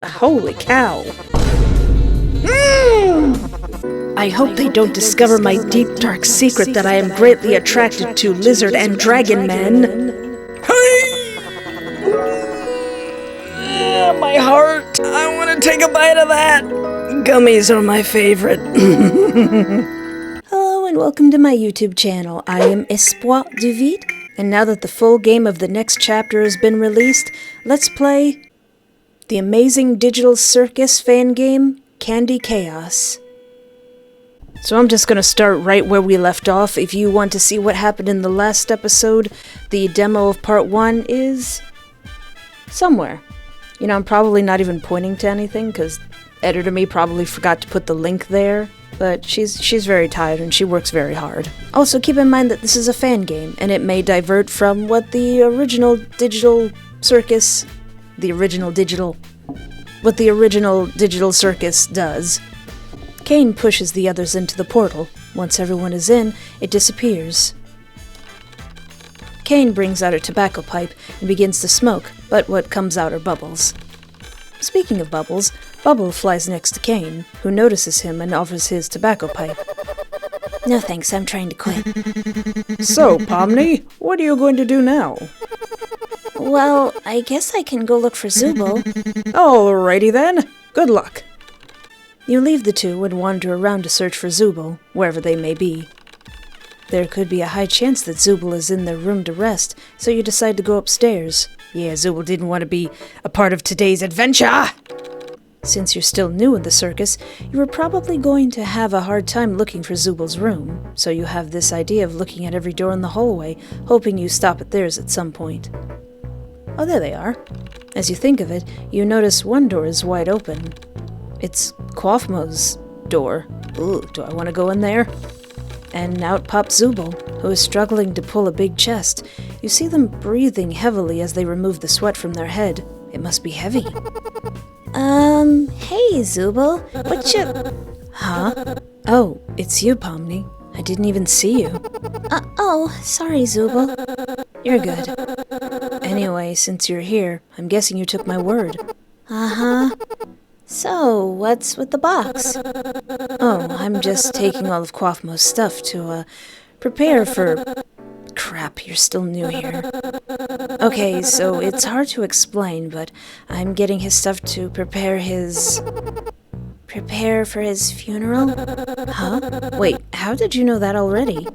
Holy cow. I hope they don't discover my deep, dark secret that I am greatly attracted to lizard and dragon men. My heart! I want to take a bite of that! Gummies are my favorite. Hello and welcome to my YouTube channel. I am Espoir du Vide, and now that the full game of the next chapter has been released, let's play the amazing digital circus fan game, Candy Chaos. So I'm just gonna start right where we left off. If you want to see what happened in the last episode, the demo of part 1 is somewhere. You know, I'm probably not even pointing to anything, because Editor Me probably forgot to put the link there, but she's very tired and she works very hard. Also, keep in mind that this is a fan game, and it may divert from what the original digital circus does. Kane pushes the others into the portal. Once everyone is in, it disappears. Kane brings out a tobacco pipe and begins to smoke, but what comes out are bubbles. Speaking of bubbles, Bubble flies next to Kane, who notices him and offers his tobacco pipe. No thanks, I'm trying to quit. So, Pomni, what are you going to do now? Well, I guess I can go look for Zooble. Alrighty then, good luck. You leave the two and wander around to search for Zooble, wherever they may be. There could be a high chance that Zooble is in their room to rest, so you decide to go upstairs. Yeah, Zooble didn't want to be a part of today's adventure! Since you're still new in the circus, you are probably going to have a hard time looking for Zooble's room, so you have this idea of looking at every door in the hallway, hoping you stop at theirs at some point. Oh, there they are. As you think of it, you notice one door is wide open. It's Kaufmo's door. Ooh, do I want to go in there? And out pops Zooble, who is struggling to pull a big chest. You see them breathing heavily as they remove the sweat from their head. It must be heavy. Hey, Zooble. What you... Huh? Oh, it's you, Pomni. I didn't even see you. Sorry, Zooble. You're good. Anyway, since you're here, I'm guessing you took my word. Uh-huh. So, what's with the box? Oh, I'm just taking all of Kaufmo's stuff to, prepare for... Crap, you're still new here. Okay, so it's hard to explain, but I'm getting his stuff to prepare for his funeral? Huh? Wait, how did you know that already?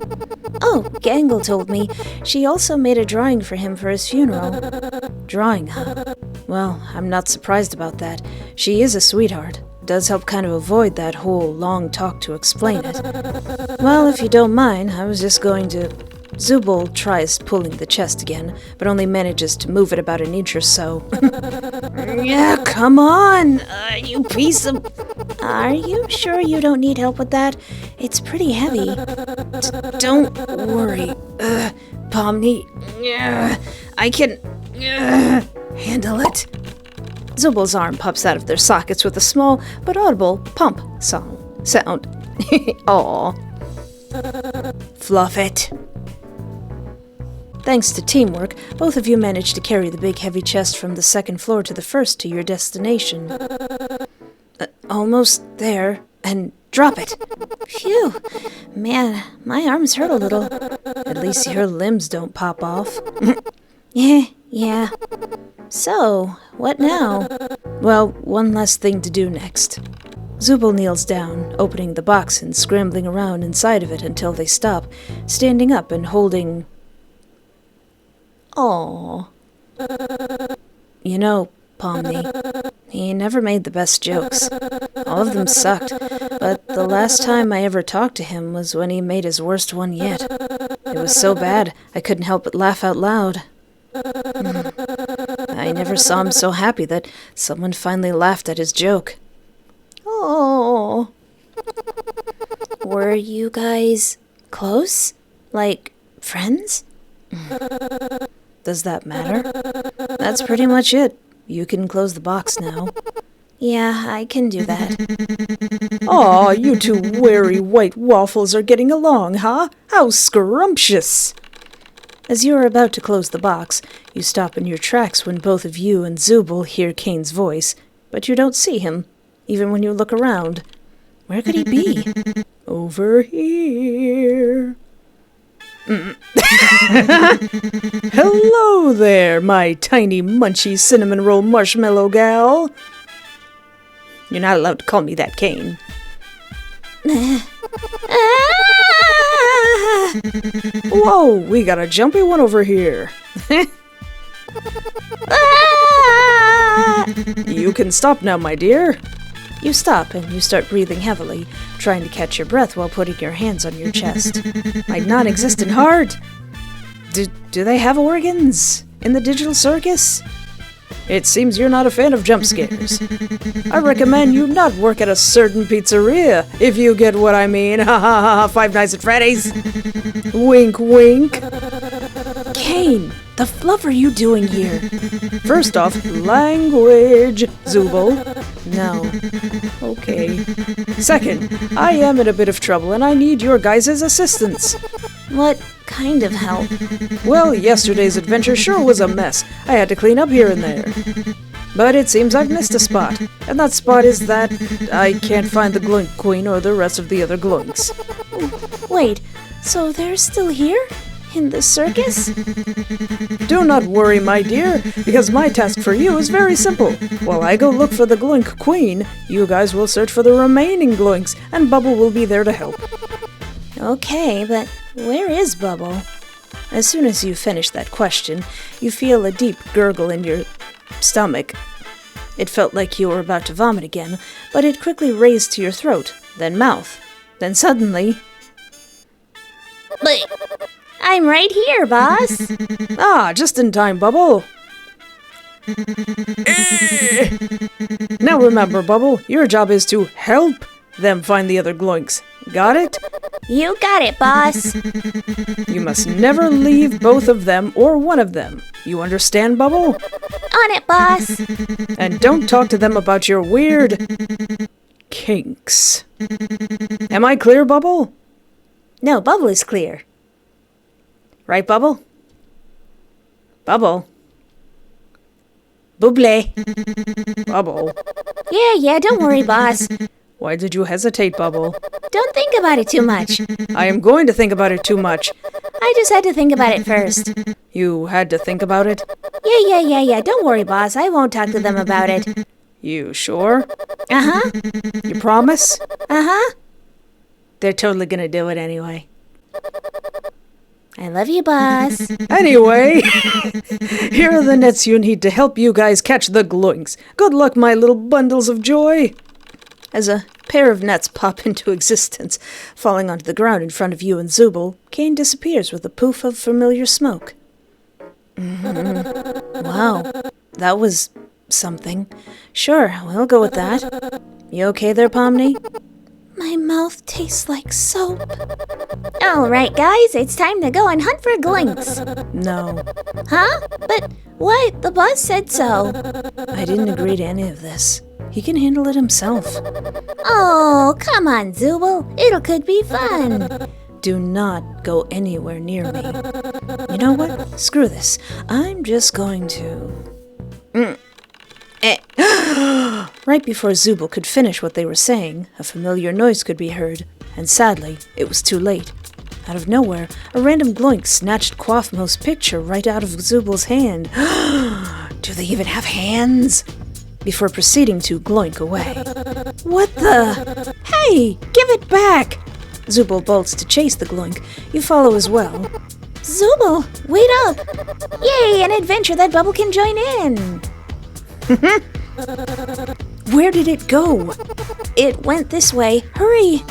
Oh, Gangle told me. She also made a drawing for him for his funeral. Drawing, huh? Well, I'm not surprised about that. She is a sweetheart. Does help kind of avoid that whole long talk to explain it. Well, if you don't mind, I was just going to... Zooble tries pulling the chest again, but only manages to move it about an inch or so. Yeah, come on, you piece of... Are you sure you don't need help with that? It's pretty heavy. Don't worry, Pomni. I can handle it. Zooble's arm pops out of their sockets with a small but audible pump sound. Aww. Fluff it. Thanks to teamwork, both of you managed to carry the big heavy chest from the second floor to the first to your destination. Almost there, and drop it. Phew, man, my arms hurt a little. At least your limbs don't pop off. Yeah. So, what now? Well, one last thing to do next. Zooble kneels down, opening the box and scrambling around inside of it until they stop, standing up and holding... Aww. You know, Pomni, he never made the best jokes. All of them sucked, but the last time I ever talked to him was when he made his worst one yet. It was so bad, I couldn't help but laugh out loud. I never saw him so happy that someone finally laughed at his joke. Oh. Were you guys close? Like, friends? Does that matter? That's pretty much it. You can close the box now. Yeah, I can do that. Aw, you two wary white waffles are getting along, huh? How scrumptious! As you are about to close the box, you stop in your tracks when both of you and Zooble hear Kane's voice. but you don't see him, even when you look around. Where could he be? Over here. Hello there, my tiny munchy cinnamon roll marshmallow gal. You're not allowed to call me that, Kane. Whoa, we got a jumpy one over here. You can stop now, my dear. You stop and you start breathing heavily, trying to catch your breath while putting your hands on your chest. My non-existent heart! Do they have organs in the digital circus? It seems you're not a fan of jump scares. I recommend you not work at a certain pizzeria, if you get what I mean. Ha ha ha, Five Nights at Freddy's. Wink, wink. Kane, the fluff are you doing here? First off, language, Zooble. No. Okay. Second, I am in a bit of trouble and I need your guys' assistance. What kind of help? Well, yesterday's adventure sure was a mess. I had to clean up here and there. But it seems I've missed a spot. And that spot is that I can't find the Gloink Queen or the rest of the other Gloinks. Wait, so they're still here? In the circus? Do not worry, my dear, because my task for you is very simple. While I go look for the Gloink Queen, you guys will search for the remaining Gloinks, and Bubble will be there to help. Okay, but where is Bubble? As soon as you finish that question, you feel a deep gurgle in your stomach. It felt like you were about to vomit again, but it quickly raised to your throat, then mouth. Then suddenly... I'm right here, boss. Ah, just in time, Bubble. Now remember, Bubble, your job is to help them find the other Gloinks. Got it? You got it, boss. You must never leave both of them or one of them. You understand, Bubble? On it, boss. And don't talk to them about your weird kinks. Am I clear, Bubble? No, Bubble is clear. Right, Bubble? Bubble? Buble? Bubble? Yeah, don't worry, boss. Why did you hesitate, Bubble? Don't think about it too much. I am going to think about it too much. I just had to think about it first. You had to think about it? Yeah. Don't worry, boss. I won't talk to them about it. You sure? Uh-huh. You promise? Uh-huh. They're totally gonna do it anyway. I love you, boss. Anyway, here are the nets you need to help you guys catch the Gloinks. Good luck, my little bundles of joy. As a pair of nets pop into existence, falling onto the ground in front of you and Zooble, Kane disappears with a poof of familiar smoke. Wow, that was something. Sure, we'll go with that. You okay there, Pomni? My mouth tastes like soap. All right, guys, it's time to go and hunt for Gloinks. No. Huh? But what? The boss said so. I didn't agree to any of this. He can handle it himself. Oh, come on, Zooble. It could be fun. Do not go anywhere near me. You know what? Screw this. I'm just going to... Right before Zooble could finish what they were saying, a familiar noise could be heard, and sadly, it was too late. Out of nowhere, a random Gloink snatched Kaufmo's picture right out of Zooble's hand. Do they even have hands? Before proceeding to gloink away. What the? Hey, give it back! Zooble bolts to chase the Gloink. You follow as well. Zooble, wait up! Yay, an adventure that Bubble can join in! Where did it go? It went this way. Hurry!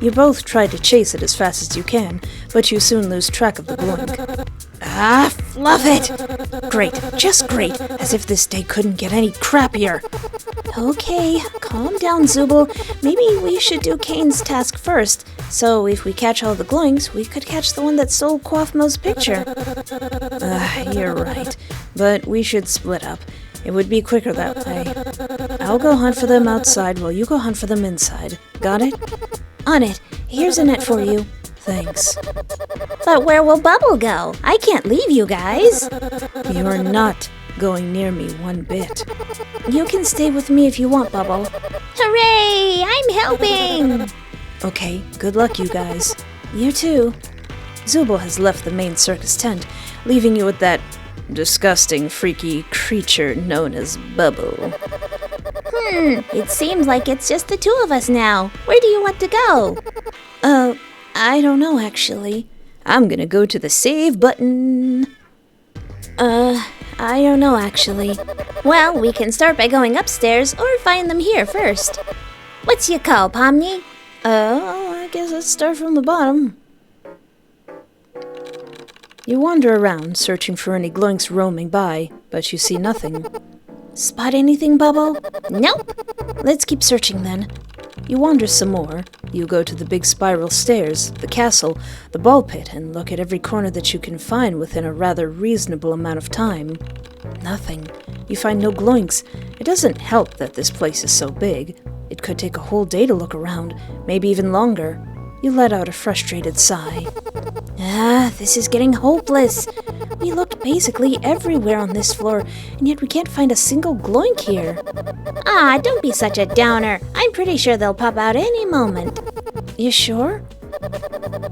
You both try to chase it as fast as you can, but you soon lose track of the Gloink. Ah, fluff it! Great, just great, as if this day couldn't get any crappier. Okay, calm down, Zooble. Maybe we should do Kane's task first, so if we catch all the Gloinks, we could catch the one that stole Kaufmo's picture. You're right, but we should split up. It would be quicker that way. I'll go hunt for them outside while you go hunt for them inside. Got it? On it. Here's a net for you. Thanks. But where will Bubble go? I can't leave you guys. You're not going near me one bit. You can stay with me if you want, Bubble. Hooray! I'm helping! Okay, good luck, you guys. You too. Zooble has left the main circus tent, leaving you with that disgusting, freaky creature known as Bubble. It seems like it's just the two of us now. Where do you want to go? I don't know, actually. I'm gonna go to the save button. I don't know, actually. Well, we can start by going upstairs or find them here first. What's your call, Pomni? I guess let's start from the bottom. You wander around, searching for any Gloiks roaming by, but you see nothing. Spot anything, Bubble? Nope. Let's keep searching then. You wander some more. You go to the big spiral stairs, the castle, the ball pit, and look at every corner that you can find within a rather reasonable amount of time. Nothing. You find no Gloiks. It doesn't help that this place is so big. It could take a whole day to look around, maybe even longer. You let out a frustrated sigh. This is getting hopeless. We looked basically everywhere on this floor, and yet we can't find a single Gloik here. Don't be such a downer. I'm pretty sure they'll pop out any moment. You sure?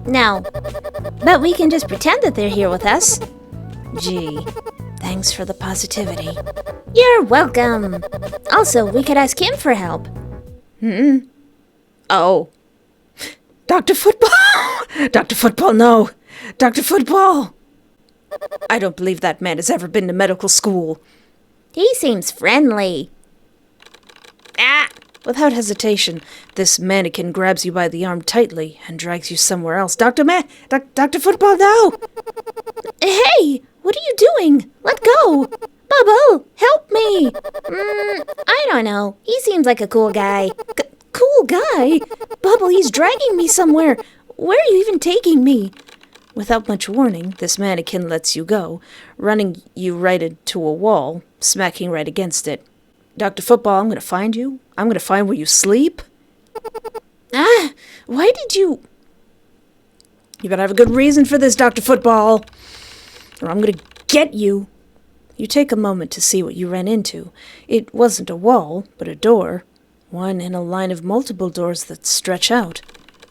No. But we can just pretend that they're here with us. Gee, thanks for the positivity. You're welcome. Also, we could ask him for help. Oh. Dr. Football! Dr. Football, no! Dr. Football! I don't believe that man has ever been to medical school. He seems friendly. Without hesitation, this mannequin grabs you by the arm tightly and drags you somewhere else. Dr. Football, no! Hey! What are you doing? Let go! Bubble, help me! I don't know. He seems like a cool guy. Cool guy? Bubble, he's dragging me somewhere. Where are you even taking me? Without much warning, this mannequin lets you go, running you right into a wall, smacking right against it. Dr. Football, I'm going to find you. I'm going to find where you sleep. Why did you... You better have a good reason for this, Dr. Football, or I'm going to get you. You take a moment to see what you ran into. It wasn't a wall, but a door. One in a line of multiple doors that stretch out.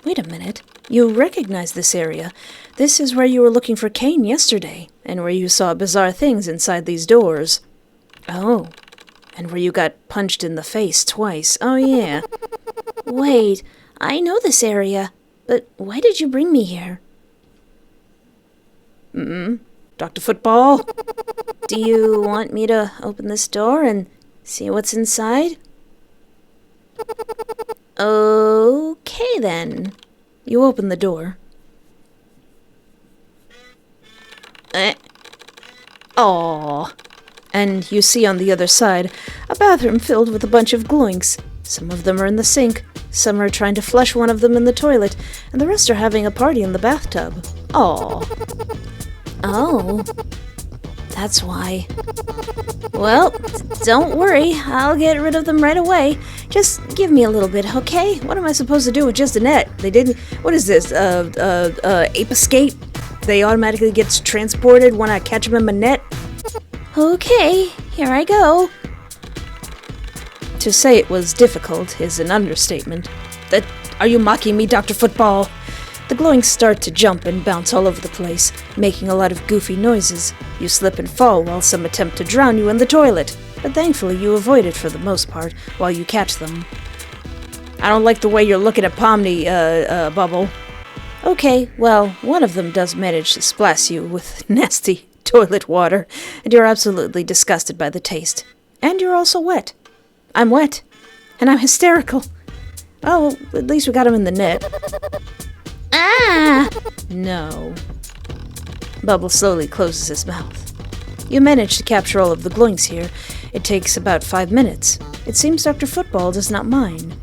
Wait a minute. You recognize this area. This is where you were looking for Kane yesterday, and where you saw bizarre things inside these doors. Oh, and where you got punched in the face twice. Oh, yeah. Wait, I know this area, but why did you bring me here? Dr. Football? Do you want me to open this door and see what's inside? Okay, then. You open the door. And you see on the other side a bathroom filled with a bunch of Gloiks. Some of them are in the sink, some are trying to flush one of them in the toilet, and the rest are having a party in the bathtub. Oh, that's why. Well, don't worry, I'll get rid of them right away. Just give me a little bit, okay? What am I supposed to do with just a net? They didn't... What is this? Ape escape? They automatically gets transported when I catch them in my net? Okay, here I go. To say it was difficult is an understatement. Are you mocking me, Dr. Football? The Gloiks start to jump and bounce all over the place, making a lot of goofy noises. You slip and fall while some attempt to drown you in the toilet, but thankfully you avoid it for the most part while you catch them. I don't like the way you're looking at Pomni, Bubble. Okay, well, one of them does manage to splash you with nasty toilet water, and you're absolutely disgusted by the taste. And you're also wet. I'm wet, and I'm hysterical. Oh, well, at least we got him in the net. No. Bubble slowly closes his mouth. You manage to capture all of the Gloiks here. It takes about 5 minutes. It seems Dr. Football does not mind.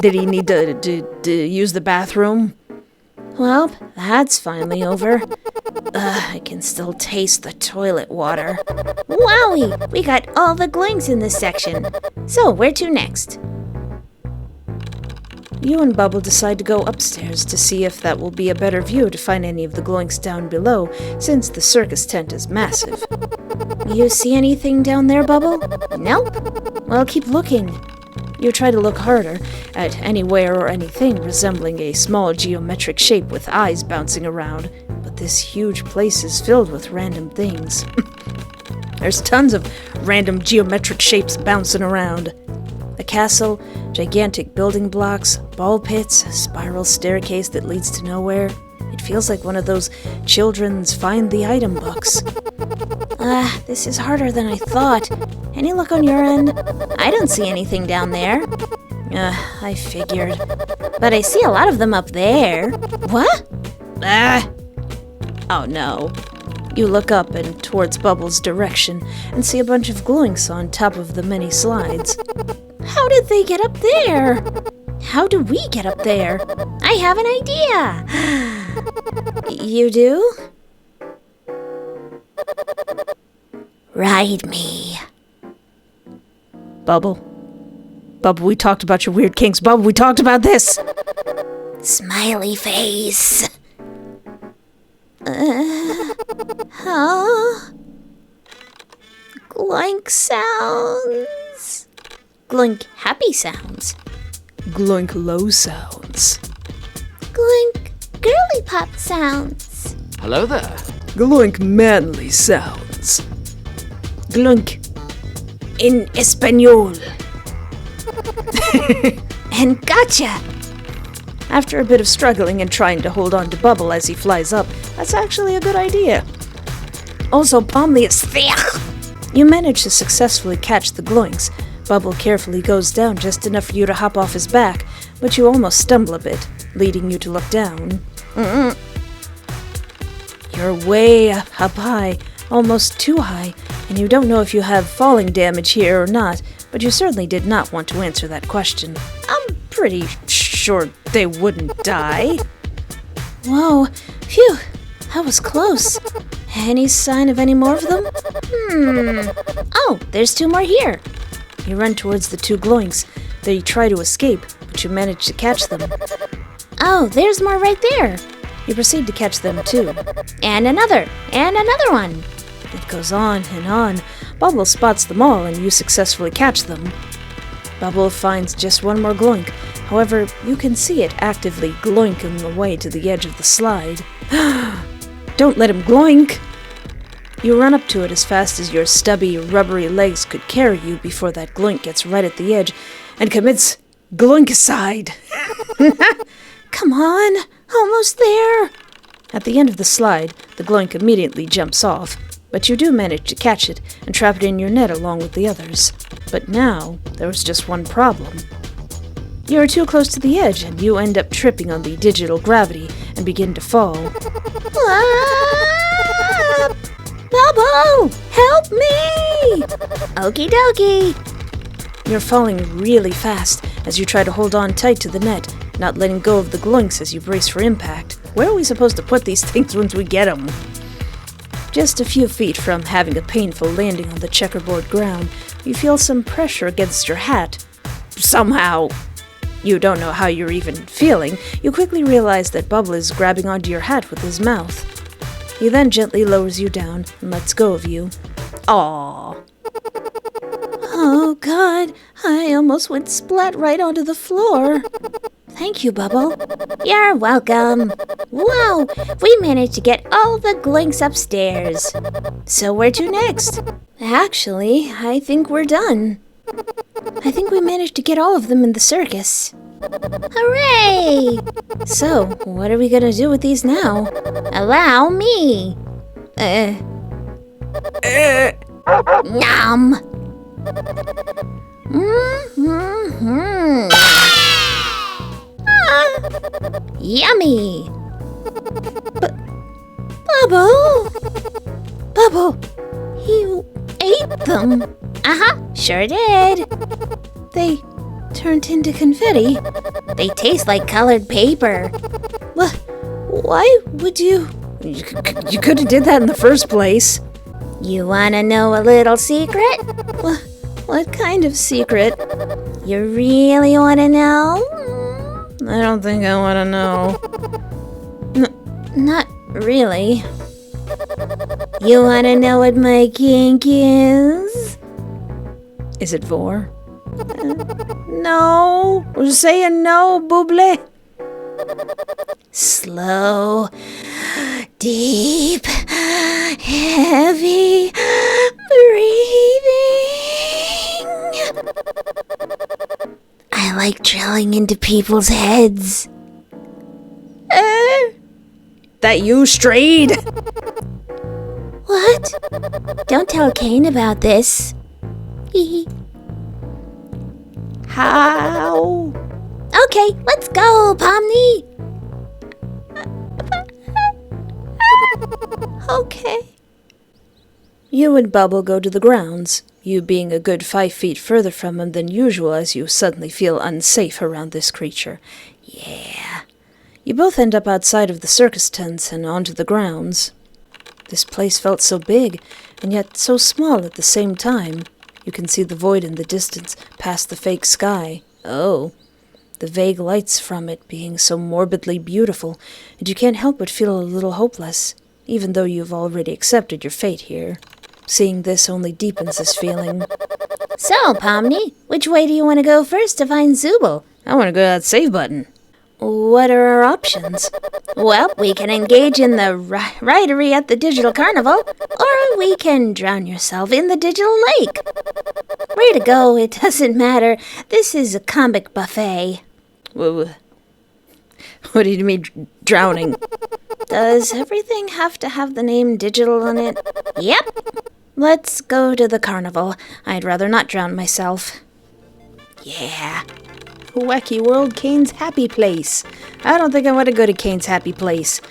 Did he need to use the bathroom? Well, that's finally over. I can still taste the toilet water. Wowie! We got all the Gloiks in this section. So, where to next? You and Bubble decide to go upstairs to see if that will be a better view to find any of the Gloinks down below, since the circus tent is massive. You see anything down there, Bubble? Nope. Well, keep looking. You try to look harder at anywhere or anything resembling a small geometric shape with eyes bouncing around, but this huge place is filled with random things. There's tons of random geometric shapes bouncing around. A castle, gigantic building blocks, ball pits, a spiral staircase that leads to nowhere. It feels like one of those children's find the item books. This is harder than I thought. Any luck on your end? I don't see anything down there. I figured. But I see a lot of them up there. What? Oh no. You look up and towards Bubble's direction and see a bunch of Gloinks on top of the many slides. How did they get up there? How do we get up there? I have an idea. You do? Ride me. Bubble, we talked about your weird kinks. Bubble, we talked about this. Smiley face. Gloink sounds. Gloink happy sounds. Gloink low sounds. Gloink girly pop sounds. Hello there. Gloink manly sounds. Gloink in Espanol. And gotcha! After a bit of struggling and trying to hold on to Bubble as he flies up, that's actually a good idea. Also, Pomni is thick. You manage to successfully catch the Gloinks. Bubble carefully goes down just enough for you to hop off his back, but you almost stumble a bit, leading you to look down. You're way up high, almost too high, and you don't know if you have falling damage here or not, but you certainly did not want to answer that question. I'm pretty sure they wouldn't die. Whoa, phew, that was close. Any sign of any more of them? Oh, there's two more here. You run towards the two Gloinks. They try to escape, but you manage to catch them. Oh, there's more right there. You proceed to catch them too. And another one. It goes on and on. Bubble spots them all and you successfully catch them. Bubble finds just one more Gloink. However, you can see it actively gloinking away to the edge of the slide. Don't let him gloink! You run up to it as fast as your stubby, rubbery legs could carry you before that Gloink gets right at the edge and commits Gloinkicide. Come on, almost there. At the end of the slide, the Gloink immediately jumps off, but you do manage to catch it and trap it in your net along with the others. But now, there was just one problem. You are too close to the edge and you end up tripping on the digital gravity and begin to fall. Ah! Bubble, help me! Okie dokie. You're falling really fast as you try to hold on tight to the net, not letting go of the Gloinks as you brace for impact. Where are we supposed to put these things once we get them? Just a few feet from having a painful landing on the checkerboard ground, you feel some pressure against your hat. Somehow. You don't know how you're even feeling. You quickly realize that Bubble is grabbing onto your hat with his mouth. He then gently lowers you down and lets go of you. Aww. Oh, God, I almost went splat right onto the floor. Thank you, Bubble. You're welcome. Wow, we managed to get all the Gloinks upstairs. So where to next? Actually, I think we're done. I think we managed to get all of them in the circus. Hooray! So, what are we gonna do with these now? Allow me. Nom. Yummy. Bubble, You ate them. Sure did. they turned into confetti. They taste like colored paper. Why would you? You could have did that in the first place. You wanna know a little secret? What kind of secret? You really wanna know? I don't think I want to know. Not really. You want to know what my kink is? Is it vor? No. We're saying no, Zooble. Slow, deep, heavy breathing. I like drilling into people's heads. That you strayed? What? Don't tell Kane about this. How? Okay, let's go, Pomni. Okay. You and Bubble go to the grounds, you being a good 5 feet further from him than usual as you suddenly feel unsafe around this creature. Yeah. You both end up outside of the circus tents and onto the grounds. This place felt so big, and yet so small at the same time. You can see the void in the distance, past the fake sky. Oh, the vague lights from it being so morbidly beautiful, and you can't help but feel a little hopeless, even though you've already accepted your fate here. Seeing this only deepens this feeling. So, Pomni, which way do you want to go first to find Zooble? I want to go to that save button. What are our options? Well, we can engage in the ridery at the digital carnival, or we can drown yourself in the digital lake. Where to go, it doesn't matter. This is a comic buffet. What do you mean, drowning? Does everything have to have the name digital in it? Yep. Let's go to the carnival. I'd rather not drown myself. Yeah. Wacky World, Kane's Happy Place. I don't think I want to go to Kane's Happy Place.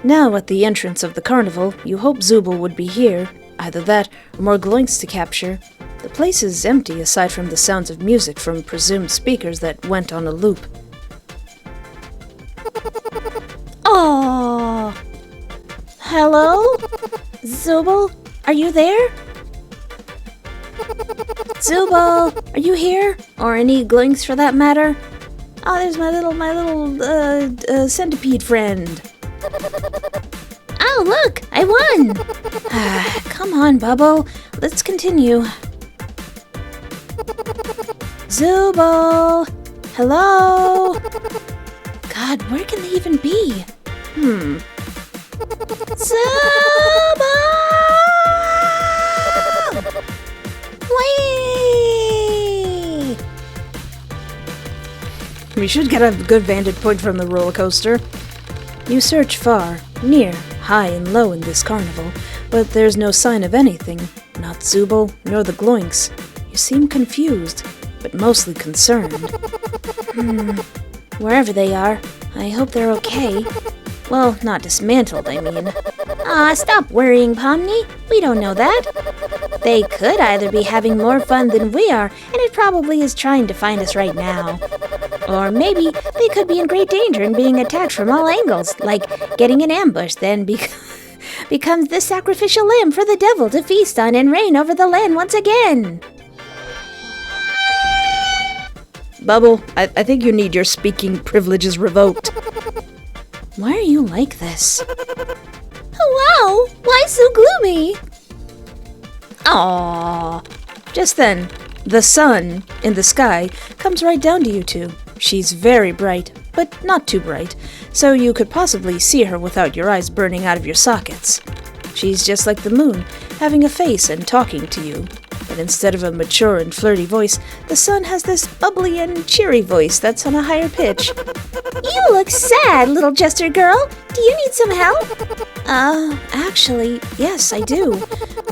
Now, at the entrance of the carnival, you hope Zooble would be here. Either that, or more Gloiks to capture. The place is empty aside from the sounds of music from presumed speakers that went on a loop. Oh. Hello? Zooble? Are you there? Zooble, are you here? Or any Gloiks for that matter? Oh, there's my little centipede friend. Oh, look, I won. Come on, Bubble. Let's continue. Zooble, hello? God, where can they even be? Zooble! Whee! We should get a good vantage point from the roller coaster. You search far, near, high and low in this carnival, but there's no sign of anything. Not Zooble, nor the Gloiks. You seem confused, but mostly concerned. Wherever they are, I hope they're okay. Well, not dismantled, I mean. Stop worrying, Pomni. We don't know that. They could either be having more fun than we are, and it probably is trying to find us right now. Or maybe they could be in great danger and being attacked from all angles, like getting an ambush, then becomes the sacrificial lamb for the devil to feast on and reign over the land once again. Bubble, I think you need your speaking privileges revoked. Why are you like this? Wow, why so gloomy? Aww. Just then, the sun in the sky comes right down to you two. She's very bright, but not too bright, so you could possibly see her without your eyes burning out of your sockets. She's just like the moon, having a face and talking to you. But instead of a mature and flirty voice, the sun has this bubbly and cheery voice that's on a higher pitch. You look sad, little jester girl. Do you need some help? Actually, yes, I do.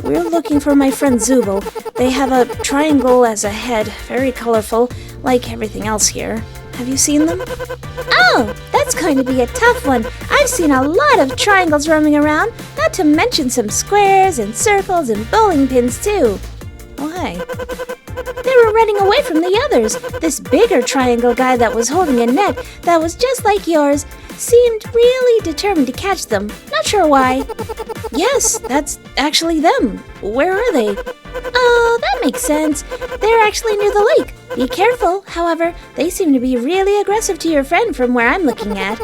We're looking for my friend Zooble. They have a triangle as a head, very colorful, like everything else here. Have you seen them? Oh, that's going to be a tough one. I've seen a lot of triangles roaming around, not to mention some squares and circles and bowling pins, too. Why? They were running away from the others. This bigger triangle guy that was holding a net that was just like yours seemed really determined to catch them. Not sure why. Yes, that's actually them. Where are they? Oh, that makes sense. They're actually near the lake. Be careful, however, they seem to be really aggressive to your friend from where I'm looking at.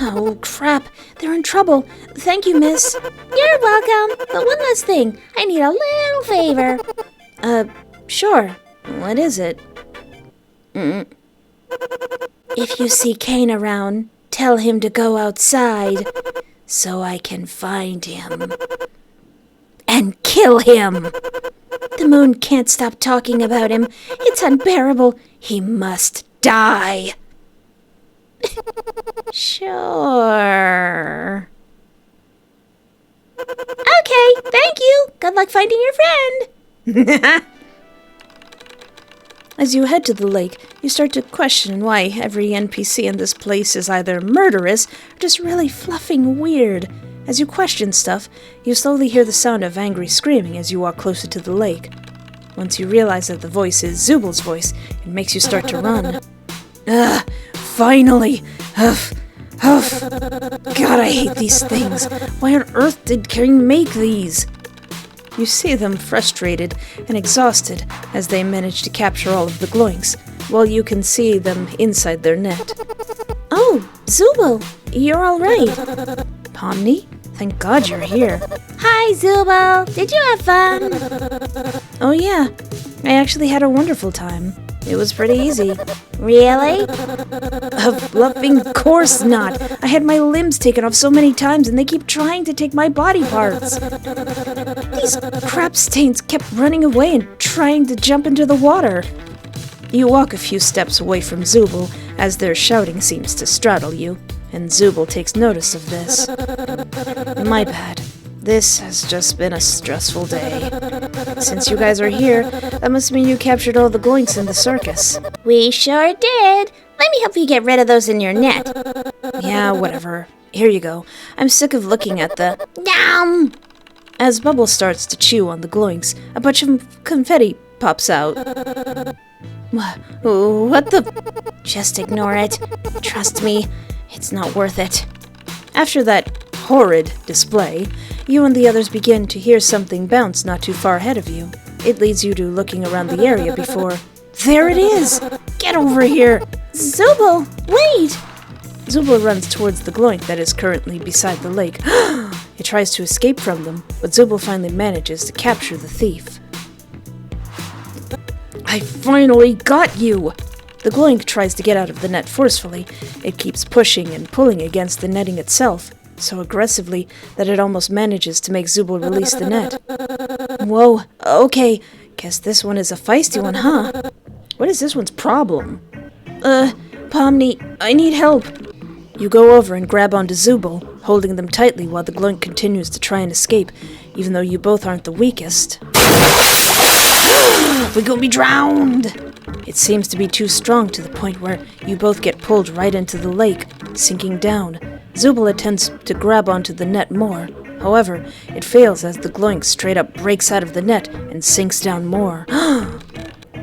Oh, crap. They're in trouble. Thank you, miss. You're welcome. But one last thing. I need a little favor. Sure. What is it? If you see Kane around, tell him to go outside so I can find him and kill him. The moon can't stop talking about him. It's unbearable. He must die. Sure. Okay, thank you. Good luck finding your friend. As you head to the lake, you start to question why every NPC in this place is either murderous or just really fluffing weird. As you question stuff, you slowly hear the sound of angry screaming as you walk closer to the lake. Once you realize that the voice is Zooble's voice, it makes you start to run. Finally! Huff! Huff! God, I hate these things. Why on earth did Kane make these? You see them frustrated and exhausted as they manage to capture all of the Gloiks, while you can see them inside their net. Oh, Zooble, you're all right. Pomni? Thank God you're here. Hi, Zooble. Did you have fun? Oh yeah, I actually had a wonderful time. It was pretty easy. Really? Of bluffing course not. I had my limbs taken off so many times and they keep trying to take my body parts. These crap stains kept running away and trying to jump into the water. You walk a few steps away from Zooble as their shouting seems to straddle you, and Zooble takes notice of this. My bad. This has just been a stressful day. Since you guys are here, that must mean you captured all the Gloiks in the circus. We sure did. Let me help you get rid of those in your net. Yeah, whatever. Here you go. I'm sick of looking at the... Yum! As Bubble starts to chew on the Gloiks, a bunch of confetti pops out. What the... Just ignore it. Trust me, it's not worth it. After that horrid display, you and the others begin to hear something bounce not too far ahead of you. It leads you to looking around the area before... There it is! Get over here! Zooble, wait! Zooble runs towards the Gloik that is currently beside the lake. It tries to escape from them, but Zooble finally manages to capture the thief. I finally got you! The Gloik tries to get out of the net forcefully. It keeps pushing and pulling against the netting itself, so aggressively that it almost manages to make Zooble release the net. Whoa, okay, guess this one is a feisty one, huh? What is this one's problem? Pomni, I need help. You go over and grab onto Zooble, holding them tightly while the Gloik continues to try and escape, even though you both aren't the weakest. We're gonna be drowned! It seems to be too strong to the point where you both get pulled right into the lake, sinking down. Zooble attempts to grab onto the net more. However, it fails as the Gloik straight up breaks out of the net and sinks down more.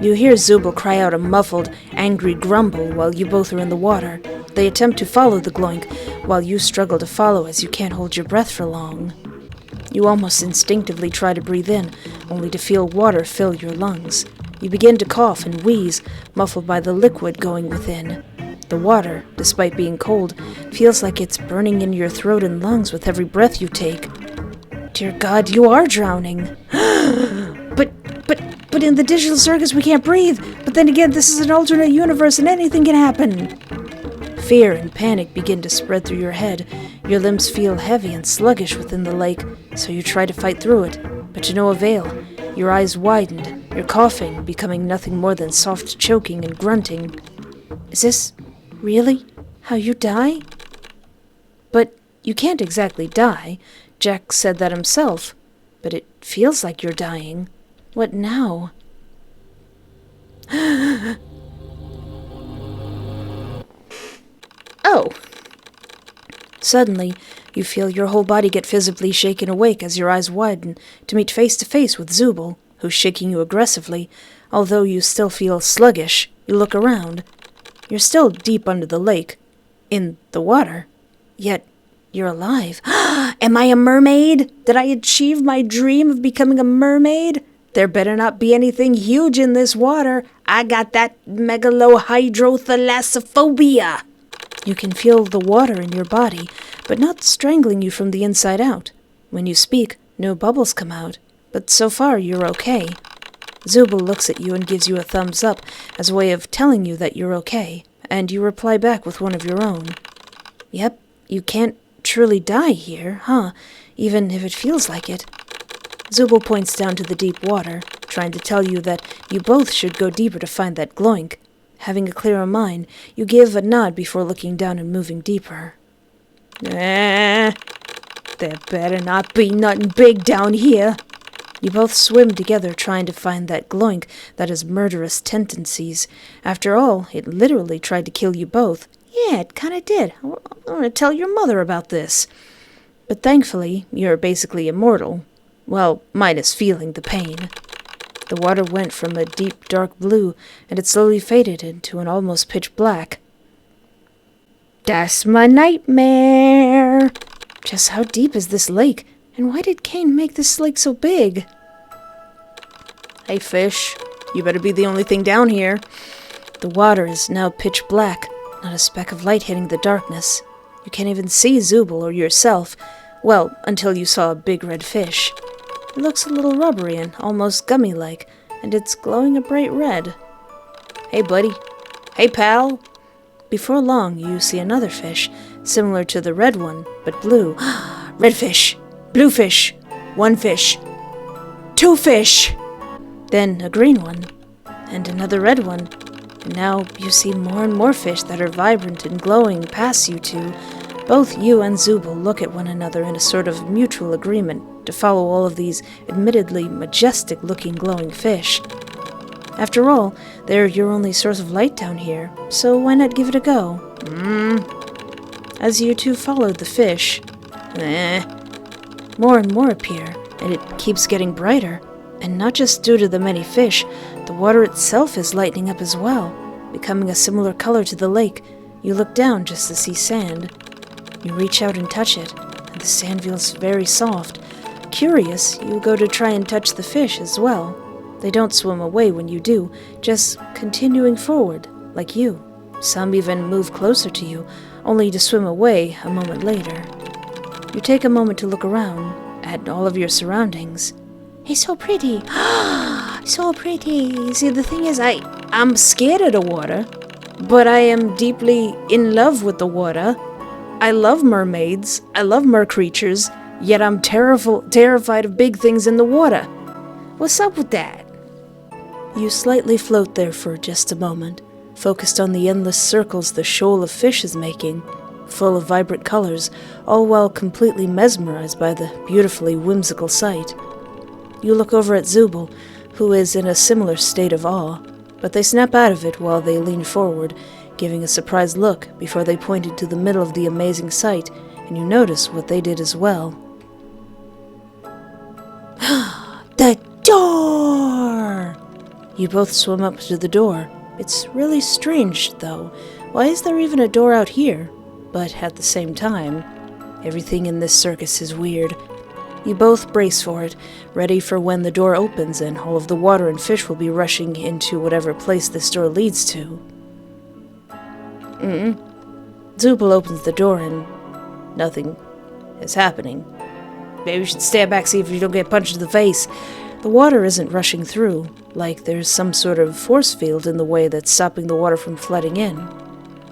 You hear Zooble cry out a muffled, angry grumble while you both are in the water. They attempt to follow the Gloik, while you struggle to follow as you can't hold your breath for long. You almost instinctively try to breathe in, only to feel water fill your lungs. You begin to cough and wheeze, muffled by the liquid going within. The water, despite being cold, feels like it's burning in your throat and lungs with every breath you take. Dear God, you are drowning. But in the digital circus we can't breathe. But then again, this is an alternate universe and anything can happen. Fear and panic begin to spread through your head. Your limbs feel heavy and sluggish within the lake, so you try to fight through it, but to no avail. Your eyes widened, your coughing becoming nothing more than soft choking and grunting. Is this really how you die? But you can't exactly die. Jack said that himself. But it feels like you're dying. What now? Oh. Suddenly, you feel your whole body get visibly shaken awake as your eyes widen to meet face to face with Zooble, who's shaking you aggressively. Although you still feel sluggish, you look around. You're still deep under the lake, in the water, Yet you're alive. Am I a mermaid? Did I achieve my dream of becoming a mermaid? There better not be anything huge in this water. I got that megalohydrothalassophobia. You can feel the water in your body, but not strangling you from the inside out. When you speak, no bubbles come out, but so far you're okay. Zooble looks at you and gives you a thumbs up as a way of telling you that you're okay, and you reply back with one of your own. Yep, you can't truly die here, huh? Even if it feels like it. Zooble points down to the deep water, trying to tell you that you both should go deeper to find that gloink. Having a clearer mind, you give a nod before looking down and moving deeper. There better not be nothing big down here. You both swim together trying to find that gloink that has murderous tendencies. After all, it literally tried to kill you both. Yeah, it kinda did. I'm gonna tell your mother about this. But thankfully, you're basically immortal. Well, minus feeling the pain. The water went from a deep dark blue, and it slowly faded into an almost pitch black. That's my nightmare! Just how deep is this lake? And why did Cain make this lake so big? Hey, fish. You better be the only thing down here. The water is now pitch black, not a speck of light hitting the darkness. You can't even see Zooble or yourself. Well, until you saw a big red fish. It looks a little rubbery and almost gummy-like, and it's glowing a bright red. Hey, buddy. Hey, pal. Before long, you see another fish, similar to the red one, but blue. Red fish. Blue fish. One fish. Two fish. Then a green one. And another red one. And now you see more and more fish that are vibrant and glowing past you two. Both you and Zooble look at one another in a sort of mutual agreement to follow all of these admittedly majestic-looking glowing fish. After all, they're your only source of light down here, so why not give it a go? As you two followed the fish, more and more appear, and it keeps getting brighter. And not just due to the many fish, the water itself is lightening up as well, becoming a similar color to the lake. You look down just to see sand. You reach out and touch it, and the sand feels very soft. Curious, you go to try and touch the fish as well. They don't swim away when you do, just continuing forward, like you. Some even move closer to you, only to swim away a moment later. You take a moment to look around at all of your surroundings. It's so pretty. So pretty. See, the thing is, I'm scared of the water, but I am deeply in love with the water. I love mermaids. I love mer-creatures, yet I'm terrified of big things in the water. What's up with that? You slightly float there for just a moment, focused on the endless circles the shoal of fish is making, full of vibrant colors, all while completely mesmerized by the beautifully whimsical sight. You look over at Zooble, who is in a similar state of awe, but they snap out of it while they lean forward, giving a surprised look before they pointed to the middle of the amazing sight, and you notice what they did as well. The door! You both swim up to the door. It's really strange, though. Why is there even a door out here? But at the same time, everything in this circus is weird. You both brace for it, ready for when the door opens and all of the water and fish will be rushing into whatever place this door leads to. Zooble opens the door and nothing is happening. Maybe you should stand back, see if you don't get punched in the face. The water isn't rushing through, like there's some sort of force field in the way that's stopping the water from flooding in.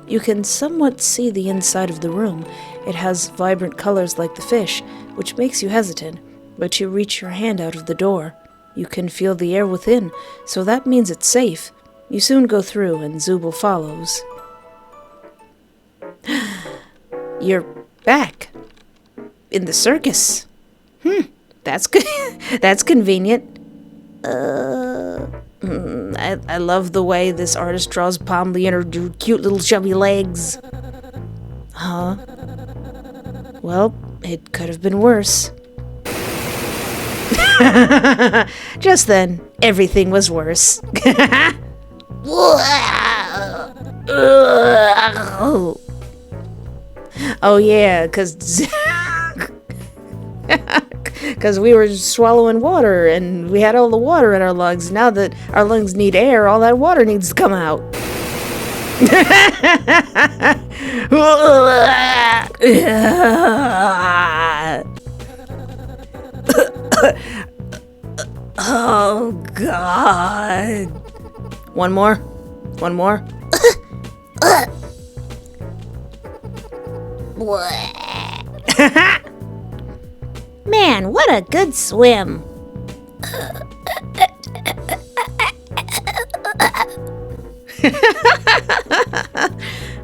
You can somewhat see the inside of the room. It has vibrant colors like the fish, which makes you hesitant, but you reach your hand out of the door. You can feel the air within, so that means it's safe. You soon go through, and Zooble follows. You're back. In the circus. That's good. That's convenient. I love the way this artist draws Pomni and her cute little chubby legs. Huh? Well, it could have been worse. Just then, everything was worse. Oh yeah, because we were swallowing water and we had all the water in our lungs. Now that our lungs need air, all that water needs to come out. Oh God. One more? One more? Man, what a good swim.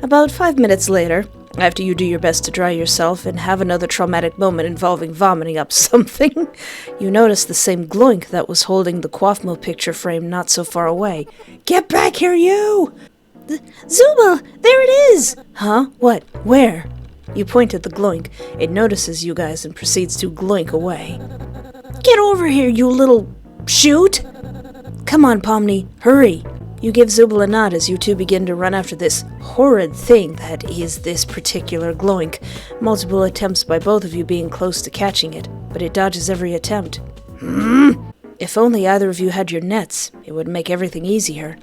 About 5 minutes later, after you do your best to dry yourself and have another traumatic moment involving vomiting up something, you notice the same Gloink that was holding the Kaufmo picture frame not so far away. Get back here, you! Zooble, there it is! Huh? What? Where? You point at the Gloink. It notices you guys and proceeds to Gloink away. Get over here, you little shoot! Come on, Pomni, hurry! You give Zooble a nod as you two begin to run after this horrid thing that is this particular Gloink. Multiple attempts by both of you being close to catching it, but it dodges every attempt. If only either of you had your nets, it would make everything easier.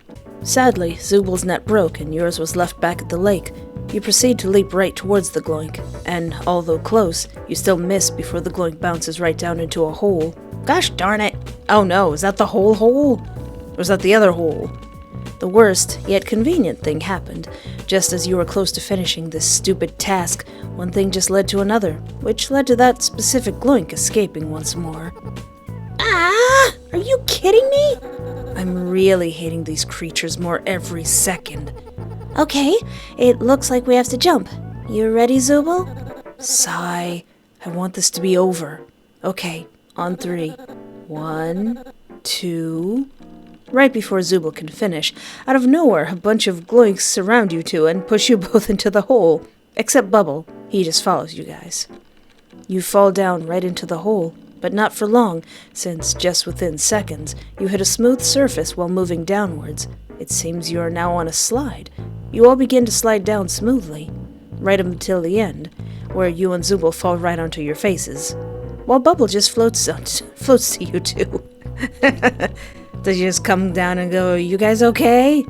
Sadly, Zooble's net broke and yours was left back at the lake. You proceed to leap right towards the Gloink, and although close, you still miss before the Gloink bounces right down into a hole. Gosh darn it. Oh no, is that the whole hole? Or is that the other hole? The worst, yet convenient thing happened. Just as you were close to finishing this stupid task, one thing just led to another, which led to that specific Gloink escaping once more. Ah! Are you kidding me? I'm really hating these creatures more every second. Okay, it looks like we have to jump. You ready, Zooble? Sigh. I want this to be over. Okay, on 3. 1, 2... Right before Zooble can finish, out of nowhere a bunch of Gloinks surround you two and push you both into the hole. Except Bubble, he just follows you guys. You fall down right into the hole, but not for long, since just within seconds, you hit a smooth surface while moving downwards. It seems you are now on a slide. You all begin to slide down smoothly, right until the end, where you and Zooble fall right onto your faces, while Bubble just floats to you two. Does he just come down and go, "You guys okay?"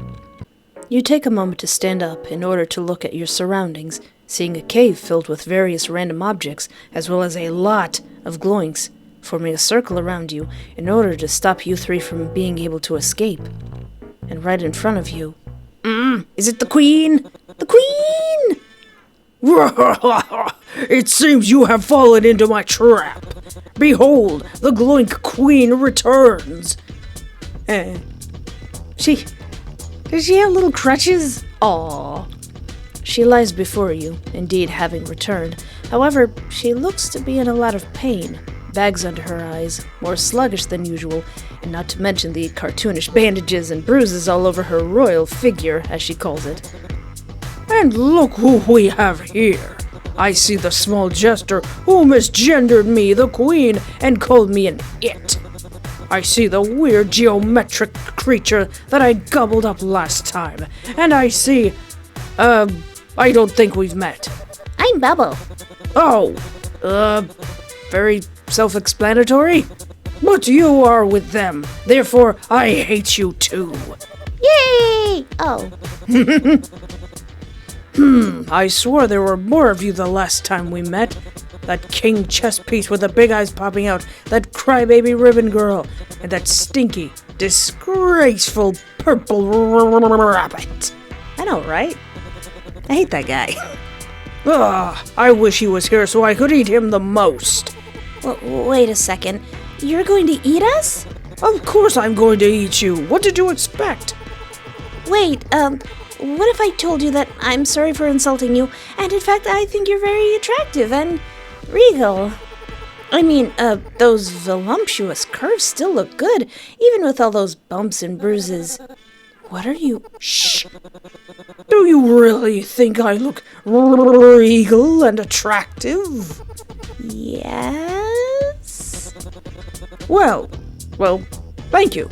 You take a moment to stand up in order to look at your surroundings, seeing a cave filled with various random objects, as well as a lot of Gloinks, forming a circle around you in order to stop you three from being able to escape. And right in front of you, is it the Queen? The Queen! It seems you have fallen into my trap. Behold, the Gloink Queen returns. Does she have little crutches? Aww. She lies before you, indeed having returned. However, she looks to be in a lot of pain. Bags under her eyes, more sluggish than usual, and not to mention the cartoonish bandages and bruises all over her royal figure, as she calls it. And look who we have here. I see the small jester who misgendered me, the queen, and called me an it. I see the weird geometric creature that I gobbled up last time. And I see... I don't think we've met. I'm Bubble. Oh, very self-explanatory. But you are with them. Therefore, I hate you too. Yay! Oh. I swore there were more of you the last time we met. That king chess piece with the big eyes popping out, that crybaby ribbon girl, and that stinky, disgraceful purple rabbit. I know, right? I hate that guy. I wish he was here so I could eat him the most. Wait a second. You're going to eat us? Of course I'm going to eat you. What did you expect? Wait, what if I told you that I'm sorry for insulting you, and in fact I think you're very attractive and regal? I mean, those voluptuous curves still look good, even with all those bumps and bruises. What are you... Shh! Do you really think I look regal and attractive? Yes? Well, thank you.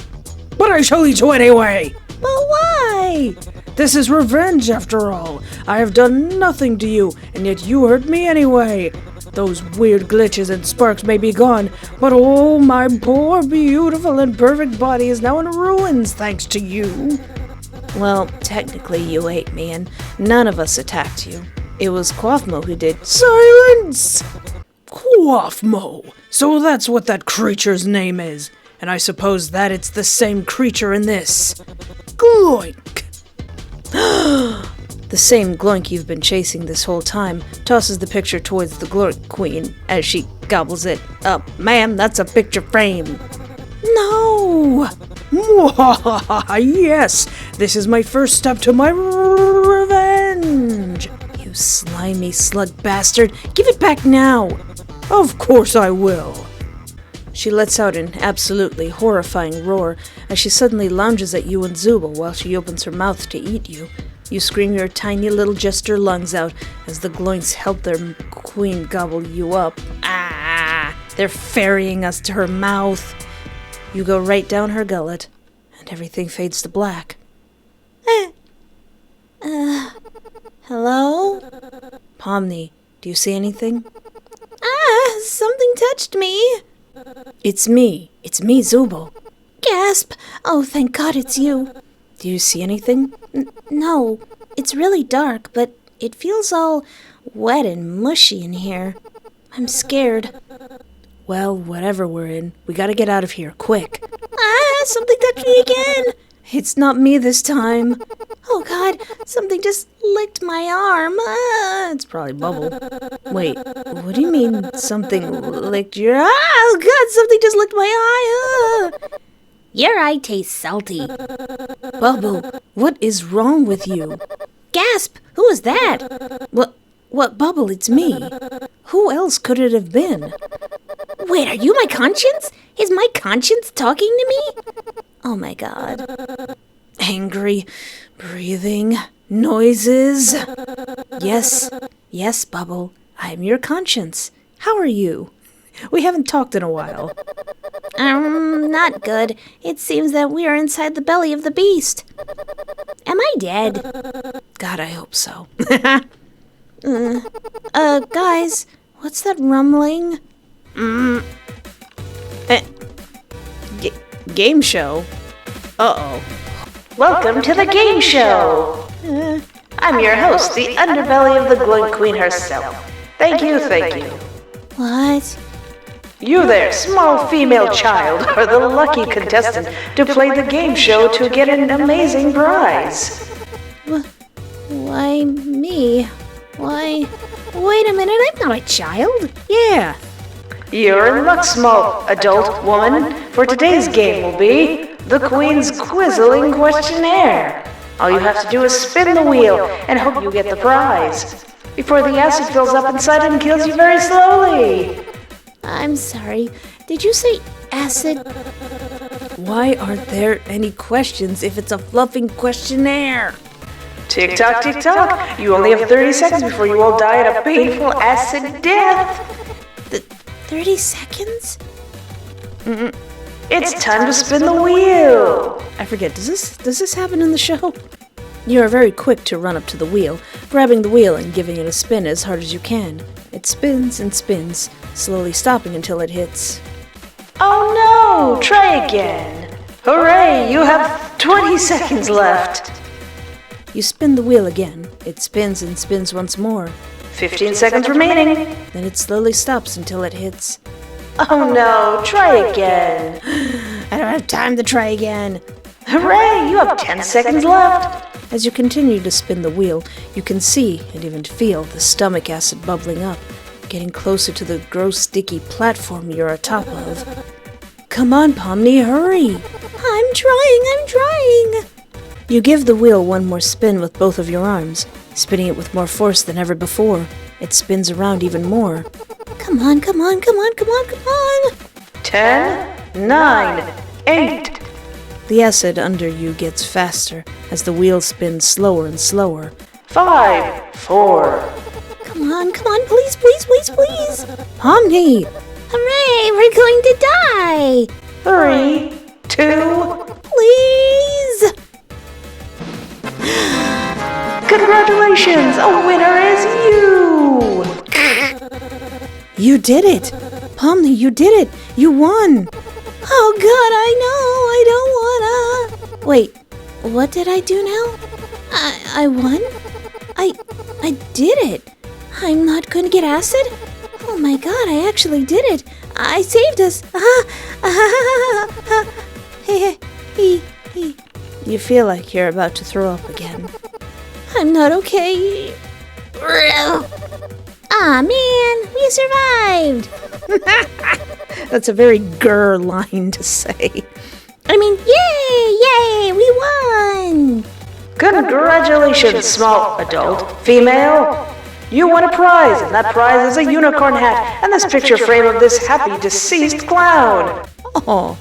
But I shall eat you anyway! But why? This is revenge, after all. I have done nothing to you, and yet you hurt me anyway. Those weird glitches and sparks may be gone, but oh, my poor, beautiful, and perfect body is now in ruins thanks to you. Well, technically you ate me, and none of us attacked you. It was Kaufmo who did. Silence! Kaufmo! So that's what that creature's name is, and I suppose that it's the same creature in this. Gloink! The same Gloink you've been chasing this whole time tosses the picture towards the Gloik Queen as she gobbles it up. Ma'am, that's a picture frame. No! Yes! This is my first step to my revenge! You slimy slug bastard! Give it back now! Of course I will! She lets out an absolutely horrifying roar as she suddenly lunges at you and Zooble while she opens her mouth to eat you. You scream your tiny little jester lungs out as the Gloiks help their queen gobble you up. Ah! They're ferrying us to her mouth. You go right down her gullet, and everything fades to black. Hello? Pomni, do you see anything? Something touched me. It's me, Zooble. Gasp! Oh, thank God it's you. Do you see anything? No, it's really dark, but it feels all wet and mushy in here. I'm scared. Well, whatever we're in, we gotta get out of here, quick. Something touched me again. It's not me this time. Oh God, something just licked my arm. It's probably Bubble. Wait, what do you mean something licked your... Oh God, something just licked my eye. Your eye tastes salty. Bubble, what is wrong with you? Gasp! Who was that? What, Bubble, it's me. Who else could it have been? Wait, are you my conscience? Is my conscience talking to me? Oh my God. Angry, breathing, noises. Yes, Bubble, I am your conscience. How are you? We haven't talked in a while. Not good. It seems that we are inside the belly of the beast. Am I dead? God, I hope so. Guys, what's that rumbling? Game show? Uh-oh. Welcome to the game show! I'm your host, the underbelly of the Gloik Queen herself. Thank you. What? You there, small female child, are the lucky contestant to play the game show to get an amazing prize. Why me? Why? Wait a minute, I'm not a child. Yeah. You're in luck, small adult woman, for today's game will be the Queen's Quizzling Questionnaire. All you have to do is spin the wheel and hope you get the prize before the acid fills up inside and kills you very slowly. I'm sorry. Did you say acid? Why aren't there any questions if it's a fluffing questionnaire? Tick tock, tick tock. You only have 30 seconds before you all die at a painful acid death. 30 seconds? It's time to spin the wheel. I forget, does this happen in the show? You are very quick to run up to the wheel, grabbing the wheel and giving it a spin as hard as you can. It spins and spins, slowly stopping until it hits. Oh no! Try again. Hooray! You have 20 seconds left. You spin the wheel again. It spins and spins once more. 15 seconds remaining. Then it slowly stops until it hits. Oh no! Try again. I don't have time to try again. Hooray! You have 10 seconds left. As you continue to spin the wheel, you can see and even feel the stomach acid bubbling up, getting closer to the gross, sticky platform you're atop of. Come on, Pomni, hurry! I'm trying! You give the wheel one more spin with both of your arms, spinning it with more force than ever before. It spins around even more. Come on! 10, 9, 8. The acid under you gets faster as the wheel spins slower and slower. 5, 4. Come on, please! Pomni! Hooray, we're going to die! 3, 2. Please! Congratulations! Congratulations! A winner is you! You did it! Pomni, you did it! You won! Oh god, I don't wanna. Wait, what did I do now? I won? I did it. I'm not gonna get acid? Oh my god, I actually did it. I saved us. You feel like you're about to throw up again. I'm not okay. Aw, man, we survived. That's a very grr line to say. I mean, yay, we won. Congratulations, small adult female. You won a prize, and that prize is a unicorn hat and this picture frame of this happy deceased clown. Oh.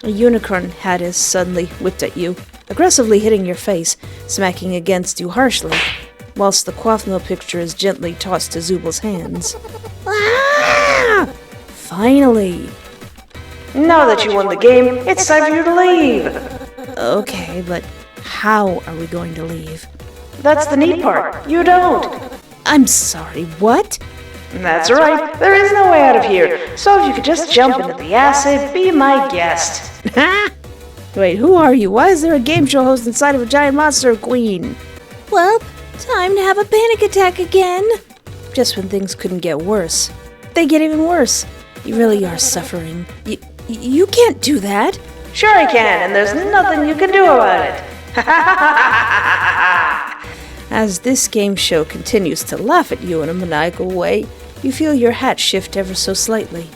A unicorn hat is suddenly whipped at you, aggressively hitting your face, smacking against you harshly, whilst the Kaufmo picture is gently tossed to Zooble's hands. Ah! Finally! Now that you won the game, it's time for you to leave. Okay, but how are we going to leave? That's the neat part. You don't. I'm sorry, what? That's right. There is no way out of here. So if you could just jump into the acid, be my guest. Wait, who are you? Why is there a game show host inside of a giant monster queen? Well, time to have a panic attack again. Just when things couldn't get worse. They get even worse. You really are suffering. You can't do that. Sure I can, and there's nothing you can do about it. As this game show continues to laugh at you in a maniacal way, you feel your hat shift ever so slightly.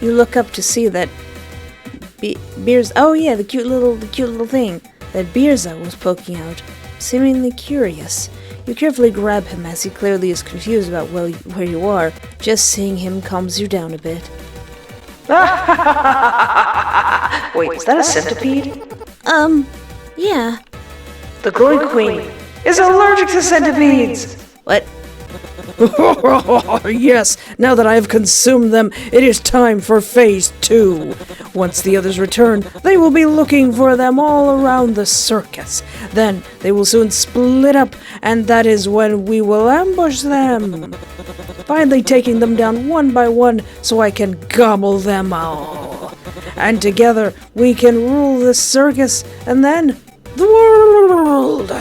You look up to see that Beers. Oh yeah, the cute little thing that Beerza was poking out, seemingly curious. You carefully grab him as he clearly is confused about where you are. Just seeing him calms you down a bit. Wait, is that a centipede? Yeah. The glowing queen is allergic to centipedes. What? Yes, now that I have consumed them, it is time for phase 2. Once the others return, they will be looking for them all around the circus. Then they will soon split up, and that is when we will ambush them. Finally taking them down one by one so I can gobble them all. And together we can rule the circus and then the world.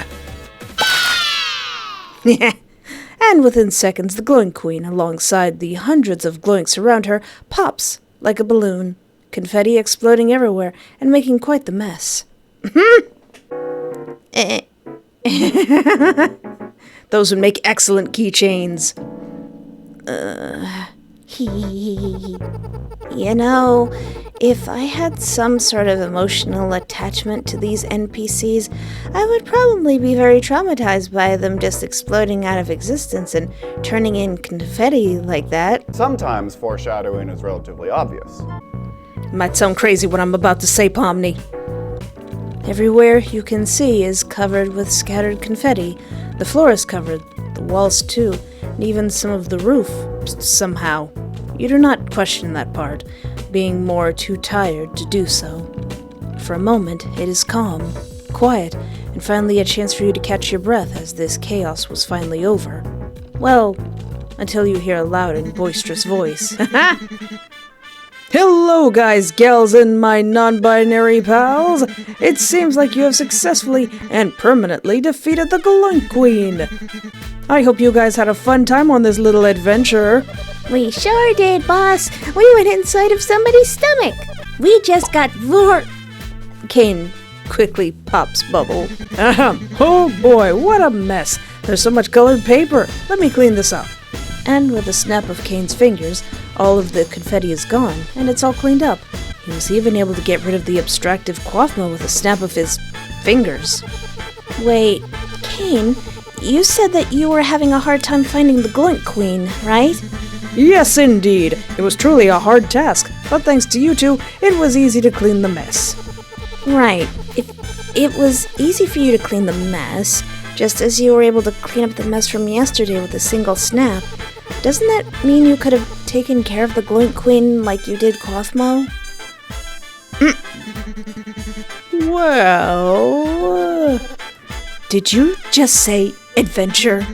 And within seconds, the glowing queen, alongside the hundreds of Gloiks around her, pops like a balloon, confetti exploding everywhere and making quite the mess. Those would make excellent keychains. You know, if I had some sort of emotional attachment to these NPCs, I would probably be very traumatized by them just exploding out of existence and turning in confetti like that. Sometimes foreshadowing is relatively obvious. It might sound crazy what I'm about to say, Pomni. Everywhere you can see is covered with scattered confetti. The floor is covered, the walls too, and even some of the roof, somehow. You do not question that part, being more too tired to do so. For a moment, it is calm, quiet, and finally a chance for you to catch your breath as this chaos was finally over. Well, until you hear a loud and boisterous voice. Hello, guys, gals, and my non-binary pals! It seems like you have successfully and permanently defeated the Gloink Queen. I hope you guys had a fun time on this little adventure. We sure did, boss. We went inside of somebody's stomach. We just got Kane quickly pops bubble. Oh boy, what a mess. There's so much colored paper. Let me clean this up. And with a snap of Kane's fingers, all of the confetti is gone, and it's all cleaned up. He was even able to get rid of the abstractive Kaufmo with a snap of his fingers. Wait, Kane, you said that you were having a hard time finding the Gloink Queen, right? Yes, indeed. It was truly a hard task, but thanks to you two, it was easy to clean the mess. Right. If it was easy for you to clean the mess, just as you were able to clean up the mess from yesterday with a single snap, doesn't that mean you could have taken care of the Gloink Queen like you did Kaufmo? Well... Did you just say Adventure?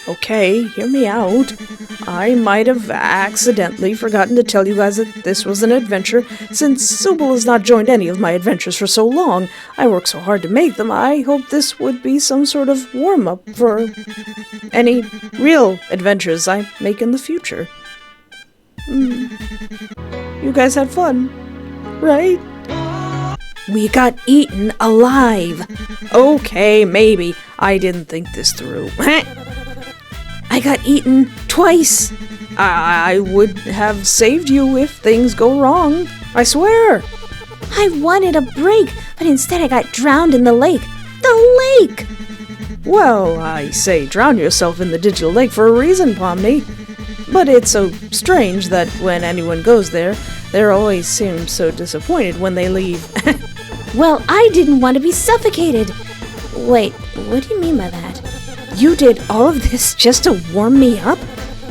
Okay, hear me out. I might have accidentally forgotten to tell you guys that this was an adventure. Since Zooble has not joined any of my adventures for so long, I worked so hard to make them, I hope this would be some sort of warm-up for any real adventures I make in the future. You guys had fun, right? We got eaten alive. Okay, maybe. I didn't think this through. I got eaten twice. I would have saved you if things go wrong. I swear. I wanted a break, but instead I got drowned in the lake. The lake! Well, I say drown yourself in the digital lake for a reason, Pomni. But it's so strange that when anyone goes there, they always seem so disappointed when they leave. Well, I didn't want to be suffocated. Wait, what do you mean by that? You did all of this just to warm me up?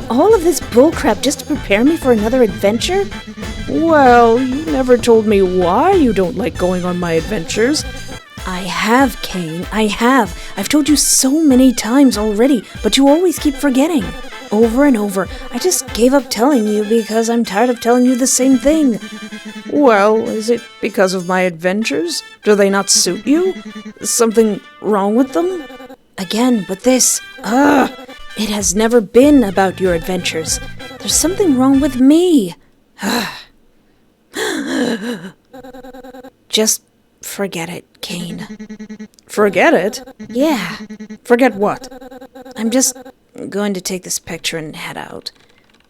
All of this bullcrap just to prepare me for another adventure? Well, you never told me why you don't like going on my adventures. I have, Kane, I have. I've told you so many times already, but you always keep forgetting. Over and over. I just gave up telling you because I'm tired of telling you the same thing. Well, is it because of my adventures? Do they not suit you? Something wrong with them? Again, but this, it has never been about your adventures. There's something wrong with me. Just forget it, Kane. Forget it? Yeah. Forget what? I'm just going to take this picture and head out.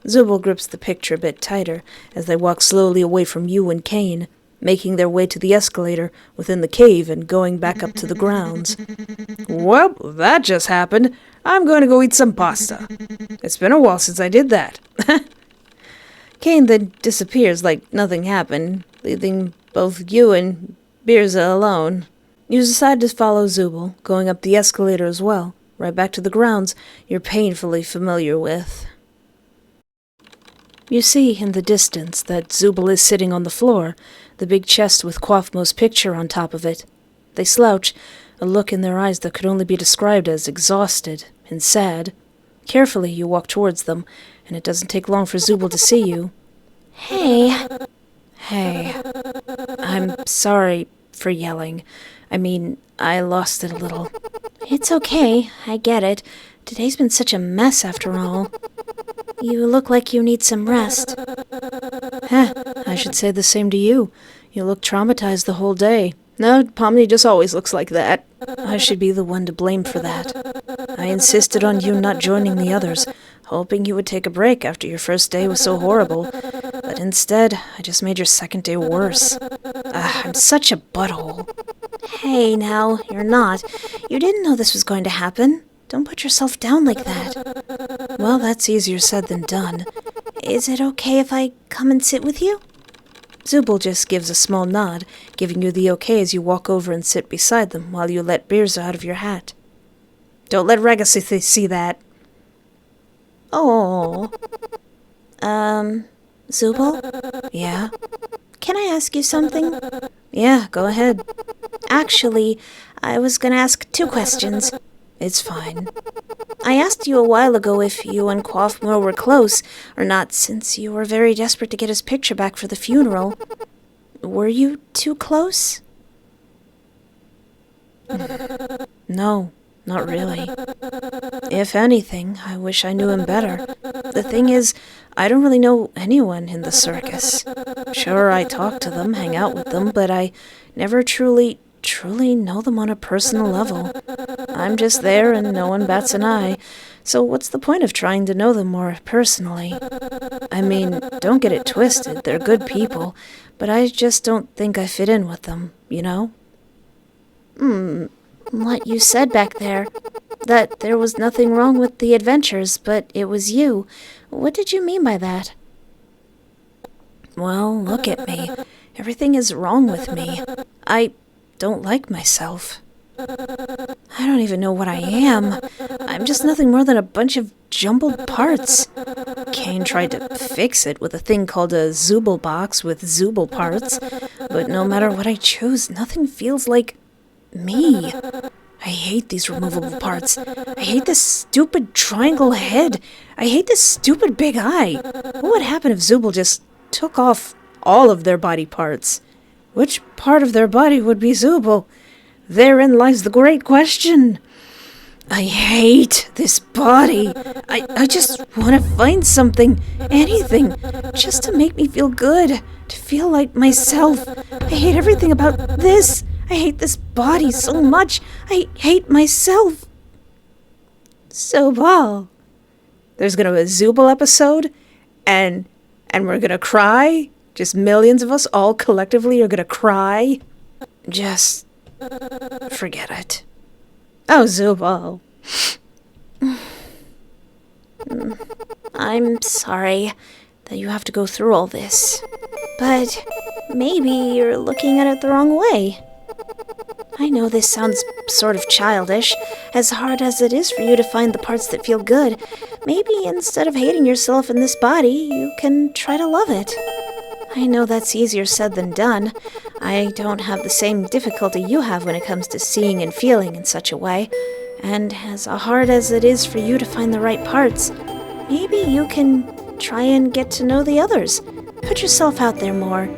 Zooble grips the picture a bit tighter as they walk slowly away from you and Kane, making their way to the escalator within the cave and going back up to the grounds. Well, that just happened. I'm going to go eat some pasta. It's been a while since I did that. Kane then disappears like nothing happened, leaving both you and Birza alone. You decide to follow Zooble, going up the escalator as well, right back to the grounds you're painfully familiar with. You see in the distance that Zooble is sitting on the floor, the big chest with Kaufmo's picture on top of it. They slouch, a look in their eyes that could only be described as exhausted and sad. Carefully you walk towards them, and it doesn't take long for Zooble to see you. Hey. Hey. I'm sorry for yelling. I mean, I lost it a little. It's okay, I get it. Today's been such a mess after all. You look like you need some rest. I should say the same to you. You look traumatized the whole day. No, Pomni just always looks like that. I should be the one to blame for that. I insisted on you not joining the others, hoping you would take a break after your first day was so horrible. But instead, I just made your second day worse. I'm such a butthole. Hey, now, you're not. You didn't know this was going to happen. Don't put yourself down like that. Well, that's easier said than done. Is it okay if I come and sit with you? Zooble just gives a small nod, giving you the okay as you walk over and sit beside them while you let Birza out of your hat. Don't let Regasith see that. Oh. Zooble? Yeah? Can I ask you something? Yeah, go ahead. Actually, I was gonna ask 2 questions. It's fine. I asked you a while ago if you and Kaufmo were close or not, since you were very desperate to get his picture back for the funeral. Were you too close? No, not really. If anything, I wish I knew him better. The thing is, I don't really know anyone in the circus. Sure, I talk to them, hang out with them, but I never truly know them on a personal level. I'm just there and no one bats an eye, so what's the point of trying to know them more personally? I mean, don't get it twisted, they're good people, but I just don't think I fit in with them, you know? What you said back there, that there was nothing wrong with the adventures, but it was you. What did you mean by that? Well, look at me. Everything is wrong with me. I don't like myself. I don't even know what I am. I'm just nothing more than a bunch of jumbled parts. Kane tried to fix it with a thing called a Zooble box with Zooble parts, but no matter what I choose, nothing feels like me. I hate these removable parts. I hate this stupid triangle head. I hate this stupid big eye. What would happen if Zooble just took off all of their body parts? Which part of their body would be Zooble? Therein lies the great question. I hate this body. I just want to find something, anything, just to make me feel good, to feel like myself. I hate everything about this. I hate this body so much. I hate myself. Zooble. There's gonna be a Zooble episode, and we're gonna cry. Just millions of us all collectively are gonna cry. Just forget it. Oh, Zooble. I'm sorry that you have to go through all this, but maybe you're looking at it the wrong way. I know this sounds sort of childish, as hard as it is for you to find the parts that feel good. Maybe instead of hating yourself in this body, you can try to love it. I know that's easier said than done. I don't have the same difficulty you have when it comes to seeing and feeling in such a way. And as hard as it is for you to find the right parts, maybe you can try and get to know the others. Put yourself out there more.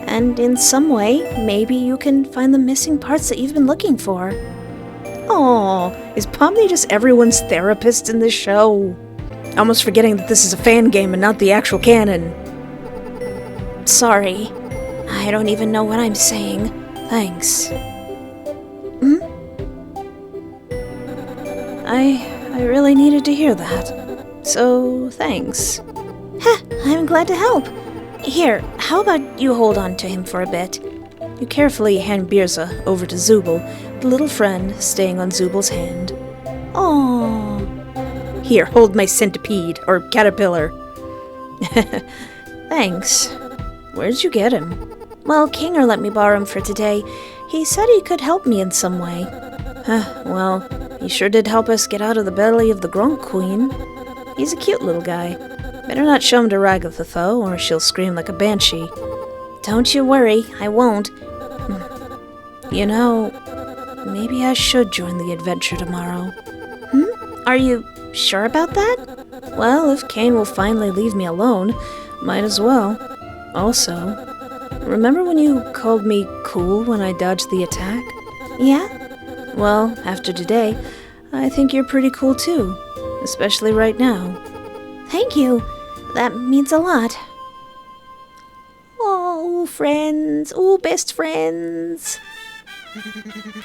And in some way, maybe you can find the missing parts that you've been looking for. Aw, is Pomni just everyone's therapist in this show? Almost forgetting that this is a fan game and not the actual canon. Sorry. I don't even know what I'm saying. Thanks. I really needed to hear that. So, thanks. I'm glad to help. Here, how about you hold on to him for a bit? You carefully hand Birza over to Zooble, the little friend staying on Zooble's hand. Aww. Here, hold my centipede, or caterpillar. Thanks. Where'd you get him? Well, Kinger let me borrow him for today. He said he could help me in some way. Well, he sure did help us get out of the belly of the Gronk Queen. He's a cute little guy. Better not show him to Ragatha, though, or she'll scream like a banshee. Don't you worry, I won't. You know, maybe I should join the adventure tomorrow. Are you sure about that? Well, if Kane will finally leave me alone, might as well. Also, remember when you called me cool when I dodged the attack? Yeah? Well, after today, I think you're pretty cool too, especially right now. Thank you. That means a lot. Oh, friends. Oh, best friends.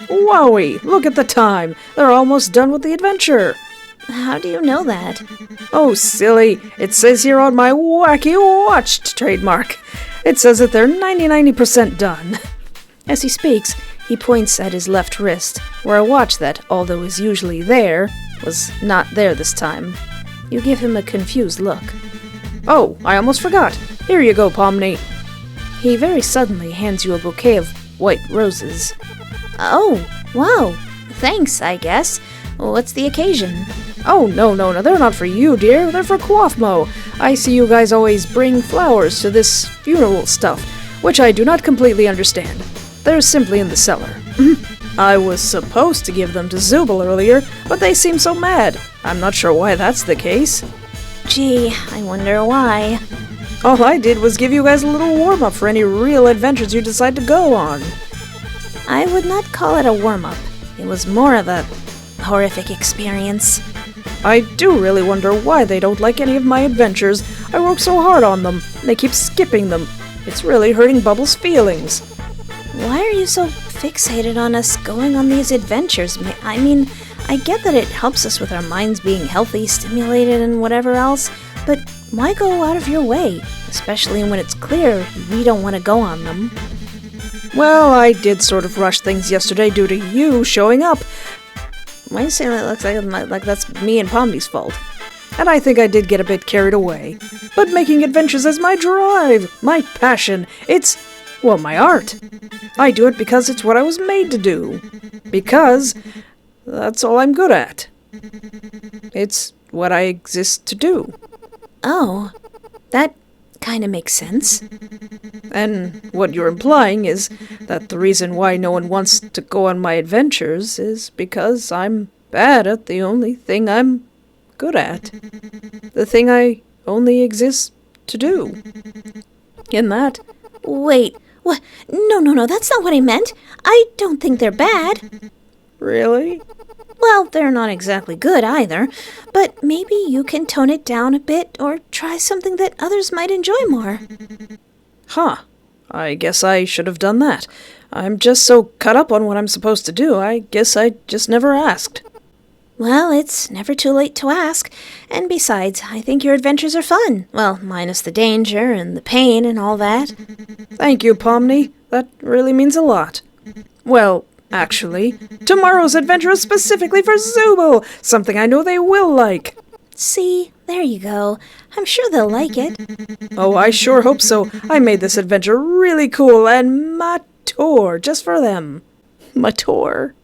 Wowie! Look at the time! They're almost done with the adventure! How do you know that? Oh, silly! It says here on my wacky watched trademark. It says that they're 90% done. As he speaks, he points at his left wrist, where a watch that, although is usually there, was not there this time. You give him a confused look. Oh, I almost forgot. Here you go, Pomni. He very suddenly hands you a bouquet of white roses. Oh, wow. Thanks, I guess. What's the occasion? Oh, no, they're not for you, dear. They're for Kaufmo. I see you guys always bring flowers to this funeral stuff, which I do not completely understand. They're simply in the cellar. I was supposed to give them to Zooble earlier, but they seem so mad. I'm not sure why that's the case. Gee, I wonder why. All I did was give you guys a little warm-up for any real adventures you decide to go on. I would not call it a warm-up. It was more of a horrific experience. I do really wonder why they don't like any of my adventures. I work so hard on them, and they keep skipping them. It's really hurting Bubbles' feelings. Why are you so fixated on us going on these adventures? I mean, I get that it helps us with our minds being healthy, stimulated, and whatever else, but why go out of your way? Especially when it's clear we don't want to go on them. Well, I did sort of rush things yesterday due to you showing up. Why are you saying that looks like that's me and Pomni's fault? And I think I did get a bit carried away. But making adventures is my drive, my passion. It's, well, my art. I do it because it's what I was made to do. Because that's all I'm good at. It's what I exist to do. Oh, that kinda makes sense. And what you're implying is that the reason why no one wants to go on my adventures is because I'm bad at the only thing I'm good at. The thing I only exist to do. In that. Wait, what? No, that's not what I meant. I don't think they're bad. Really? Well, they're not exactly good either, but maybe you can tone it down a bit or try something that others might enjoy more. Huh. I guess I should have done that. I'm just so caught up on what I'm supposed to do, I guess I just never asked. Well, it's never too late to ask, and besides, I think your adventures are fun. Well, minus the danger and the pain and all that. Thank you, Pomni. That really means a lot. Well, actually, tomorrow's adventure is specifically for Zooble, something I know they will like. See, there you go. I'm sure they'll like it. Oh, I sure hope so. I made this adventure really cool and mature just for them. Mature.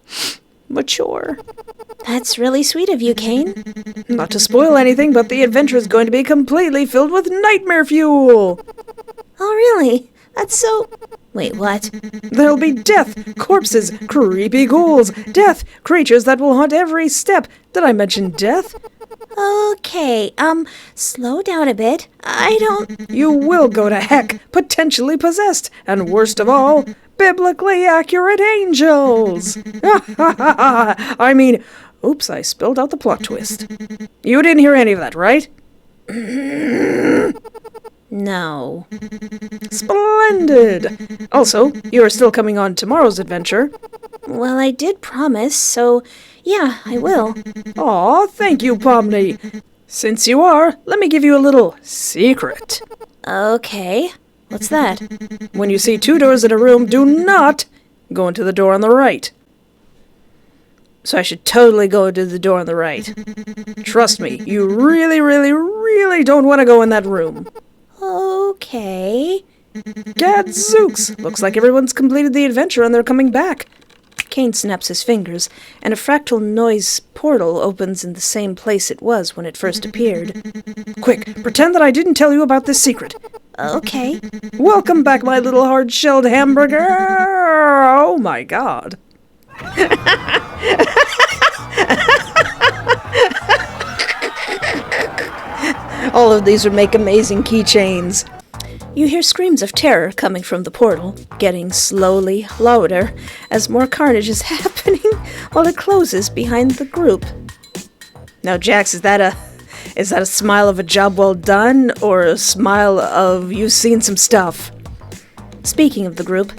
That's really sweet of you, Kane. Not to spoil anything, but the adventure is going to be completely filled with nightmare fuel. Oh, really? That's so... Wait, what? There'll be death, corpses, creepy ghouls, death, creatures that will haunt every step. Did I mention death? Okay, slow down a bit. You will go to heck, potentially possessed, and worst of all, biblically accurate angels. I mean, oops, I spilled out the plot twist. You didn't hear any of that, right? No. Splendid! Also, you are still coming on tomorrow's adventure. Well, I did promise, so yeah, I will. Aw, thank you, Pomni. Since you are, let me give you a little secret. Okay. What's that? When you see 2 doors in a room, do not go into the door on the right. So I should totally go into the door on the right. Trust me, you really don't want to go in that room. Okay. Gadzooks! Looks like everyone's completed the adventure and they're coming back. Kane snaps his fingers, and a fractal noise portal opens in the same place it was when it first appeared. Quick, pretend that I didn't tell you about this secret. Okay. Welcome back, my little hard-shelled hamburger! Oh my god. All of these would make amazing keychains. You hear screams of terror coming from the portal, getting slowly louder as more carnage is happening while it closes behind the group. Now, Jax, is that a smile of a job well done, or a smile of you've seen some stuff? Speaking of the group,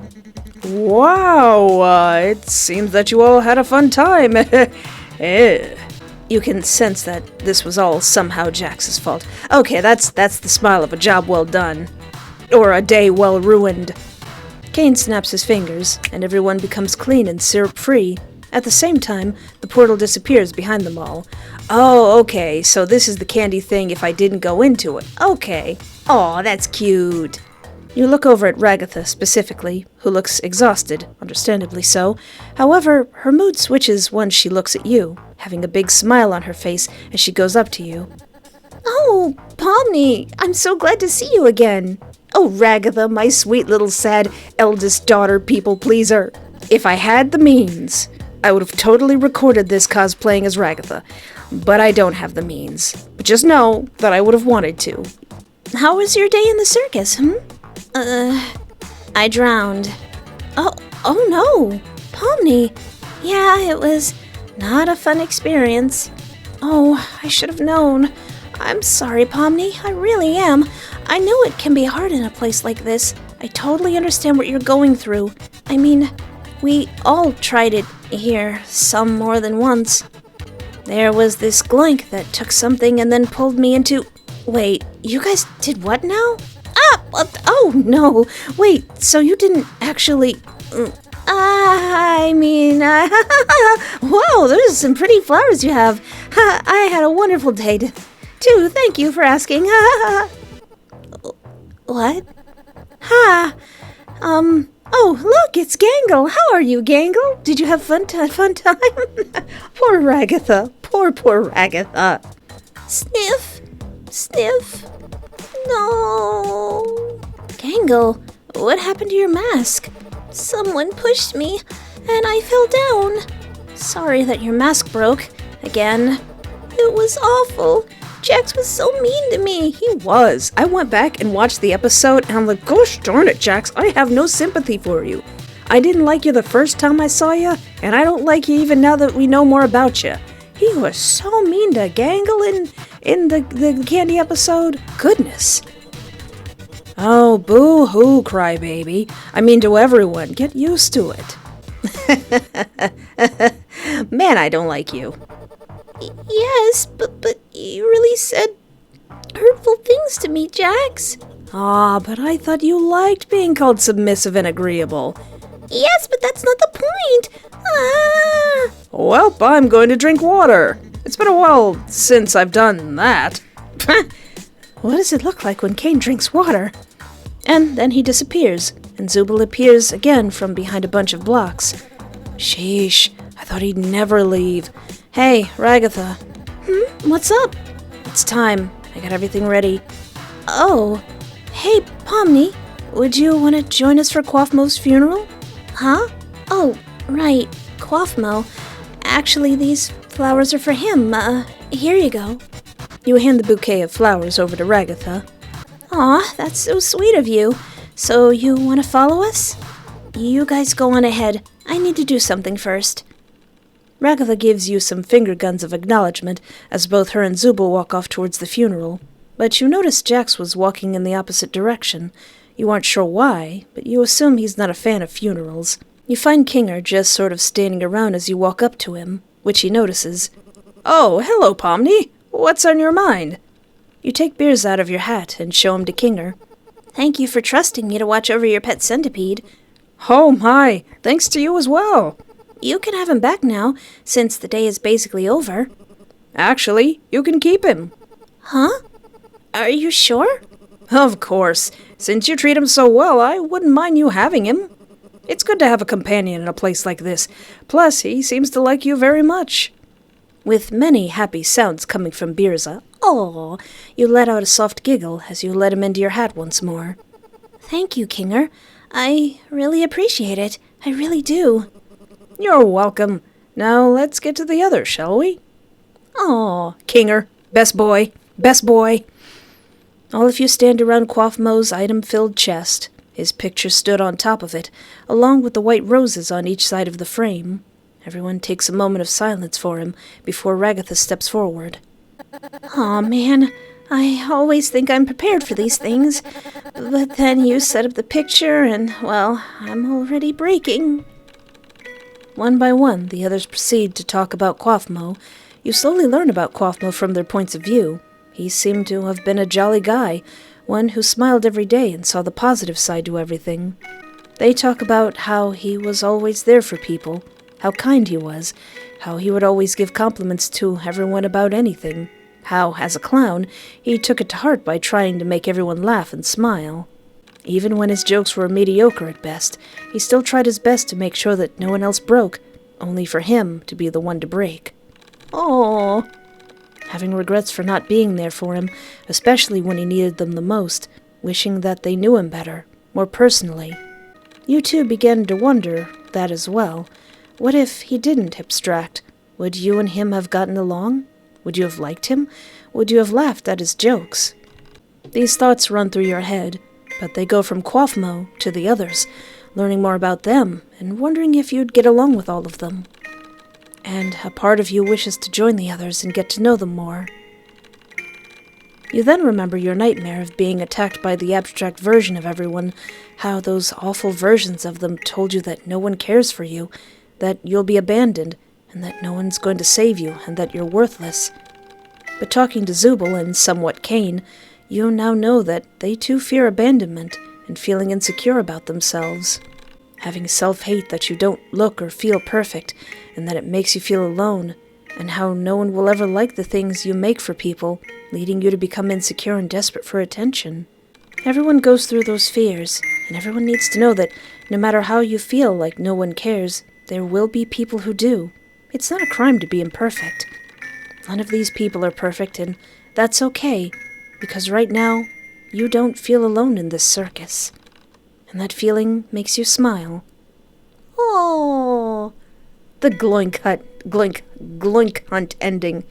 wow, it seems that you all had a fun time. You can sense that this was all somehow Jax's fault. Okay, that's the smile of a job well done. Or a day well ruined. Kane snaps his fingers, and everyone becomes clean and syrup-free. At the same time, the portal disappears behind them all. Oh, okay, so this is the candy thing if I didn't go into it. Okay. Aw, that's cute. You look over at Ragatha specifically, who looks exhausted, understandably so. However, her mood switches once she looks at you, having a big smile on her face as she goes up to you. Oh, Pomni, I'm so glad to see you again. Oh, Ragatha, my sweet little sad eldest daughter people-pleaser. If I had the means, I would have totally recorded this cosplaying as Ragatha. But I don't have the means. But just know that I would have wanted to. How was your day in the circus, I drowned. Oh no, Pomni. Yeah, it was not a fun experience. Oh, I should have known. I'm sorry, Pomni, I really am. I know it can be hard in a place like this. I totally understand what you're going through. I mean, we all tried it here, some more than once. There was this Gloink that took something and then pulled me into... Wait, you guys did what now? Oh no, wait, so you didn't actually... Whoa, those are some pretty flowers you have. I had a wonderful day too, thank you for asking. What? Oh, look, it's Gangle. How are you, Gangle? Did you have fun time? Poor Ragatha. Poor Ragatha. Sniff. No! Gangle, what happened to your mask? Someone pushed me, and I fell down. Sorry that your mask broke. Again. It was awful. Jax was so mean to me. He was. I went back and watched the episode, and I'm like, gosh darn it, Jax, I have no sympathy for you. I didn't like you the first time I saw you, and I don't like you even now that we know more about you. He was so mean to Gangle in the candy episode. Goodness. Oh, boo-hoo, crybaby. I mean to everyone. Get used to it. Man, I don't like you. Yes, but you really said hurtful things to me, Jax. Ah, but I thought you liked being called submissive and agreeable. Yes, but that's not the point. Ah! Well, I'm going to drink water. It's been a while since I've done that. What does it look like when Kane drinks water? And then he disappears, and Zooble appears again from behind a bunch of blocks. Sheesh, I thought he'd never leave. Hey, Ragatha. What's up? It's time. I got everything ready. Oh, hey, Pomni, would you want to join us for Kaufmo's funeral? Huh? Oh, right, Kaufmo. Actually, these flowers are for him. Here you go. You hand the bouquet of flowers over to Ragatha. Aw, that's so sweet of you. So you want to follow us? You guys go on ahead. I need to do something first. Ragatha gives you some finger guns of acknowledgement as both her and Zooble walk off towards the funeral. But you notice Jax was walking in the opposite direction. You aren't sure why, but you assume he's not a fan of funerals. You find Kinger just sort of standing around as you walk up to him, which he notices. Oh, hello, Pomni. What's on your mind? You take beers out of your hat and show him to Kinger. Thank you for trusting me to watch over your pet centipede. Oh my, thanks to you as well. You can have him back now, since the day is basically over. Actually, you can keep him. Huh? Are you sure? Of course. Since you treat him so well, I wouldn't mind you having him. It's good to have a companion in a place like this. Plus, he seems to like you very much. With many happy sounds coming from Birza, you let out a soft giggle as you let him into your hat once more. Thank you, Kinger. I really appreciate it. I really do. You're welcome. Now let's get to the others, shall we? Aw, Kinger, best boy, best boy. All of you stand around Kaufmo's item-filled chest. His picture stood on top of it, along with the white roses on each side of the frame. Everyone takes a moment of silence for him before Ragatha steps forward. Aw, man, I always think I'm prepared for these things. But then you set up the picture and, well, I'm already breaking. One by one, the others proceed to talk about Kaufmo. You slowly learn about Kaufmo from their points of view. He seemed to have been a jolly guy, one who smiled every day and saw the positive side to everything. They talk about how he was always there for people, how kind he was, how he would always give compliments to everyone about anything, how, as a clown, he took it to heart by trying to make everyone laugh and smile. Even when his jokes were mediocre at best, he still tried his best to make sure that no one else broke, only for him to be the one to break. Aww. Having regrets for not being there for him, especially when he needed them the most, wishing that they knew him better, more personally. You two began to wonder that as well. What if he didn't abstract? Would you and him have gotten along? Would you have liked him? Would you have laughed at his jokes? These thoughts run through your head, but they go from Kaufmo to the others, learning more about them and wondering if you'd get along with all of them. And a part of you wishes to join the others and get to know them more. You then remember your nightmare of being attacked by the abstract version of everyone, how those awful versions of them told you that no one cares for you, that you'll be abandoned, and that no one's going to save you, and that you're worthless. But talking to Zooble and somewhat Kane, you now know that they too fear abandonment and feeling insecure about themselves. Having self-hate that you don't look or feel perfect, and that it makes you feel alone, and how no one will ever like the things you make for people, leading you to become insecure and desperate for attention. Everyone goes through those fears, and everyone needs to know that no matter how you feel like no one cares, there will be people who do. It's not a crime to be imperfect. None of these people are perfect, and that's okay, because right now, you don't feel alone in this circus. And that feeling makes you smile. Oh, the gloink hunt ending.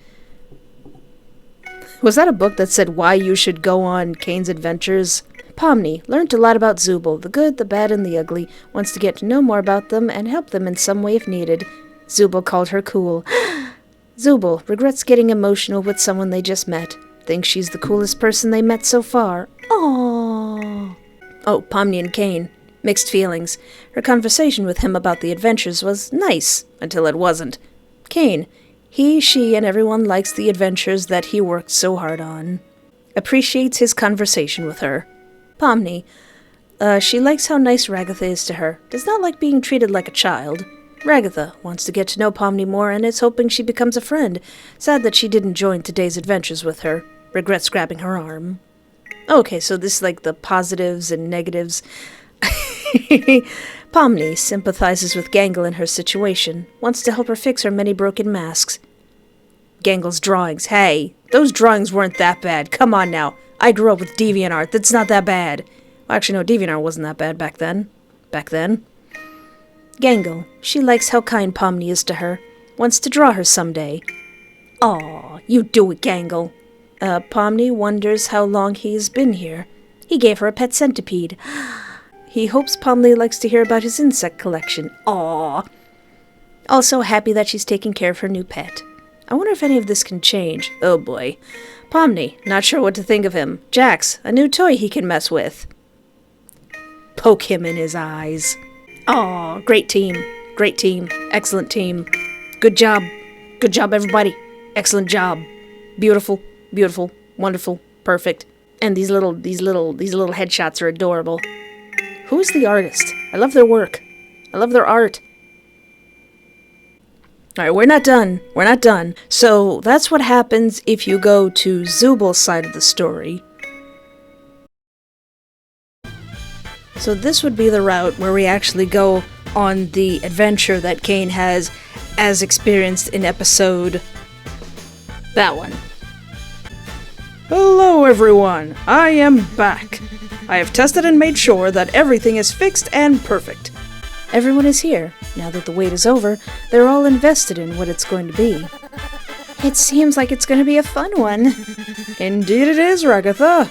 Was that a book that said why you should go on Kane's adventures? Pomni learned a lot about Zooble, the good, the bad, and the ugly, wants to get to know more about them and help them in some way if needed. Zooble called her cool. Zooble regrets getting emotional with someone they just met. Thinks she's the coolest person they met so far. Aww. Oh, Pomni and Kane. Mixed feelings. Her conversation with him about the adventures was nice, until it wasn't. Kane. He, she, and everyone likes the adventures that he worked so hard on. Appreciates his conversation with her. Pomni. She likes how nice Ragatha is to her. Does not like being treated like a child. Ragatha wants to get to know Pomni more and is hoping she becomes a friend. Sad that she didn't join today's adventures with her. Regrets grabbing her arm. Okay, so this is like the positives and negatives. Pomni sympathizes with Gangle in her situation. Wants to help her fix her many broken masks. Gangle's drawings. Hey, those drawings weren't that bad. Come on now. I grew up with DeviantArt. That's not that bad. Well, actually, no, DeviantArt wasn't that bad back then. Gangle. She likes how kind Pomni is to her. Wants to draw her someday. Aw, you do it, Gangle. Pomni wonders how long he's been here. He gave her a pet centipede. He hopes Pomni likes to hear about his insect collection. Aw. Also happy that she's taking care of her new pet. I wonder if any of this can change. Oh boy. Pomni, not sure what to think of him. Jax, a new toy he can mess with. Poke him in his eyes. Aw, great team. Excellent team. Good job, everybody. Excellent job. Beautiful, wonderful, perfect. And these little headshots are adorable. Who's the artist? I love their work. I love their art. Alright, we're not done. So that's what happens if you go to Zooble's side of the story. So this would be the route where we actually go on the adventure that Kane has as experienced in episode... that one. Hello everyone, I am back. I have tested and made sure that everything is fixed and perfect. Everyone is here. Now that the wait is over, they're all invested in what it's going to be. It seems like it's going to be a fun one. Indeed it is, Ragatha.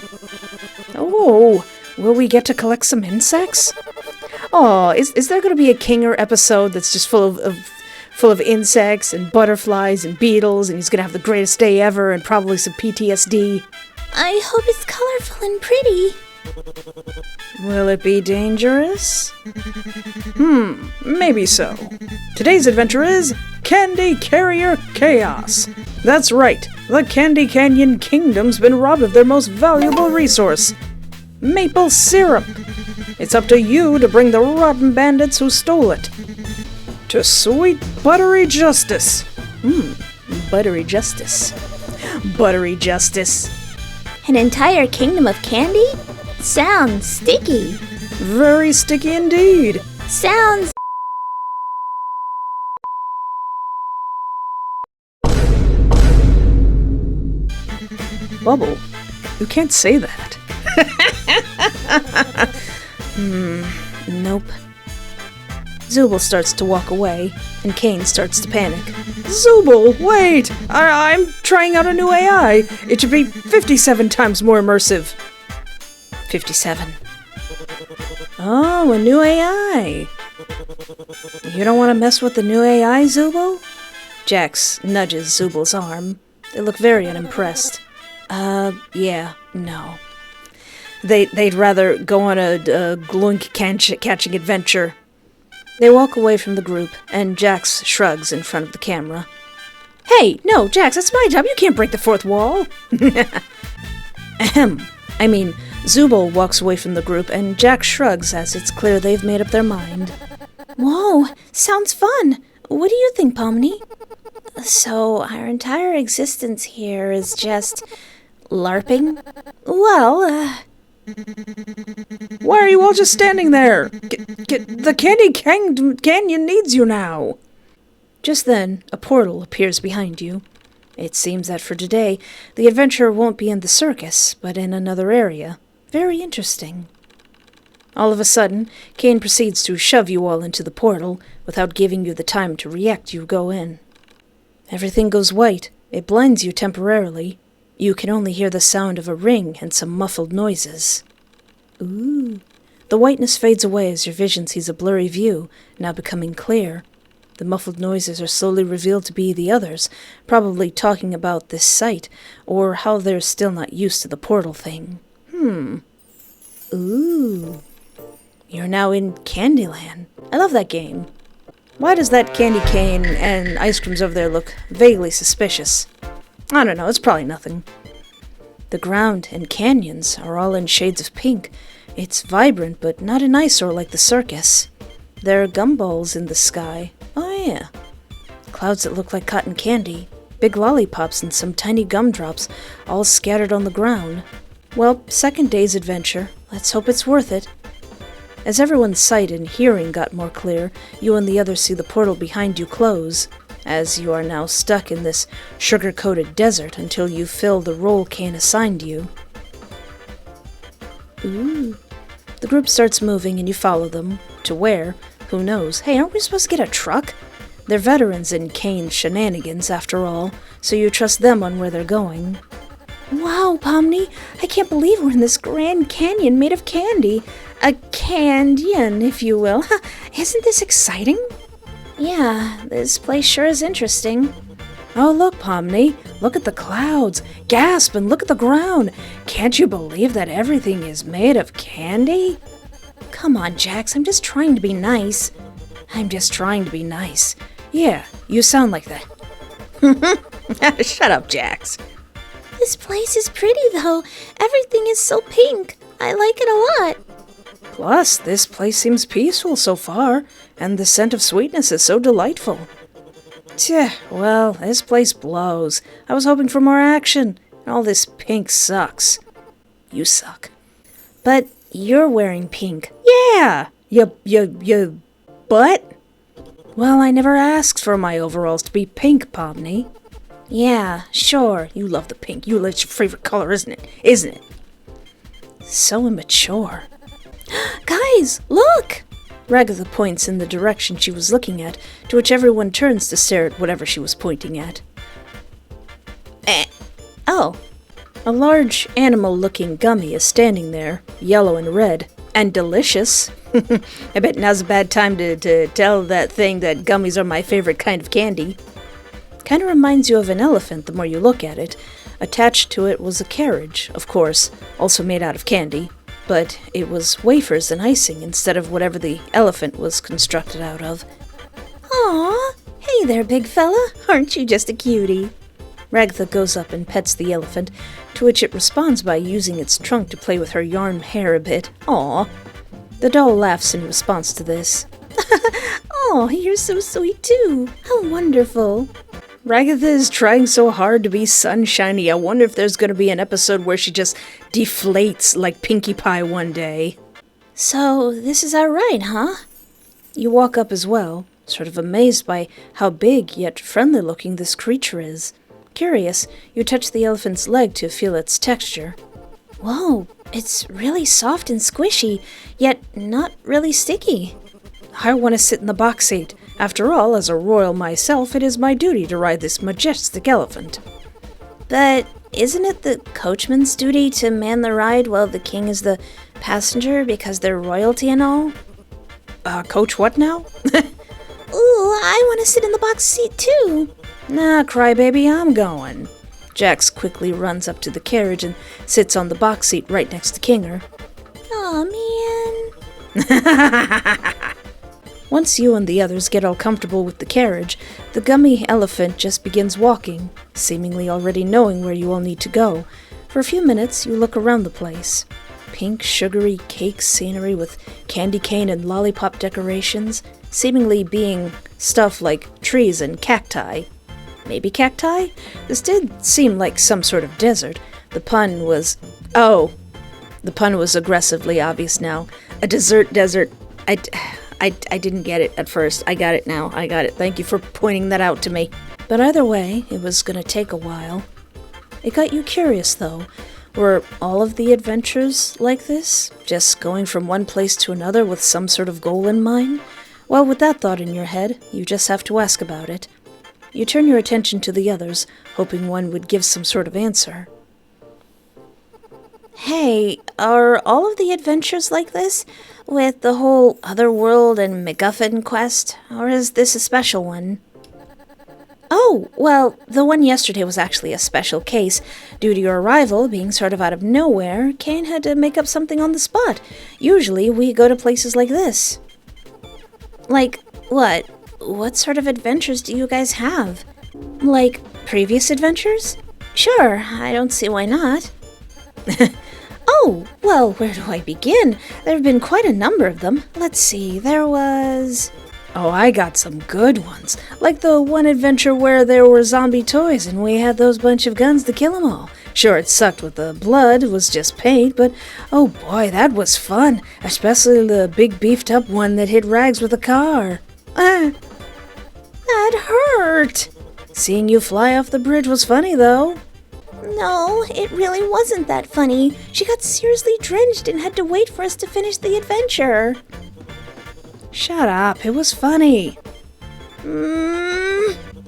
Oh, will we get to collect some insects? Oh, is there going to be a Kinger episode that's just full of insects and butterflies and beetles, and he's going to have the greatest day ever and probably some PTSD? I hope it's colorful and pretty. Will it be dangerous? Maybe so. Today's adventure is Candy Carrier Chaos. That's right, the Candy Canyon Kingdom's been robbed of their most valuable resource, maple syrup. It's up to you to bring the rotten bandits who stole it to sweet buttery justice. Buttery justice. Buttery justice. An entire kingdom of candy? Sounds sticky. Very sticky indeed. Sounds... Bubble, you can't say that. Nope. Zooble starts to walk away, and Kane starts to panic. Zooble, wait! I'm trying out a new AI. It should be 57 times more immersive. 57. Oh, a new AI. You don't want to mess with the new AI, Zooble? Jax nudges Zooble's arm. They look very unimpressed. Yeah, no. They'd rather go on a gloink catching adventure. They walk away from the group, and Jax shrugs in front of the camera. Hey, no, Jax, that's my job. You can't break the fourth wall. Ahem. Zooble walks away from the group, and Jax shrugs as it's clear they've made up their mind. Whoa, sounds fun. What do you think, Pomni? So, our entire existence here is just... LARPing? Well, Why are you all just standing there? The Candy Canyon needs you now. Just then, a portal appears behind you. It seems that for today, the adventure won't be in the circus, but in another area. Very interesting. All of a sudden, Kane proceeds to shove you all into the portal. Without giving you the time to react, you go in. Everything goes white. It blinds you temporarily. You can only hear the sound of a ring and some muffled noises. Ooh. The whiteness fades away as your vision sees a blurry view, now becoming clear. The muffled noises are slowly revealed to be the others, probably talking about this site, or how they're still not used to the portal thing. Ooh. You're now in Candyland. I love that game. Why does that candy cane and ice creams over there look vaguely suspicious? I don't know, it's probably nothing. The ground and canyons are all in shades of pink. It's vibrant, but not an eyesore like the circus. There are gumballs in the sky. Oh yeah. Clouds that look like cotton candy. Big lollipops and some tiny gumdrops, all scattered on the ground. Well, second day's adventure. Let's hope it's worth it. As everyone's sight and hearing got more clear, you and the others see the portal behind you close, as you are now stuck in this sugar-coated desert until you fill the role Kane assigned you. Ooh. The group starts moving and you follow them. To where? Who knows? Hey, aren't we supposed to get a truck? They're veterans in Kane's shenanigans, after all, so you trust them on where they're going. Wow, Pomni, I can't believe we're in this grand canyon made of candy. A canyon, if you will. Isn't this exciting? Yeah, this place sure is interesting. Oh, look, Pomni. Look at the clouds. Gasp and look at the ground. Can't you believe that everything is made of candy? Come on, Jax, I'm just trying to be nice. I'm just trying to be nice. Yeah, you sound like that. Shut up, Jax. This place is pretty, though. Everything is so pink. I like it a lot. Plus, this place seems peaceful so far, and the scent of sweetness is so delightful. Well, this place blows. I was hoping for more action, and all this pink sucks. You suck. But you're wearing pink. Yeah! You butt? Well, I never asked for my overalls to be pink, Pomni. Yeah, sure. You love the pink. It's your favorite color, isn't it? Isn't it? So immature. Guys, look! Ragatha points in the direction she was looking at, to which everyone turns to stare at whatever she was pointing at. Oh. A large, animal-looking gummy is standing there, yellow and red, and delicious. I bet now's a bad time to tell that thing that gummies are my favorite kind of candy. Kind of reminds you of an elephant the more you look at it. Attached to it was a carriage, of course, also made out of candy, but it was wafers and icing instead of whatever the elephant was constructed out of. Aw, hey there, big fella. Aren't you just a cutie? Ragatha goes up and pets the elephant, to which it responds by using its trunk to play with her yarn hair a bit. Aw. The doll laughs in response to this. Oh, you're so sweet too. How wonderful. Ragatha is trying so hard to be sunshiny. I wonder if there's going to be an episode where she just deflates like Pinkie Pie one day. So, this is our ride, huh? You walk up as well, sort of amazed by how big yet friendly-looking this creature is. Curious, you touch the elephant's leg to feel its texture. Whoa, it's really soft and squishy, yet not really sticky. I want to sit in the box seat. After all, as a royal myself, it is my duty to ride this majestic elephant. But isn't it the coachman's duty to man the ride while the king is the passenger because they're royalty and all? Coach what now? Ooh, I want to sit in the box seat too. Nah, crybaby, I'm going. Jax quickly runs up to the carriage and sits on the box seat right next to Kinger. Aw, man. Once you and the others get all comfortable with the carriage, the gummy elephant just begins walking, seemingly already knowing where you all need to go. For a few minutes, you look around the place. Pink, sugary cake scenery with candy cane and lollipop decorations, seemingly being stuff like trees and cacti. Maybe cacti? This did seem like some sort of desert. The pun was aggressively obvious now. A desert. I didn't get it at first. I got it now. I got it. Thank you for pointing that out to me. But either way, it was going to take a while. It got you curious, though. Were all of the adventures like this? Just going from one place to another with some sort of goal in mind? Well, with that thought in your head, you just have to ask about it. You turn your attention to the others, hoping one would give some sort of answer. Hey, are all of the adventures like this? With the whole otherworld and MacGuffin quest? Or is this a special one? Oh, well, the one yesterday was actually a special case. Due to your arrival being sort of out of nowhere, Kane had to make up something on the spot. Usually we go to places like this. Like, what? What sort of adventures do you guys have? Like, previous adventures? Sure, I don't see why not. Oh, well, where do I begin? There have been quite a number of them. Let's see, there was... Oh, I got some good ones. Like the one adventure where there were zombie toys and we had those bunch of guns to kill them all. Sure, it sucked with the blood, it was just paint, but oh boy, that was fun. Especially the big beefed up one that hit Rags with a car. That hurt! Seeing you fly off the bridge was funny, though. No, it really wasn't that funny. She got seriously drenched and had to wait for us to finish the adventure. Shut up, it was funny.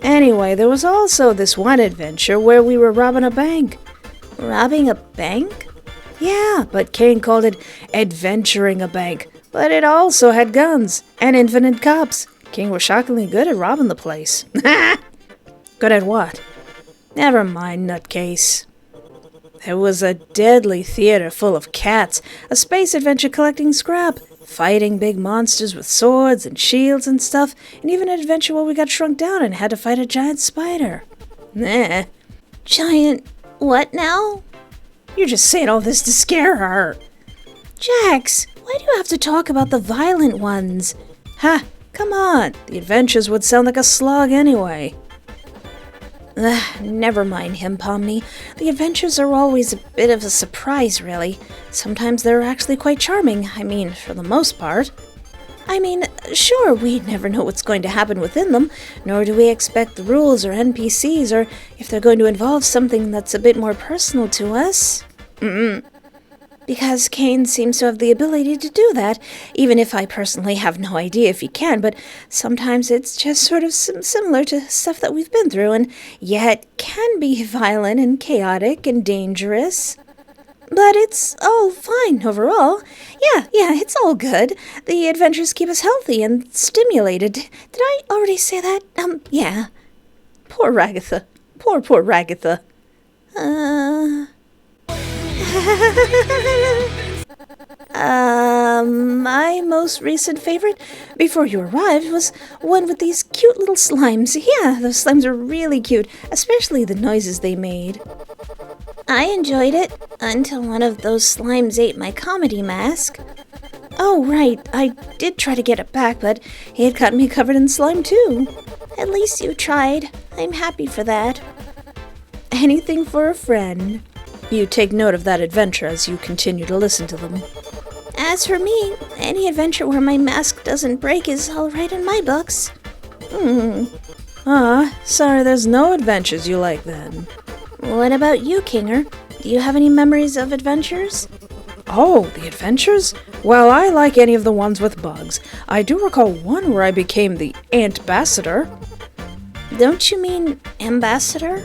Anyway, there was also this one adventure where we were robbing a bank. Robbing a bank? Yeah, but Kane called it adventuring a bank. But it also had guns and infinite cops. King was shockingly good at robbing the place. Good at what? Never mind, nutcase. There was a deadly theater full of cats, a space adventure collecting scrap, fighting big monsters with swords and shields and stuff, and even an adventure where we got shrunk down and had to fight a giant spider. Giant what now? You're just saying all this to scare her. Jax, why do you have to talk about the violent ones? Ha! Come on, the adventures would sound like a slog anyway. Never mind him, Pomni. The adventures are always a bit of a surprise, really. Sometimes they're actually quite charming, I mean, for the most part. Sure, we never know what's going to happen within them, nor do we expect the rules or NPCs, or if they're going to involve something that's a bit more personal to us. Because Kane seems to have the ability to do that, even if I personally have no idea if he can, but sometimes it's just sort of similar to stuff that we've been through, and yet can be violent and chaotic and dangerous. But it's all fine overall. Yeah, it's all good. The adventures keep us healthy and stimulated. Did I already say that? Yeah. Poor Ragatha. Poor Ragatha. My most recent favorite before you arrived was one with these cute little slimes. Yeah, those slimes are really cute, especially the noises they made. I enjoyed it until one of those slimes ate my comedy mask. Oh, right, I did try to get it back, but it got me covered in slime too. At least you tried. I'm happy for that. Anything for a friend. You take note of that adventure as you continue to listen to them. As for me, any adventure where my mask doesn't break is all right in my books. Sorry there's no adventures you like then. What about you, Kinger? Do you have any memories of adventures? Oh, the adventures? Well, I like any of the ones with bugs. I do recall one where I became the Antbassador. Don't you mean ambassador?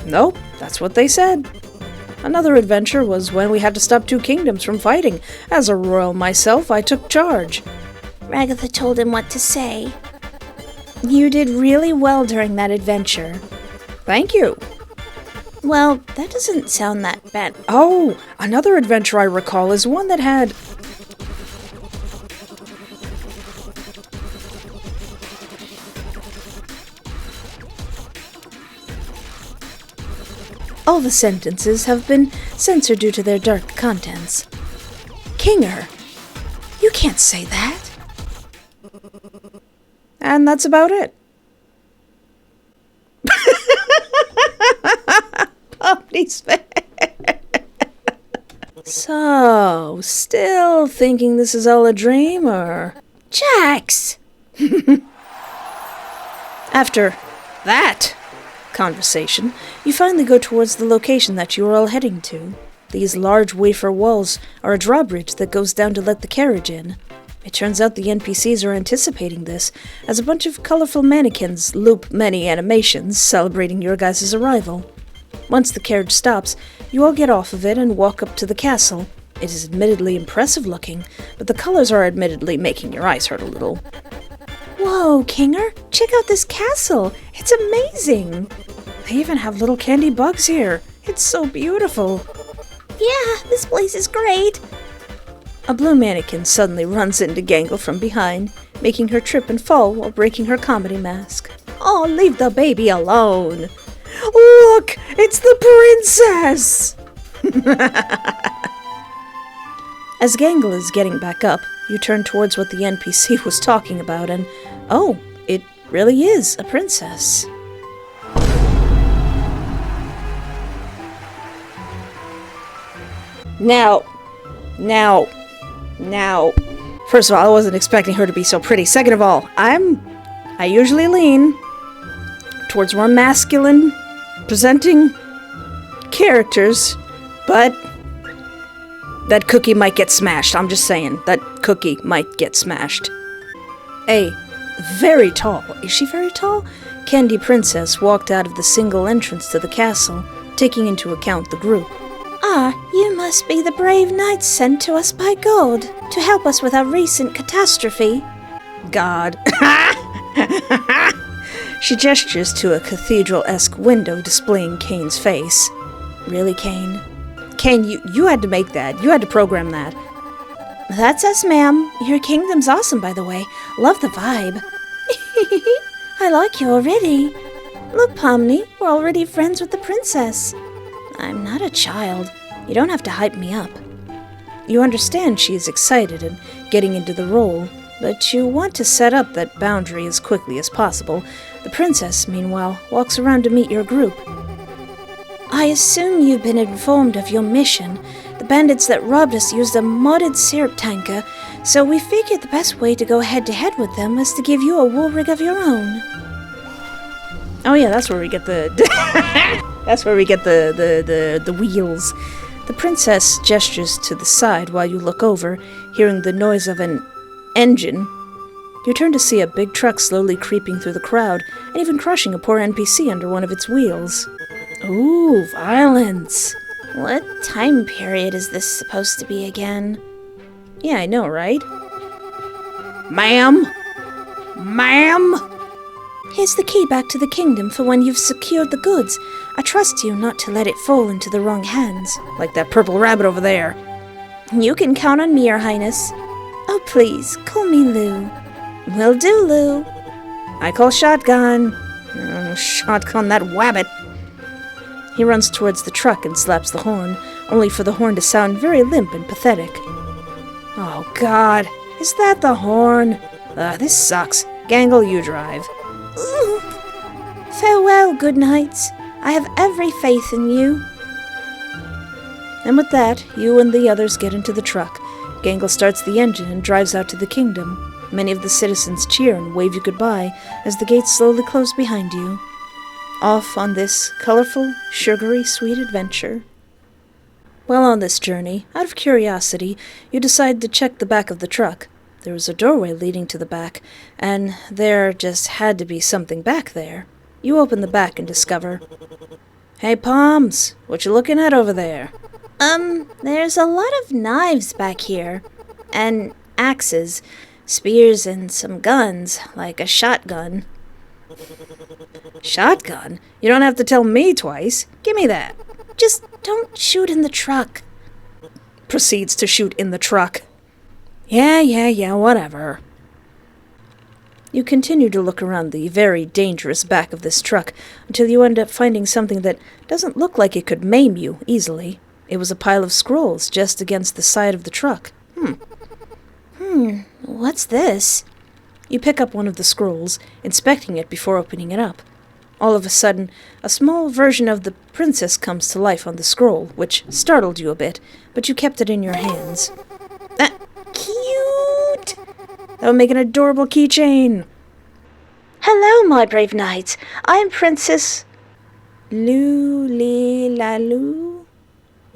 Nope, that's what they said. Another adventure was when we had to stop two kingdoms from fighting. As a royal myself, I took charge. Ragatha told him what to say. You did really well during that adventure. Thank you. Well, that doesn't sound that bad. Oh, another adventure I recall is one that had... All the sentences have been censored due to their dark contents. Kinger, you can't say that. And that's about it. Pomni's face. So, still thinking this is all a dream, or... Jax! After that conversation, you finally go towards the location that you were all heading to. These large wafer walls are a drawbridge that goes down to let the carriage in. It turns out the NPCs are anticipating this, as a bunch of colorful mannequins loop many animations celebrating your guys' arrival. Once the carriage stops, you all get off of it and walk up to the castle. It is admittedly impressive looking, but the colors are admittedly making your eyes hurt a little. Whoa, Kinger! Check out this castle! It's amazing! They even have little candy bugs here. It's so beautiful. Yeah, this place is great! A blue mannequin suddenly runs into Gangle from behind, making her trip and fall while breaking her comedy mask. Oh, leave the baby alone! Look! It's the princess! As Gangle is getting back up, you turn towards what the NPC was talking about and, oh, it really is a princess. Now. First of all, I wasn't expecting her to be so pretty. Second of all, I usually lean towards more masculine presenting characters, but that cookie might get smashed. I'm just saying, that cookie might get smashed. A very tall, is she very tall? Candy Princess walked out of the single entrance to the castle, taking into account the group. Ah, you must be the brave knights sent to us by God to help us with our recent catastrophe. God. She gestures to a cathedral-esque window displaying Kane's face. Really, Kane? Kane, you had to make that. You had to program that. That's us, ma'am. Your kingdom's awesome, by the way. Love the vibe. I like you already. Look, Pomni, we're already friends with the princess. I'm not a child. You don't have to hype me up. You understand she is excited and getting into the role, but you want to set up that boundary as quickly as possible. The princess, meanwhile, walks around to meet your group. I assume you've been informed of your mission. The bandits that robbed us used a modded syrup tanker, so we figured the best way to go head-to-head with them was to give you a wool rig of your own. Oh yeah, that's where we get the... that's where we get the wheels. The princess gestures to the side while you look over, hearing the noise of an engine. You turn to see a big truck slowly creeping through the crowd, and even crushing a poor NPC under one of its wheels. Ooh, violence. What time period is this supposed to be again? Yeah, I know, right? Ma'am? Here's the key back to the kingdom for when you've secured the goods. I trust you not to let it fall into the wrong hands. Like that purple rabbit over there. You can count on me, Your Highness. Oh, please, call me Lou. Will do, Lou. I call Shotgun. Shotgun that wabbit. He runs towards the truck and slaps the horn, only for the horn to sound very limp and pathetic. Oh, God. Is that the horn? This sucks. Gangle, you drive. Ooh. Farewell, good knights. I have every faith in you. And with that, you and the others get into the truck. Gangle starts the engine and drives out to the kingdom. Many of the citizens cheer and wave you goodbye as the gates slowly close behind you. Off on this colorful, sugary, sweet adventure. While on this journey, out of curiosity, you decide to check the back of the truck. There was a doorway leading to the back, and there just had to be something back there. You open the back and discover... Hey, Poms, what you looking at over there? There's a lot of knives back here. And axes, spears, and some guns, like a shotgun. Shotgun? You don't have to tell me twice. Give me that. Just don't shoot in the truck. Proceeds to shoot in the truck. Yeah, whatever. You continue to look around the very dangerous back of this truck until you end up finding something that doesn't look like it could maim you easily. It was a pile of scrolls just against the side of the truck. What's this? You pick up one of the scrolls, inspecting it before opening it up. All of a sudden, a small version of the princess comes to life on the scroll, which startled you a bit, but you kept it in your hands. Cute! That would make an adorable keychain. Hello, my brave knights. I am Princess... Lulalu?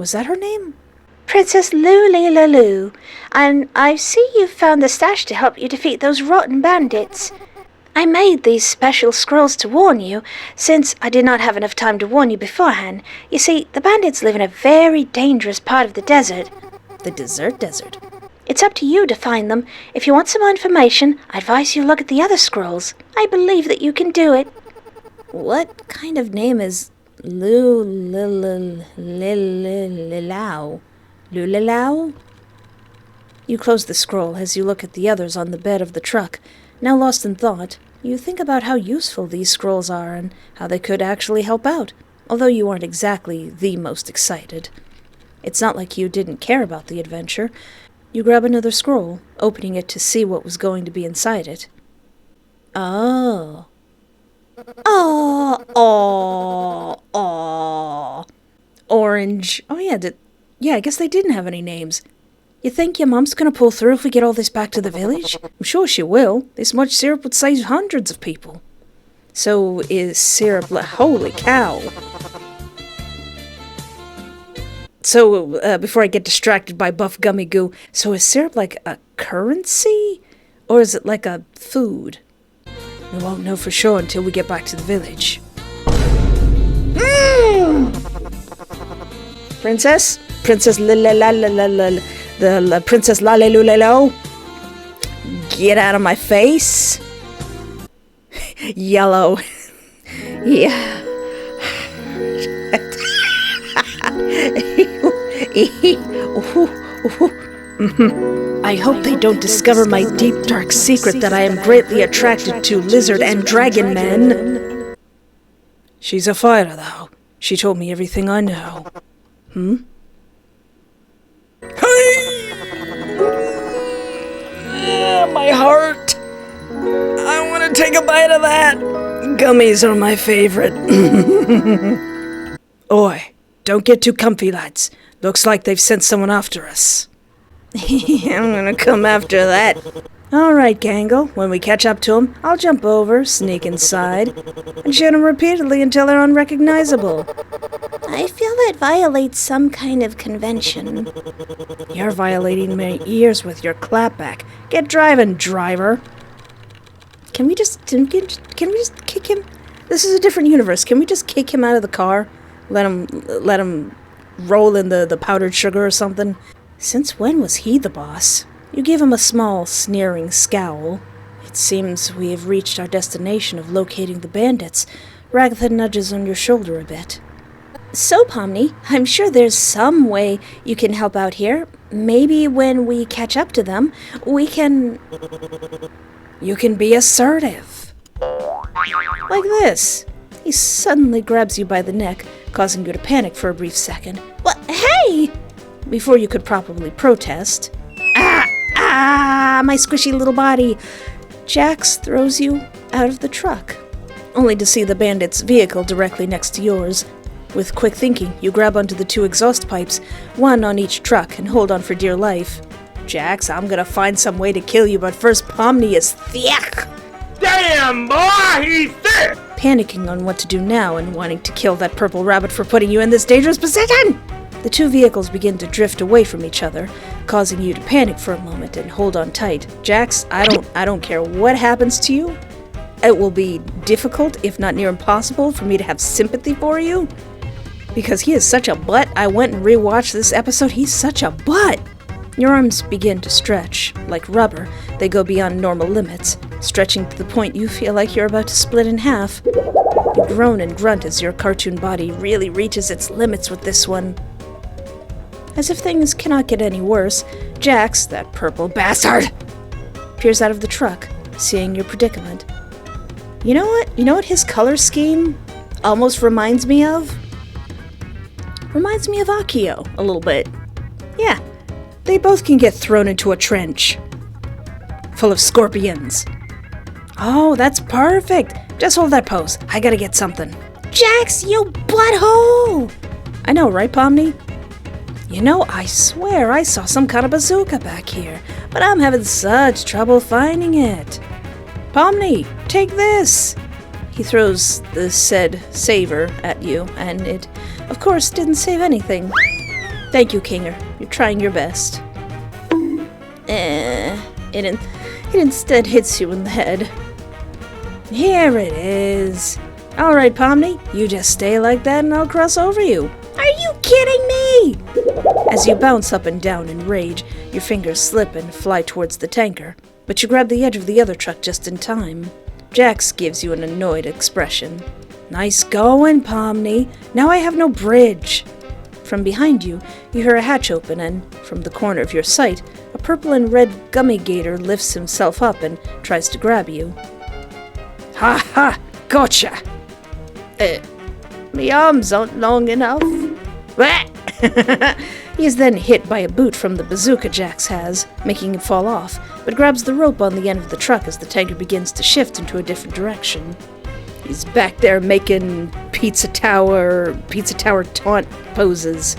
Was that her name? Princess Lulu, and I see you've found the stash to help you defeat those rotten bandits. I made these special scrolls to warn you, since I did not have enough time to warn you beforehand. You see, the bandits live in a very dangerous part of the desert. The desert? It's up to you to find them. If you want some more information, I advise you look at the other scrolls. I believe that you can do it. What kind of name is Lulilau? Lulilau? You close the scroll as you look at the others on the bed of the truck. Now lost in thought, you think about how useful these scrolls are and how they could actually help out, although you aren't exactly the most excited. It's not like you didn't care about the adventure. You grab another scroll, opening it to see what was going to be inside it. Oh. Orange. Oh yeah, I guess they didn't have any names. You think your mom's gonna pull through if we get all this back to the village? I'm sure she will. This much syrup would save hundreds of people. So is syrup holy cow. So, before I get distracted by buff gummy goo, so is syrup like a currency? Or is it like a food? We won't know for sure until we get back to the village. Princess Princess Lalelulelo, get out of my face. Yellow. Yeah. I hope they don't discover my deep dark secret that I am greatly attracted to lizard and dragon men. She's a fighter, though. She told me everything I know. My heart. I want to take a bite of that. Gummies are my favorite. Oi, don't get too comfy, lads. Looks like they've sent someone after us. I'm gonna come after that. Alright, Gangle. When we catch up to them, I'll jump over, sneak inside, and shoot them repeatedly until they're unrecognizable. I feel that violates some kind of convention. You're violating my ears with your clapback. Get driving, driver. Can we just kick him? This is a different universe. Can we just kick him out of the car? Let him roll in the powdered sugar or something? Since when was he the boss? You give him a small, sneering scowl. It seems we have reached our destination of locating the bandits. Ragatha nudges on your shoulder a bit. So, Pomni, I'm sure there's some way you can help out here. Maybe when we catch up to them, we can... You can be assertive. Like this. He suddenly grabs you by the neck, causing you to panic for a brief second. What? Hey! Before you could properly protest. My squishy little body. Jax throws you out of the truck, only to see the bandit's vehicle directly next to yours. With quick thinking, you grab onto the two exhaust pipes, one on each truck, and hold on for dear life. Jax, I'm gonna find some way to kill you, but first Pomni is thick. Damn, boy, he's thick! Panicking on what to do now and wanting to kill that purple rabbit for putting you in this dangerous position. The two vehicles begin to drift away from each other, causing you to panic for a moment and hold on tight. Jax, I don't care what happens to you. It will be difficult, if not near impossible, for me to have sympathy for you. Because he is such a butt. I went and rewatched this episode. He's such a butt. Your arms begin to stretch. Like rubber, they go beyond normal limits, stretching to the point you feel like you're about to split in half. You groan and grunt as your cartoon body really reaches its limits with this one. As if things cannot get any worse, Jax, that purple bastard, peers out of the truck, seeing your predicament. You know what? You know what his color scheme almost reminds me of? Reminds me of Akio, a little bit. Yeah, they both can get thrown into a trench full of scorpions. Oh, that's perfect. Just hold that pose. I gotta get something. Jax, you butthole! I know, right, Pomni? You know, I swear I saw some kind of bazooka back here, but I'm having such trouble finding it. Pomni, take this! He throws the said saver at you, and it, of course, didn't save anything. Thank you, Kinger. You're trying your best. It instead hits you in the head. Here it is. Alright, Pomni, you just stay like that and I'll cross over you. Are you kidding me? As you bounce up and down in rage, your fingers slip and fly towards the tanker, but you grab the edge of the other truck just in time. Jax gives you an annoyed expression. Nice going, Pomni. Now I have no bridge. From behind you, you hear a hatch open and, from the corner of your sight, a purple and red gummy gator lifts himself up and tries to grab you. Ha ha! Gotcha! Me arms aren't long enough. He is then hit by a boot from the bazooka Jax has, making him fall off, but grabs the rope on the end of the truck as the tanker begins to shift into a different direction. He's back there making pizza tower taunt poses.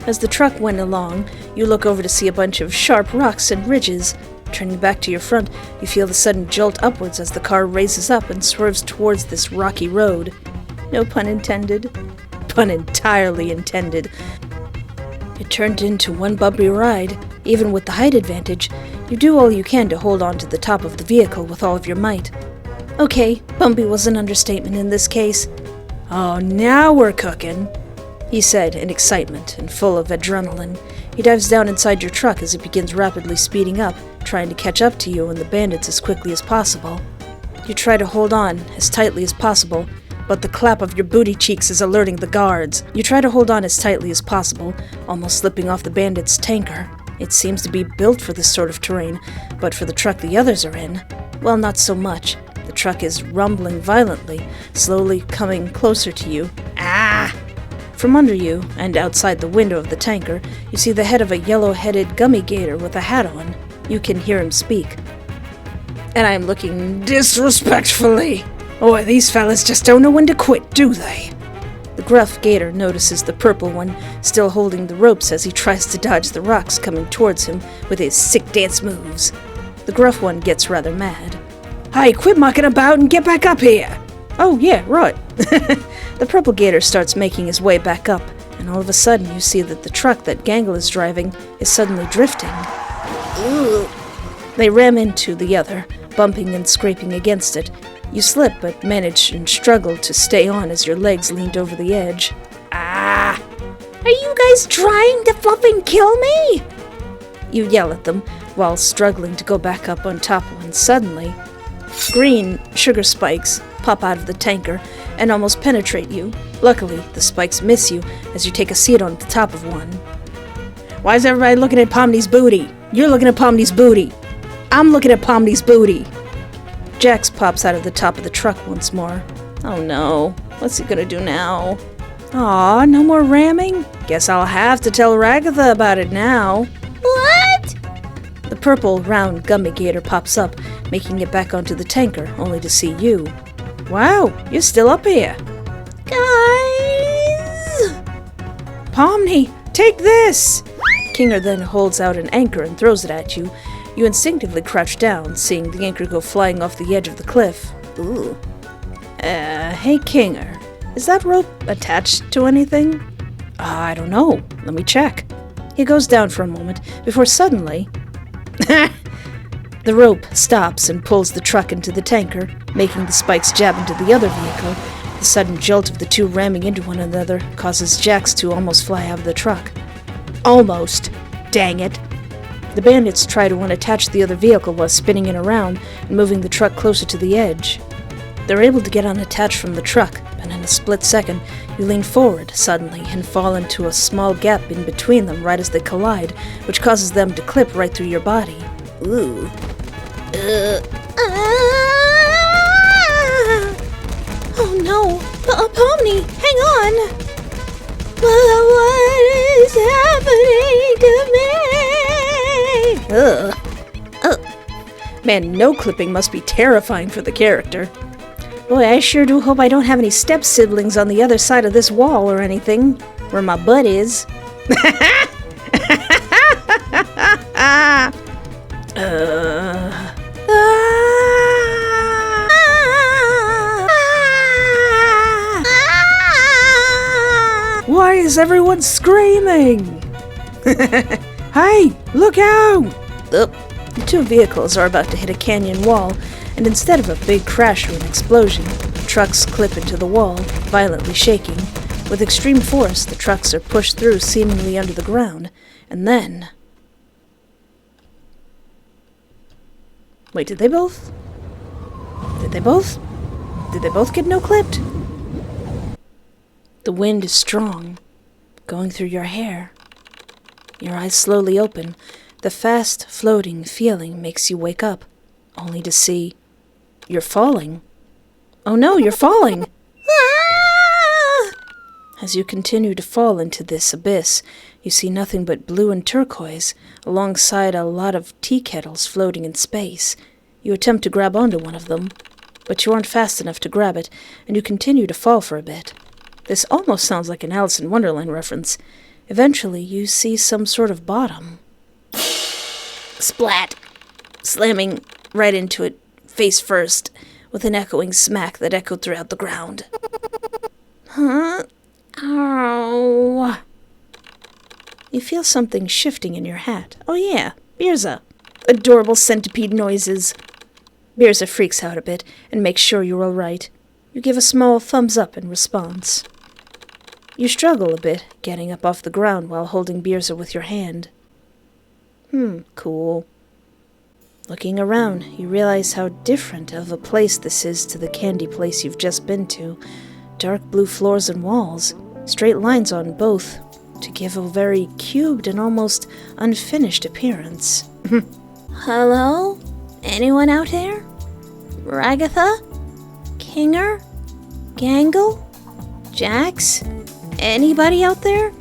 As the truck went along, you look over to see a bunch of sharp rocks and ridges. Turning back to your front, you feel the sudden jolt upwards as the car raises up and swerves towards this rocky road. No pun intended. Pun entirely intended. It turned into one bumpy ride. Even with the height advantage, you do all you can to hold on to the top of the vehicle with all of your might. Okay, bumpy was an understatement in this case. Oh, now we're cooking, he said in excitement and full of adrenaline. He dives down inside your truck as it begins rapidly speeding up, trying to catch up to you and the bandits as quickly as possible. You try to hold on as tightly as possible, but the clap of your booty cheeks is alerting the guards. You try to hold on as tightly as possible, almost slipping off the bandits' tanker. It seems to be built for this sort of terrain, but for the truck the others are in, well, not so much. The truck is rumbling violently, slowly coming closer to you. Ah! From under you, and outside the window of the tanker, you see the head of a yellow-headed gummy gator with a hat on. You can hear him speak. And I'm looking disrespectfully. Oh, these fellas just don't know when to quit, do they? The gruff gator notices the purple one, still holding the ropes as he tries to dodge the rocks coming towards him with his sick dance moves. The gruff one gets rather mad. Hey, quit mucking about and get back up here! Oh, yeah, right. The purple gator starts making his way back up, and all of a sudden you see that the truck that Gangle is driving is suddenly drifting. Ooh. They ram into the other, bumping and scraping against it. You slip, but manage and struggle to stay on as your legs leaned over the edge. Ah! Are you guys trying to flipping kill me? You yell at them, while struggling to go back up on top when suddenly, green sugar spikes pop out of the tanker and almost penetrate you. Luckily, the spikes miss you as you take a seat on the top of one. Why is everybody looking at Pomni's booty? You're looking at Pomni's booty. I'm looking at Pomni's booty. Jax pops out of the top of the truck once more. Oh no, what's he gonna do now? Aw, no more ramming? Guess I'll have to tell Ragatha about it now. What? The purple, round gummy gator pops up, making it back onto the tanker, only to see you. Wow, you're still up here. Guys! Pomni, take this! Kinger then holds out an anchor and throws it at you. You instinctively crouch down, seeing the anchor go flying off the edge of the cliff. Ooh. Hey Kinger, is that rope attached to anything? I don't know. Let me check. He goes down for a moment, before suddenly... The rope stops and pulls the truck into the tanker, making the spikes jab into the other vehicle. The sudden jolt of the two ramming into one another causes Jax to almost fly out of the truck. Almost. Dang it. The bandits try to unattach the other vehicle while spinning it around and moving the truck closer to the edge. They're able to get unattached from the truck, but in a split second, you lean forward suddenly and fall into a small gap in between them right as they collide, which causes them to clip right through your body. Ooh. Oh no! Pomni, hang on! What is happening to me? Man, no clipping must be terrifying for the character. Boy, I sure do hope I don't have any step-siblings on the other side of this wall or anything, where my butt is. Why is everyone screaming? Hey, look out! The two vehicles are about to hit a canyon wall, and instead of a big crash or an explosion, trucks clip into the wall, violently shaking. With extreme force, the trucks are pushed through seemingly under the ground, and then... Wait, did they both get no-clipped? The wind is strong, going through your hair. Your eyes slowly open. The fast, floating feeling makes you wake up, only to see you're falling. Oh no, you're falling! Ah! As you continue to fall into this abyss, you see nothing but blue and turquoise, alongside a lot of tea kettles floating in space. You attempt to grab onto one of them, but you aren't fast enough to grab it, and you continue to fall for a bit. This almost sounds like an Alice in Wonderland reference. Eventually, you see some sort of bottom. Splat! Slamming right into it, face first, with an echoing smack that echoed throughout the ground. Huh? Ow! You feel something shifting in your hat. Oh yeah, Birza. Adorable centipede noises. Birza freaks out a bit and makes sure you're all right. You give a small thumbs up in response. You struggle a bit, getting up off the ground while holding Birza with your hand. Cool. Looking around, you realize how different of a place this is to the candy place you've just been to. Dark blue floors and walls, straight lines on both, to give a very cubed and almost unfinished appearance. Hello? Anyone out there? Ragatha? Kinger? Gangle? Jax? Anybody out there?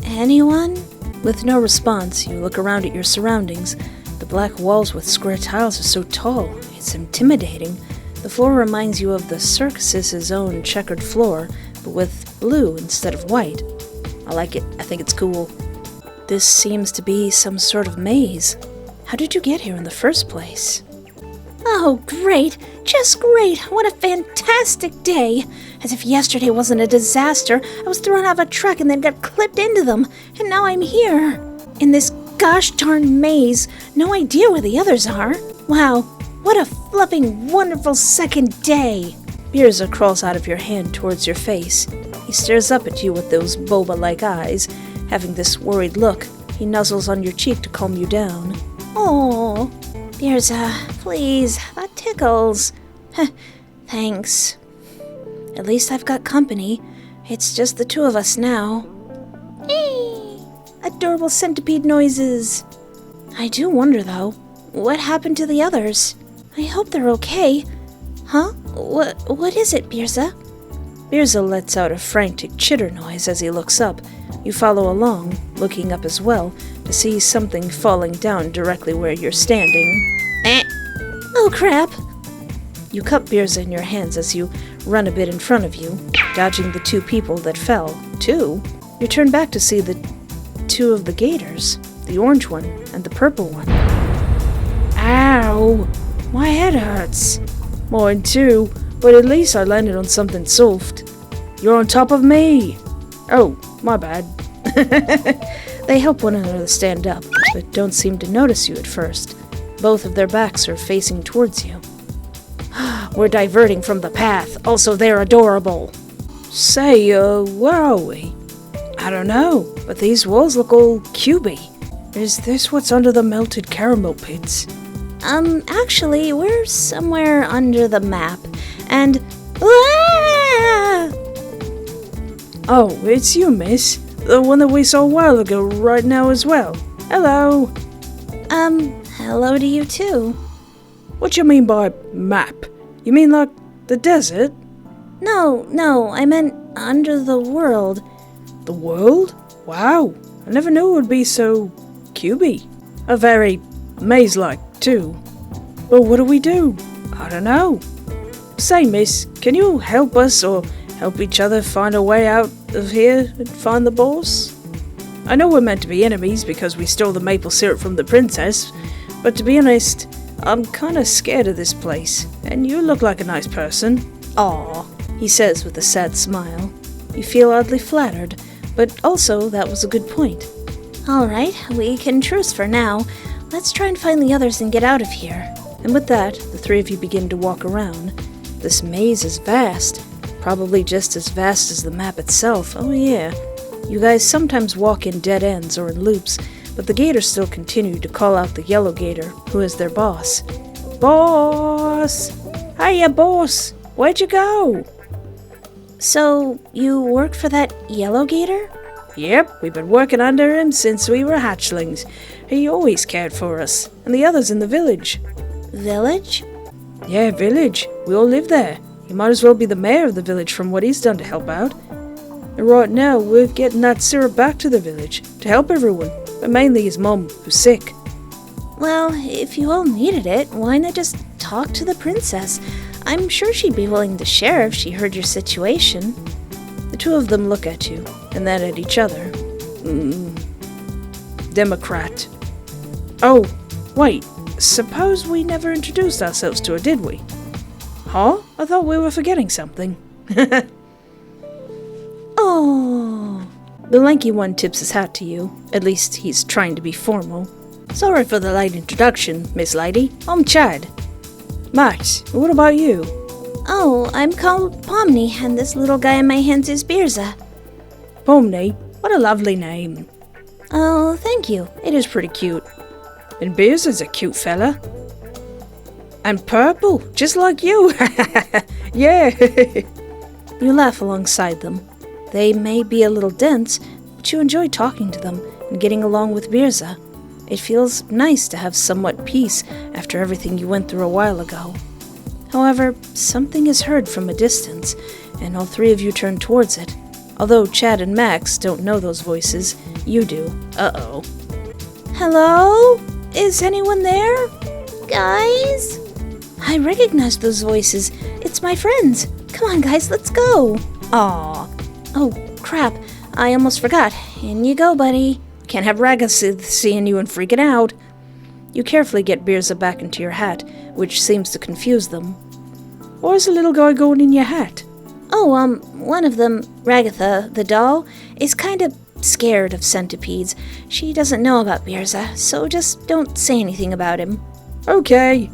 Anyone? With no response, you look around at your surroundings. The black walls with square tiles are so tall, it's intimidating. The floor reminds you of the Circus's own checkered floor, but with blue instead of white. I like it. I think it's cool. This seems to be some sort of maze. How did you get here in the first place? Oh, great. Just great. What a fantastic day. As if yesterday wasn't a disaster. I was thrown out of a truck and then got clipped into them. And now I'm here. In this gosh darn maze. No idea where the others are. Wow. What a fluffing, wonderful second day. Birza crawls out of your hand towards your face. He stares up at you with those boba-like eyes. Having this worried look, he nuzzles on your cheek to calm you down. Oh, Birza, please, that tickles. Thanks. At least I've got company. It's just the two of us now. Hey, adorable centipede noises. I do wonder, though, what happened to the others? I hope they're okay. Huh? What is it, Birza? Birza lets out a frantic chitter noise as he looks up. You follow along, looking up as well, to see something falling down directly where you're standing. Oh, crap! You cup Birza in your hands as you run a bit in front of you, dodging the two people that fell. Two? You turn back to see the two of the gators, the orange one and the purple one. Ow! My head hurts. Mine too, but at least I landed on something soft. You're on top of me! Oh, my bad. They help one another stand up, but don't seem to notice you at first. Both of their backs are facing towards you. We're diverting from the path, also they're adorable. Say, where are we? I don't know, but these walls look all cubey. Is this what's under the melted caramel pits? Actually, we're somewhere under the map, and... Ah! Oh, it's you, miss. The one that we saw a while ago right now as well. Hello. Hello to you too. What you mean by map? You mean like the desert? No, I meant under the world. The world? Wow, I never knew it would be so cubey. A very maze-like, too. But what do we do? I don't know. Say, miss, can you help us or help each other find a way out of here and find the boss? I know we're meant to be enemies because we stole the maple syrup from the princess, but to be honest, I'm kinda scared of this place, and you look like a nice person. Aw, he says with a sad smile. You feel oddly flattered, but also that was a good point. Alright, we can truce for now. Let's try and find the others and get out of here. And with that, the three of you begin to walk around. This maze is vast, probably just as vast as the map itself. Oh yeah. You guys sometimes walk in dead ends or in loops, but the gators still continue to call out the yellow gator, who is their boss. Boss! Hiya, boss! Where'd you go? So, you work for that yellow gator? Yep, we've been working under him since we were hatchlings. He always cared for us, and the others in the village. Village? Yeah, village. We all live there. He might as well be the mayor of the village from what he's done to help out. And right now, we're getting that syrup back to the village, to help everyone, but mainly his mum, who's sick. Well, if you all needed it, why not just talk to the princess? I'm sure she'd be willing to share if she heard your situation. The two of them look at you, and then at each other. Democrat. Oh, wait, suppose we never introduced ourselves to her, did we? Huh? I thought we were forgetting something. Oh. The lanky one tips his hat to you. At least he's trying to be formal. Sorry for the late introduction, Miss Lady. I'm Chad. Max, what about you? Oh, I'm called Pomni, and this little guy in my hands is Birza. Pomni, what a lovely name. Oh, thank you. It is pretty cute. And Beers is a cute fella. And purple, just like you. Yeah. You laugh alongside them. They may be a little dense, but you enjoy talking to them and getting along with Birza. It feels nice to have somewhat peace after everything you went through a while ago. However, something is heard from a distance, and all three of you turn towards it. Although Chad and Max don't know those voices, you do. Uh-oh. Hello? Is anyone there? Guys? I recognize those voices. It's my friends. Come on, guys, let's go. Aw. Oh, crap. I almost forgot. In you go, buddy. Can't have Raggasith seeing you and freaking out. You carefully get Birza back into your hat, which seems to confuse them. Where's the little guy going in your hat? Oh, one of them, Ragatha, the doll, is kind of scared of centipedes. She doesn't know about Birza, so just don't say anything about him. Okay.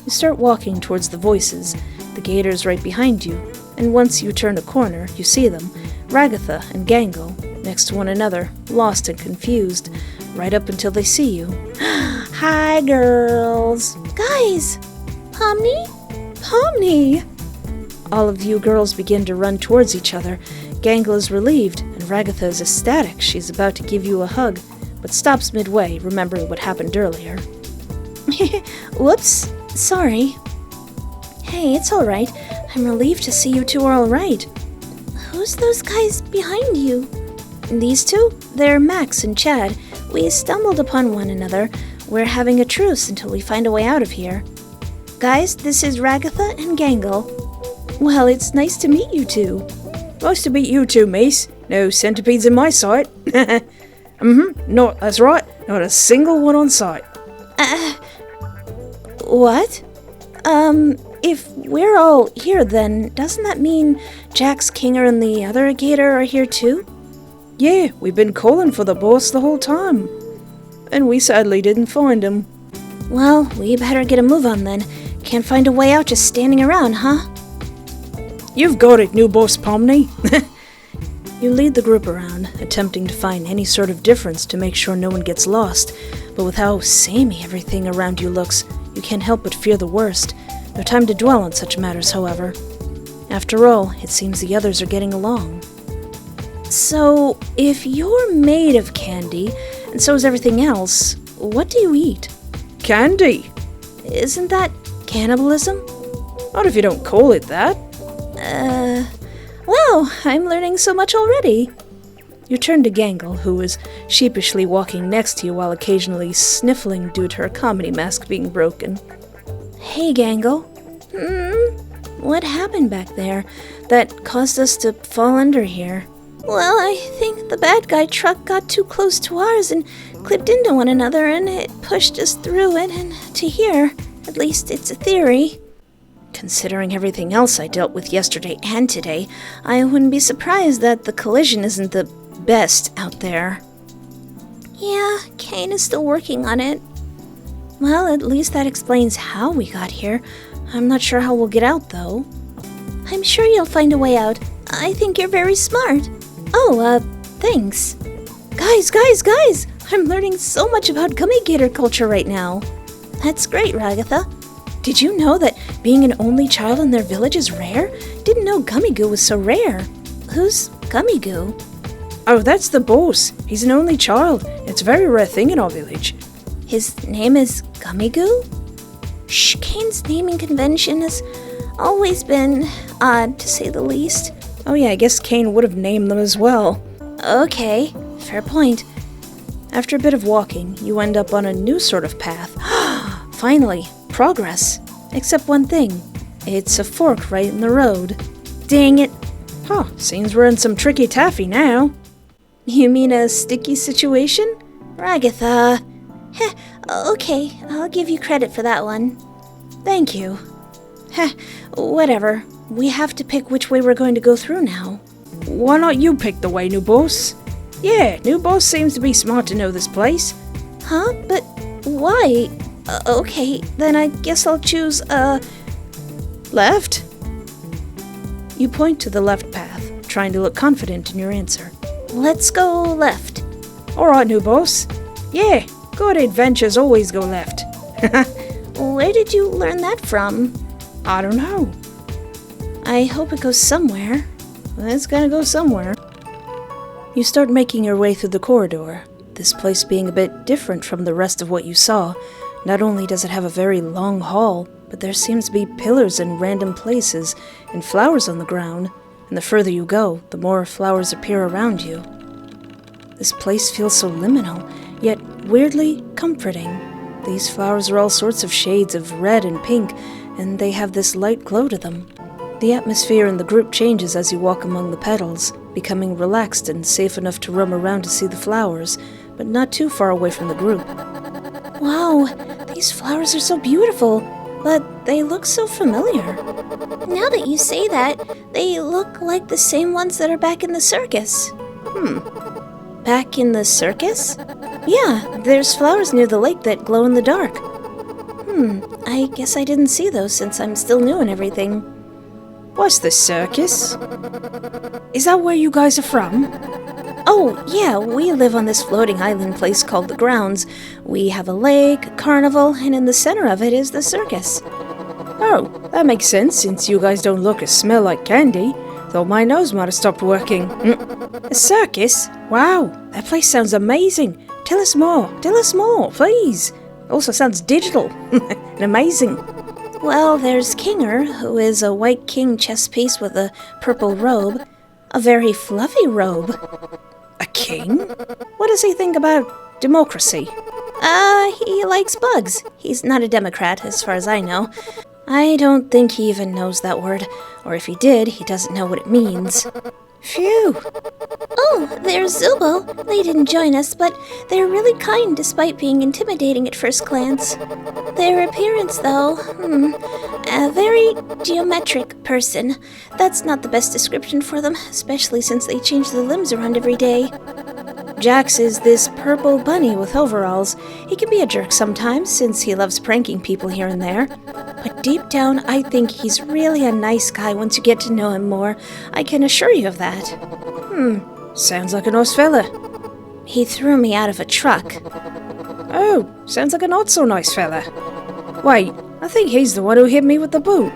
You start walking towards the voices, the gators right behind you, and once you turn a corner, you see them, Ragatha and Gangle, next to one another, lost and confused, right up until they see you. Hi, girls. Guys! Pomni? Pomni! All of you girls begin to run towards each other. Gangle is relieved, and Ragatha is ecstatic. She's about to give you a hug, but stops midway, remembering what happened earlier. Whoops. Sorry. Hey, it's alright. I'm relieved to see you two are alright. Who's those guys behind you? These two? They're Max and Chad. We stumbled upon one another. We're having a truce until we find a way out of here. Guys, this is Ragatha and Gangle. Well, it's nice to meet you two. Nice to meet you too, Mace. No centipedes in my sight. Not, that's right. Not a single one on sight. What? If we're all here, then doesn't that mean Jax, Kinger, and the other gator are here too? Yeah, we've been calling for the boss the whole time. And we sadly didn't find him. Well, we better get a move on then. Can't find a way out just standing around, huh? You've got it, new boss Pomni. You lead the group around, attempting to find any sort of difference to make sure no one gets lost, but with how samey everything around you looks, you can't help but fear the worst. No time to dwell on such matters, however. After all, it seems the others are getting along. So, if you're made of candy, and so is everything else, what do you eat? Candy! Isn't that cannibalism? Not if you don't call it that. Wow, I'm learning so much already. You turn to Gangle, who is sheepishly walking next to you while occasionally sniffling due to her comedy mask being broken. Hey, Gangle. What happened back there that caused us to fall under here? Well, I think the bad guy truck got too close to ours and clipped into one another, and it pushed us through it and to here. At least it's a theory. Considering everything else I dealt with yesterday and today, I wouldn't be surprised that the collision isn't the best out there. Yeah, Kane is still working on it. Well, at least that explains how we got here. I'm not sure how we'll get out, though. I'm sure you'll find a way out. I think you're very smart. Oh, thanks. Guys! I'm learning so much about gummy gator culture right now. That's great, Ragatha. Did you know that being an only child in their village is rare? Didn't know Gummy Goo was so rare. Who's Gummy Goo? Oh, that's the boss. He's an only child. It's a very rare thing in our village. His name is Gummy Goo? Shh, Kane's naming convention has always been odd, to say the least. Oh yeah, I guess Kane would have named them as well. Okay, fair point. After a bit of walking, you end up on a new sort of path. Finally, progress. Except one thing. It's a fork right in the road. Dang it. Huh, seems we're in some tricky taffy now. You mean a sticky situation? Ragatha. Heh, okay, I'll give you credit for that one. Thank you. Heh, whatever. We have to pick which way we're going to go through now. Why not you pick the way, new boss? Yeah, new boss seems to be smart to know this place. Huh? But why? Okay, then I guess I'll choose, left? You point to the left path, trying to look confident in your answer. Let's go left. Alright, new boss. Yeah, good adventures always go left. Where did you learn that from? I don't know. I hope it goes somewhere. It's gonna go somewhere. You start making your way through the corridor, this place being a bit different from the rest of what you saw. Not only does it have a very long hall, but there seems to be pillars in random places and flowers on the ground, and the further you go, the more flowers appear around you. This place feels so liminal, yet weirdly comforting. These flowers are all sorts of shades of red and pink, and they have this light glow to them. The atmosphere in the group changes as you walk among the petals, becoming relaxed and safe enough to roam around to see the flowers, but not too far away from the group. Wow, these flowers are so beautiful, but they look so familiar. Now that you say that, they look like the same ones that are back in the circus. Back in the circus? Yeah, there's flowers near the lake that glow in the dark. I guess I didn't see those since I'm still new and everything. What's the circus? Is that where you guys are from? Oh, yeah, we live on this floating island place called the Grounds. We have a lake, a carnival, and in the center of it is the circus. Oh, that makes sense since you guys don't look or smell like candy, though my nose might have stopped working. A circus? Wow, that place sounds amazing. Tell us more, please. Also sounds digital and amazing. Well, there's Kinger, who is a white king chess piece with a purple robe. A very fluffy robe. A king? What does he think about democracy? He likes bugs. He's not a Democrat, as far as I know. I don't think he even knows that word, or if he did, he doesn't know what it means. Phew! Oh, there's Zooble. They didn't join us, but they're really kind despite being intimidating at first glance. Their appearance, though, a very geometric person. That's not the best description for them, especially since they change their limbs around every day. Jax is this purple bunny with overalls. He can be a jerk sometimes, since he loves pranking people here and there. But deep down, I think he's really a nice guy once you get to know him more. I can assure you of that. Sounds like a nice fella. He threw me out of a truck. Oh, sounds like a not-so-nice fella. Wait, I think he's the one who hit me with the boot.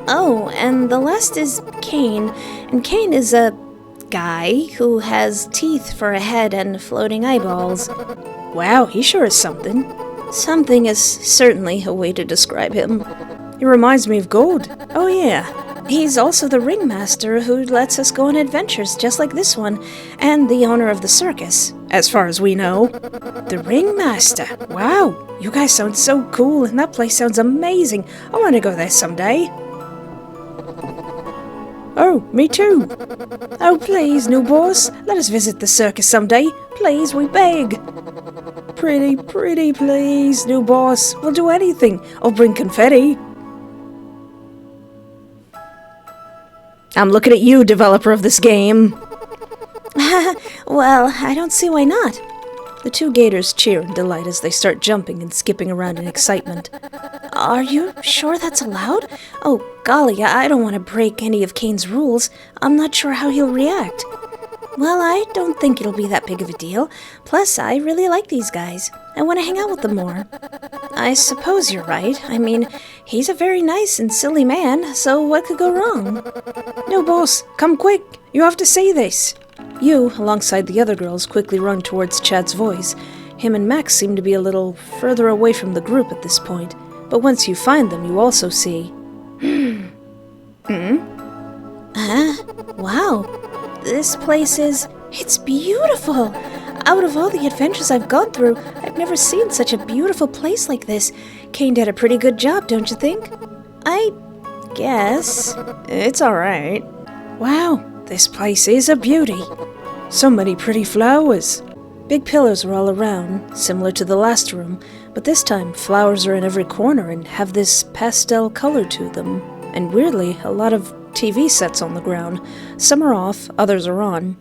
Oh, and the last is Kane. And Kane is a guy who has teeth for a head and floating eyeballs. Wow, he sure is something. Something is certainly a way to describe him. He reminds me of Gold. Oh yeah. He's also the ringmaster who lets us go on adventures just like this one, and the owner of the circus, as far as we know. The ringmaster. Wow, you guys sound so cool, and that place sounds amazing. I want to go there someday. Oh, me too. Oh, please, new boss, let us visit the circus someday. Please, we beg. Pretty, please, new boss. We'll do anything. I'll bring confetti. I'm looking at you, developer of this game. Well, I don't see why not. The two gators cheer in delight as they start jumping and skipping around in excitement. Are you sure that's allowed? Oh, golly, I don't want to break any of Kane's rules. I'm not sure how he'll react. Well, I don't think it'll be that big of a deal. Plus, I really like these guys. I want to hang out with them more. I suppose you're right. I mean, he's a very nice and silly man, so what could go wrong? No, boss, come quick. You have to say this. You, alongside the other girls, quickly run towards Chad's voice. Him and Max seem to be a little further away from the group at this point, but once you find them, you also see... Wow. This place it's beautiful. Out of all the adventures I've gone through, I've never seen such a beautiful place like this. Kane did a pretty good job, don't you think? I guess. It's alright. Wow, this place is a beauty. So many pretty flowers. Big pillars are all around, similar to the last room, but this time flowers are in every corner and have this pastel color to them. And weirdly, a lot of TV sets on the ground. Some are off, others are on.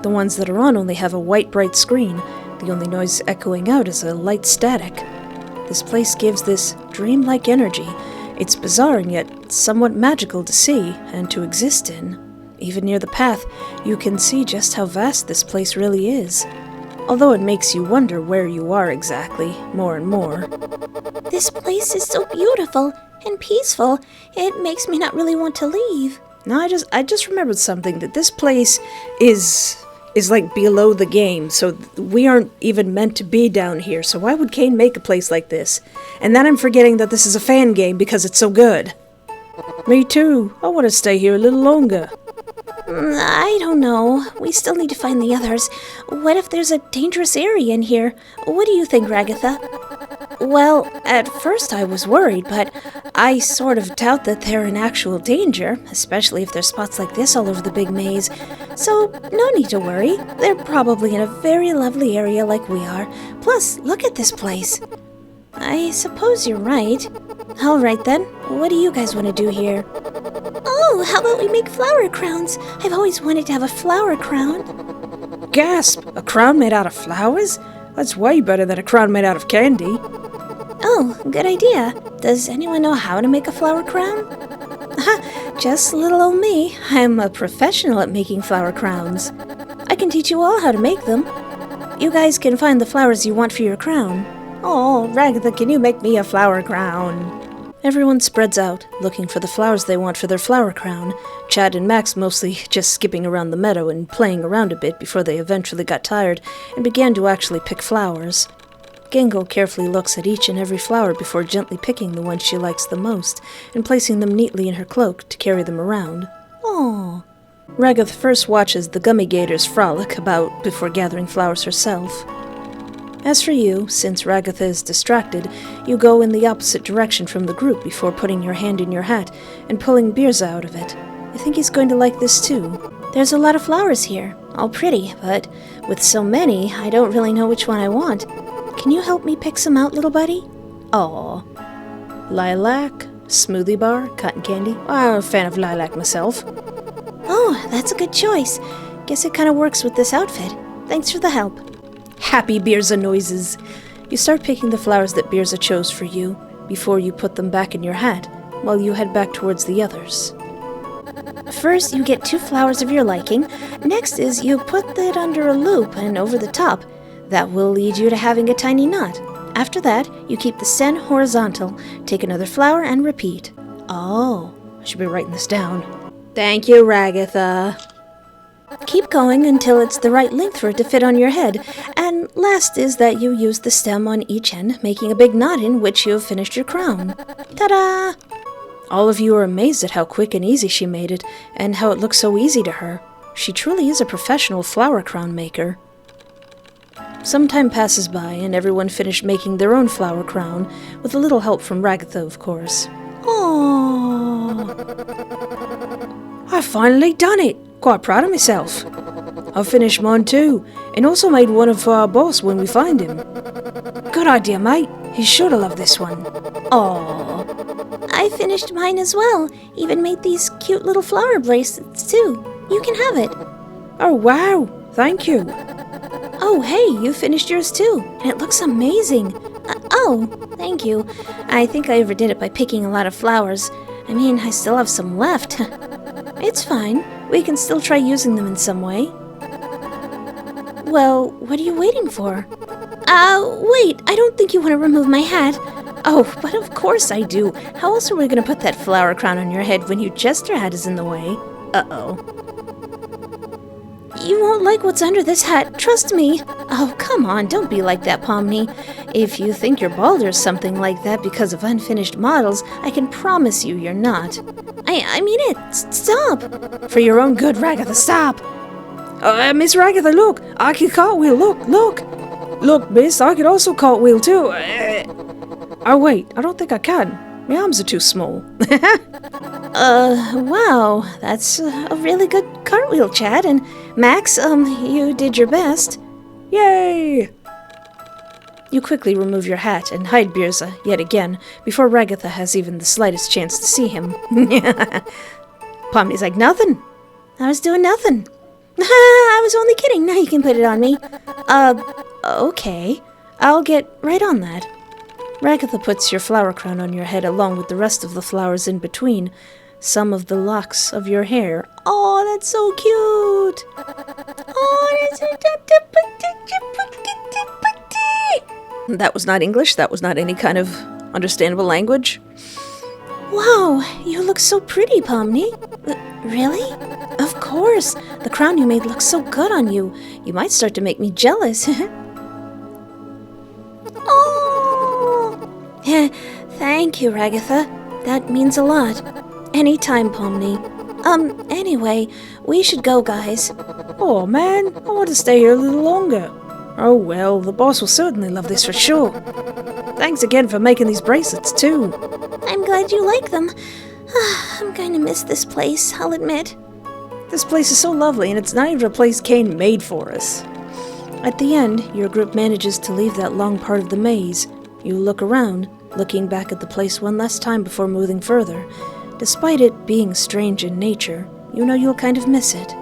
The ones that are on only have a white bright screen. The only noise echoing out is a light static. This place gives this dreamlike energy. It's bizarre and yet somewhat magical to see and to exist in. Even near the path, you can see just how vast this place really is. Although it makes you wonder where you are exactly, more and more. This place is so beautiful and peaceful, it makes me not really want to leave. No, I just remembered something, that this place is like below the game, so we aren't even meant to be down here, so why would Kane make a place like this? And then I'm forgetting that this is a fan game because it's so good. Me too, I want to stay here a little longer. I don't know. We still need to find the others. What if there's a dangerous area in here? What do you think, Ragatha? Well, at first I was worried, but I sort of doubt that they're in actual danger, especially if there's spots like this all over the big maze. So, no need to worry. They're probably in a very lovely area like we are. Plus, look at this place. I suppose you're right. All right then, what do you guys want to do here? Oh, how about we make flower crowns? I've always wanted to have a flower crown. Gasp! A crown made out of flowers? That's way better than a crown made out of candy. Oh, good idea. Does anyone know how to make a flower crown? Just little old me. I'm a professional at making flower crowns. I can teach you all how to make them. You guys can find the flowers you want for your crown. Oh, Ragatha, can you make me a flower crown? Everyone spreads out, looking for the flowers they want for their flower crown. Chad and Max mostly just skipping around the meadow and playing around a bit before they eventually got tired and began to actually pick flowers. Gango carefully looks at each and every flower before gently picking the ones she likes the most and placing them neatly in her cloak to carry them around. Aww. Ragath first watches the gummy gators frolic about before gathering flowers herself. As for you, since Ragatha is distracted, you go in the opposite direction from the group before putting your hand in your hat and pulling Beerza out of it. I think he's going to like this too. There's a lot of flowers here, all pretty, but with so many, I don't really know which one I want. Can you help me pick some out, little buddy? Aw. Lilac, smoothie bar, cotton candy. I'm a fan of lilac myself. Oh, that's a good choice. Guess it kind of works with this outfit. Thanks for the help. Happy Beerza noises. You start picking the flowers that Beerza chose for you before you put them back in your hat while you head back towards the others. First, you get 2 flowers of your liking. Next is you put it under a loop and over the top. That will lead you to having a tiny knot. After that, you keep the stem horizontal, take another flower, and repeat. Oh, I should be writing this down. Thank you, Ragatha. Keep going until it's the right length for it to fit on your head. And last is that you use the stem on each end, making a big knot in which you have finished your crown. Ta-da! All of you are amazed at how quick and easy she made it, and how it looks so easy to her. She truly is a professional flower crown maker. Some time passes by, and everyone finished making their own flower crown, with a little help from Ragatha, of course. Aww. I've finally done it! Quite proud of myself. I've finished mine too, and also made one for our boss when we find him. Good idea, mate. He's sure to love this one. Aww. I finished mine as well. Even made these cute little flower bracelets too. You can have it. Oh wow, thank you. Oh, hey, you finished yours too, and it looks amazing. Oh, thank you. I think I overdid it by picking a lot of flowers. I mean, I still have some left. It's fine. We can still try using them in some way. Well, what are you waiting for? Wait, I don't think you want to remove my hat. Oh, but of course I do. How else are we going to put that flower crown on your head when your jester hat is in the way? Uh-oh. You won't like what's under this hat, trust me. Oh, come on, don't be like that, Pomni. If you think you're bald or something like that because of unfinished models, I can promise you you're not. I mean it. Stop. For your own good, Ragatha, stop. Miss Ragatha, look! I can cartwheel, look! Look, miss, I can also cartwheel too. Oh, wait, I don't think I can. My arms are too small. Wow, that's a really good cartwheel, Chad, and Max, you did your best. Yay! You quickly remove your hat and hide Birza yet again before Ragatha has even the slightest chance to see him. Pomni's like, nothing. I was doing nothing. I was only kidding. Now you can put it on me. Okay. I'll get right on that. Ragatha puts your flower crown on your head along with the rest of the flowers in between, some of the locks of your hair. Oh, that's so cute! Oh, that's That was not English. That was not any kind of understandable language. Wow, you look so pretty, Pomni. Really? Of course. The crown you made looks so good on you. You might start to make me jealous. Oh! Thank you, Ragatha. That means a lot. Anytime, Pomni. Anyway, we should go, guys. Oh, man, I want to stay here a little longer. Oh, well, the boss will certainly love this for sure. Thanks again for making these bracelets, too. I'm glad you like them. I'm going to miss this place, I'll admit. This place is so lovely, and it's not even a place Cain made for us. At the end, your group manages to leave that long part of the maze. You look around, looking back at the place one last time before moving further. Despite it being strange in nature, you know you'll kind of miss it.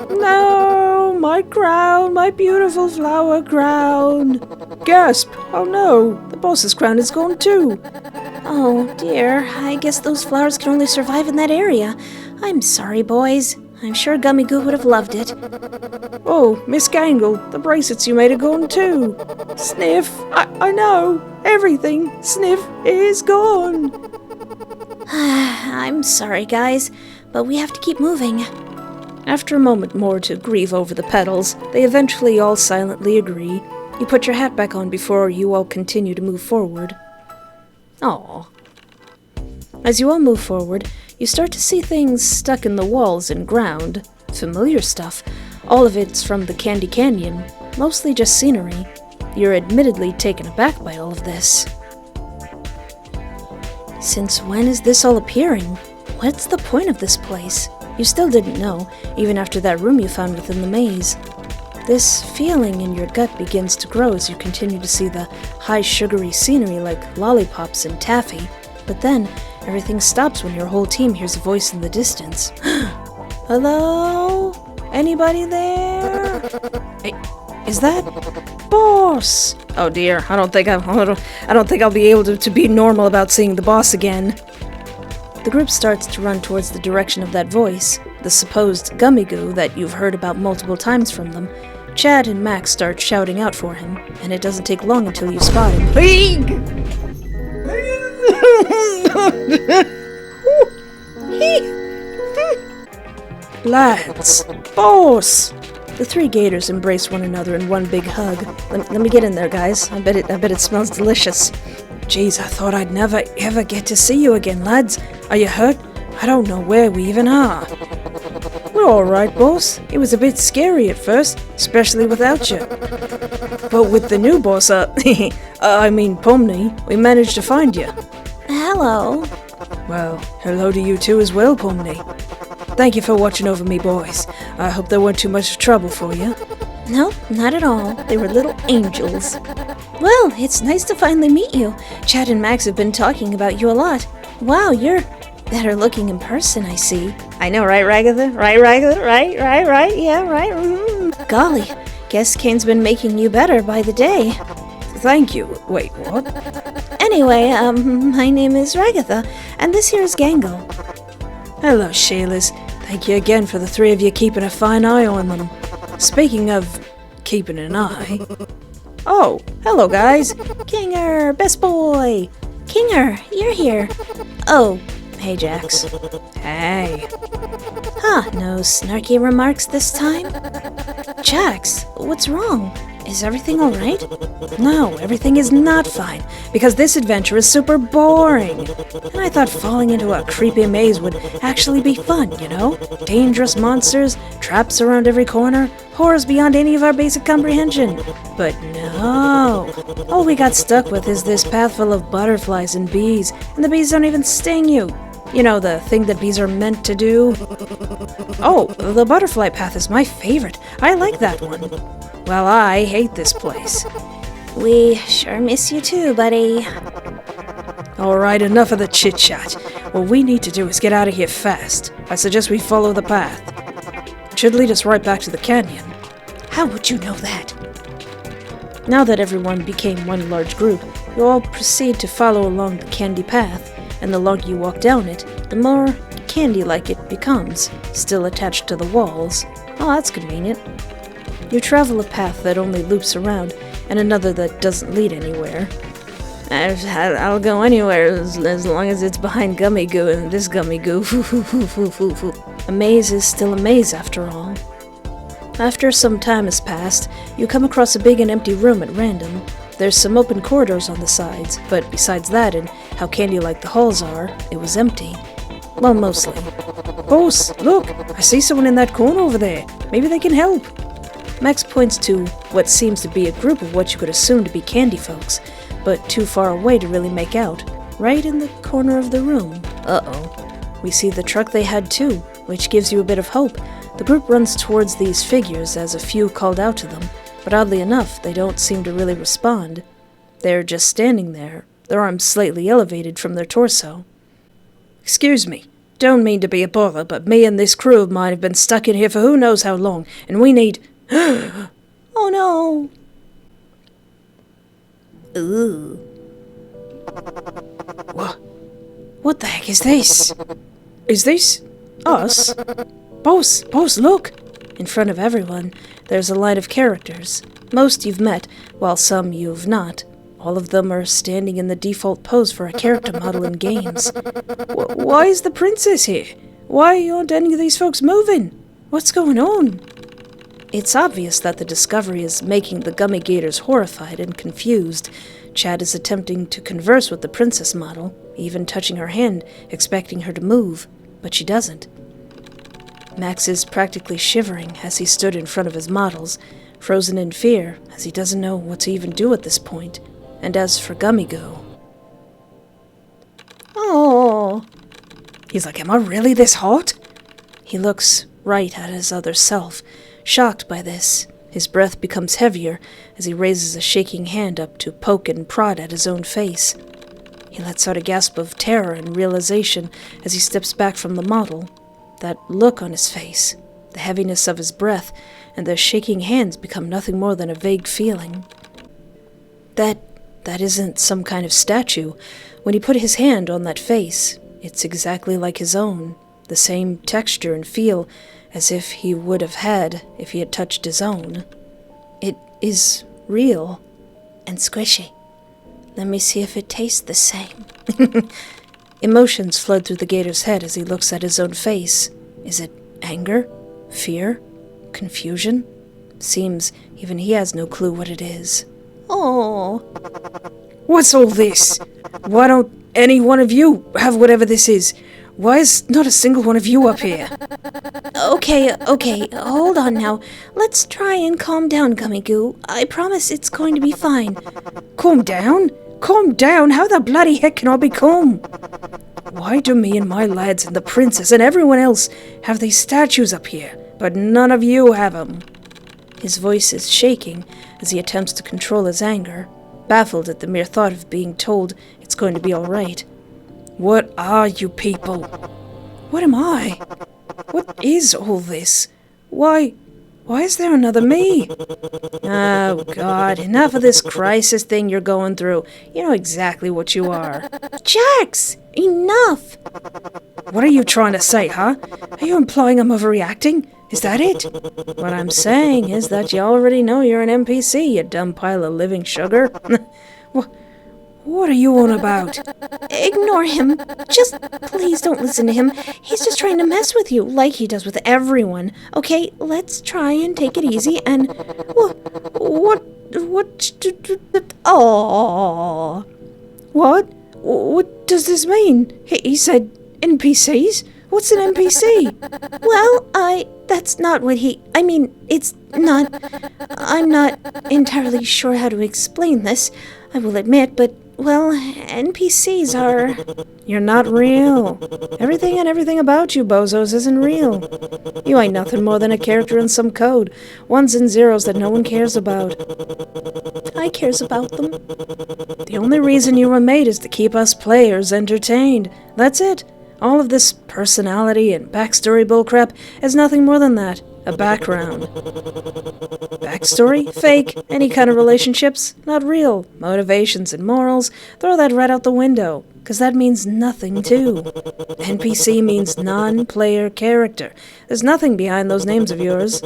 No, my crown, my beautiful flower crown. Gasp! Oh no, the boss's crown is gone too. Oh dear, I guess those flowers can only survive in that area. I'm sorry, boys. I'm sure Gummy Goo would have loved it. Oh, Miss Gangle, the bracelets you made are gone too. Sniff, I know, everything, Sniff, is gone. I'm sorry, guys, but we have to keep moving. After a moment more to grieve over the petals, they eventually all silently agree. You put your hat back on before you all continue to move forward. Aww. As you all move forward, you start to see things stuck in the walls and ground. Familiar stuff. All of it's from the Candy Canyon, mostly just scenery. You're admittedly taken aback by all of this. Since when is this all appearing? What's the point of this place? You still didn't know, even after that room you found within the maze. This feeling in your gut begins to grow as you continue to see the high sugary scenery like lollipops and taffy. But then, everything stops when your whole team hears a voice in the distance. Hello? Anybody there? Hey, is that boss? Oh dear, I don't think I'll be able to be normal about seeing the boss again. The group starts to run towards the direction of that voice, the supposed Gummy Goo that you've heard about multiple times from them. Chad and Max start shouting out for him, and it doesn't take long until you spot him. Lads! Boss! The three gators embrace one another in one big hug. Let me get in there, guys. I bet it smells delicious. Jeez, I thought I'd never ever get to see you again, lads. Are you hurt? I don't know where we even are. We're alright, boss. It was a bit scary at first, especially without you. But with the new boss, Pomni, we managed to find you. Hello. Well, hello to you too as well, Pomni. Thank you for watching over me, boys. I hope there weren't too much trouble for you. Nope, not at all. They were little angels. Well, it's nice to finally meet you. Chad and Max have been talking about you a lot. Wow, you're better looking in person, I see. I know, right, Ragatha? Right, Ragatha? Right? Yeah, right? Golly, guess Kane's been making you better by the day. Thank you. Wait, what? Anyway, my name is Ragatha, and this here is Gangle. Hello, Sheilas. Thank you again for the three of you keeping a fine eye on them. Speaking of keeping an eye... Oh, hello, guys. Kinger, best boy. Kinger, you're here. Oh, hey, Jax. Hey. Huh, no snarky remarks this time? Jax, what's wrong? Is everything alright? No, everything is not fine, because this adventure is super boring. And I thought falling into a creepy maze would actually be fun, you know? Dangerous monsters, traps around every corner, horrors beyond any of our basic comprehension. But no. All we got stuck with is this path full of butterflies and bees, and the bees don't even sting you. You know, the thing that bees are meant to do? Oh, the butterfly path is my favorite. I like that one. Well, I hate this place. We sure miss you too, buddy. Alright, enough of the chit-chat. What we need to do is get out of here fast. I suggest we follow the path. It should lead us right back to the canyon. How would you know that? Now that everyone became one large group, you all proceed to follow along the candy path, and the longer you walk down it, the more candy-like it becomes, still attached to the walls. Oh, that's convenient. You travel a path that only loops around, and another that doesn't lead anywhere. I'll go anywhere as long as it's behind gummy goo and this gummy goo. A maze is still a maze after all. After some time has passed, you come across a big and empty room at random. There's some open corridors on the sides, but besides that and how candy-like the halls are, it was empty. Well, mostly. Boss, look! I see someone in that corner over there. Maybe they can help. Max points to what seems to be a group of what you could assume to be candy folks, but too far away to really make out, right in the corner of the room. Uh-oh. We see the truck they had too, which gives you a bit of hope. The group runs towards these figures as a few called out to them, but oddly enough, they don't seem to really respond. They're just standing there, their arms slightly elevated from their torso. Excuse me. Don't mean to be a bother, but me and this crew of mine have been stuck in here for who knows how long, and we need... Oh no! Ooh. What the heck is this? Is this us? Boss, look! In front of everyone, there's a line of characters. Most you've met, while some you've not. All of them are standing in the default pose for a character model in games. Why is the princess here? Why aren't any of these folks moving? What's going on? It's obvious that the discovery is making the Gummy Gators horrified and confused. Chad is attempting to converse with the princess model, even touching her hand, expecting her to move, but she doesn't. Max is practically shivering as he stood in front of his models, frozen in fear as he doesn't know what to even do at this point. And as for Gummy Goo... Oh! He's like, am I really this hot? He looks right at his other self, shocked by this. His breath becomes heavier as he raises a shaking hand up to poke and prod at his own face. He lets out a gasp of terror and realization as he steps back from the model. That look on his face, the heaviness of his breath, and the shaking hands become nothing more than a vague feeling. That isn't some kind of statue. When he put his hand on that face, it's exactly like his own, the same texture and feel as if he would have had if he had touched his own. It is real and squishy. Let me see if it tastes the same. Emotions flood through the gator's head as he looks at his own face. Is it anger? Fear? Confusion? Seems even he has no clue what it is. Oh. What's all this? Why don't any one of you have whatever this is? Why is not a single one of you up here? Okay, hold on now. Let's try and calm down, Gummy Goo. I promise it's going to be fine. Calm down? Calm down? How the bloody heck can I be calm? Why do me and my lads and the princess and everyone else have these statues up here, but none of you have them? His voice is shaking as he attempts to control his anger, baffled at the mere thought of being told it's going to be all right. What are you people? What am I? What is all this? Why Why is there another me? Oh, God, enough of this crisis thing you're going through. You know exactly what you are. Jax! Enough! What are you trying to say, huh? Are you implying I'm overreacting? Is that it? What I'm saying is that you already know you're an NPC, you dumb pile of living sugar. What are you on about? Ignore him. Just please don't listen to him. He's just trying to mess with you, like he does with everyone. Okay, let's try and take it easy and... Oh. What does this mean? He said NPCs? What's an NPC? Well, that's not what it's not... I'm not entirely sure how to explain this, I will admit, but, well, NPCs are... You're not real. Everything about you, bozos, isn't real. You ain't nothing more than a character in some code. Ones and zeros that no one cares about. I cares about them. The only reason you were made is to keep us players entertained. That's it. All of this personality and backstory bullcrap is nothing more than that. A background. Backstory? Fake. Any kind of relationships? Not real. Motivations and morals? Throw that right out the window. Because that means nothing, too. NPC means non-player character. There's nothing behind those names of yours.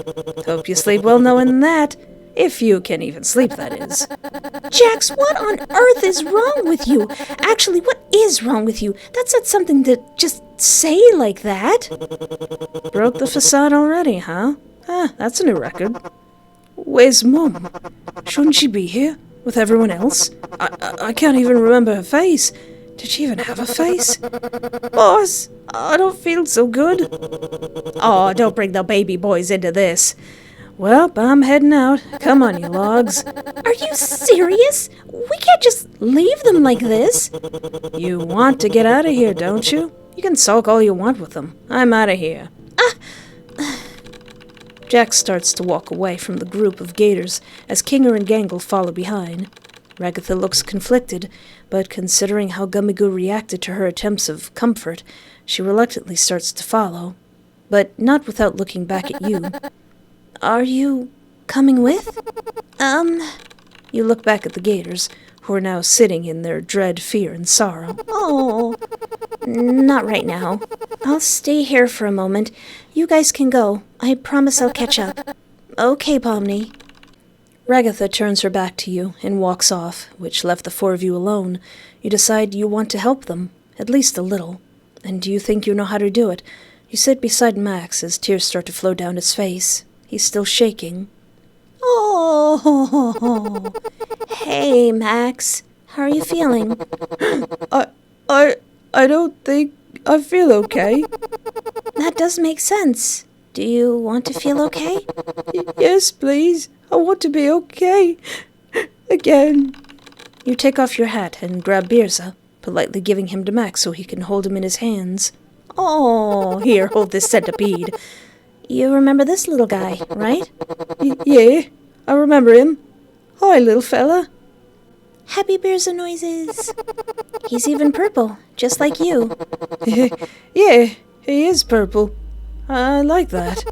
Hope you sleep well knowing that. If you can even sleep, that is. Jax, what on earth is wrong with you? Actually, what is wrong with you? That's not something to just say like that. Broke the facade already, huh? That's a new record. Where's Mom? Shouldn't she be here? With everyone else? I can't even remember her face. Did she even have a face? Boss, I don't feel so good. Oh, don't bring the baby boys into this. Well, I'm heading out. Come on, you logs. Are you serious? We can't just leave them like this. You want to get out of here, don't you? You can sulk all you want with them. I'm out of here. Jax starts to walk away from the group of gators as Kinger and Gangle follow behind. Ragatha looks conflicted, but considering how Gummigoo reacted to her attempts of comfort, she reluctantly starts to follow, but not without looking back at you. Are you coming with? You look back at the gators, who are now sitting in their dread, fear, and sorrow. Oh, not right now. I'll stay here for a moment. You guys can go. I promise I'll catch up. Okay, Pomni. Ragatha turns her back to you and walks off, which left the four of you alone. You decide you want to help them, at least a little. And do you think you know how to do it? You sit beside Max as tears start to flow down his face. He's still shaking. Oh, hey, Max. How are you feeling? I don't think I feel okay. That does make sense. Do you want to feel okay? Yes, please. I want to be okay. Again. You take off your hat and grab Beerza, politely giving him to Max so he can hold him in his hands. Oh, here, hold this centipede. You remember this little guy, right? Yeah, I remember him. Hi, little fella. Happy Beerza noises. He's even purple, just like you. Yeah, he is purple. I like that.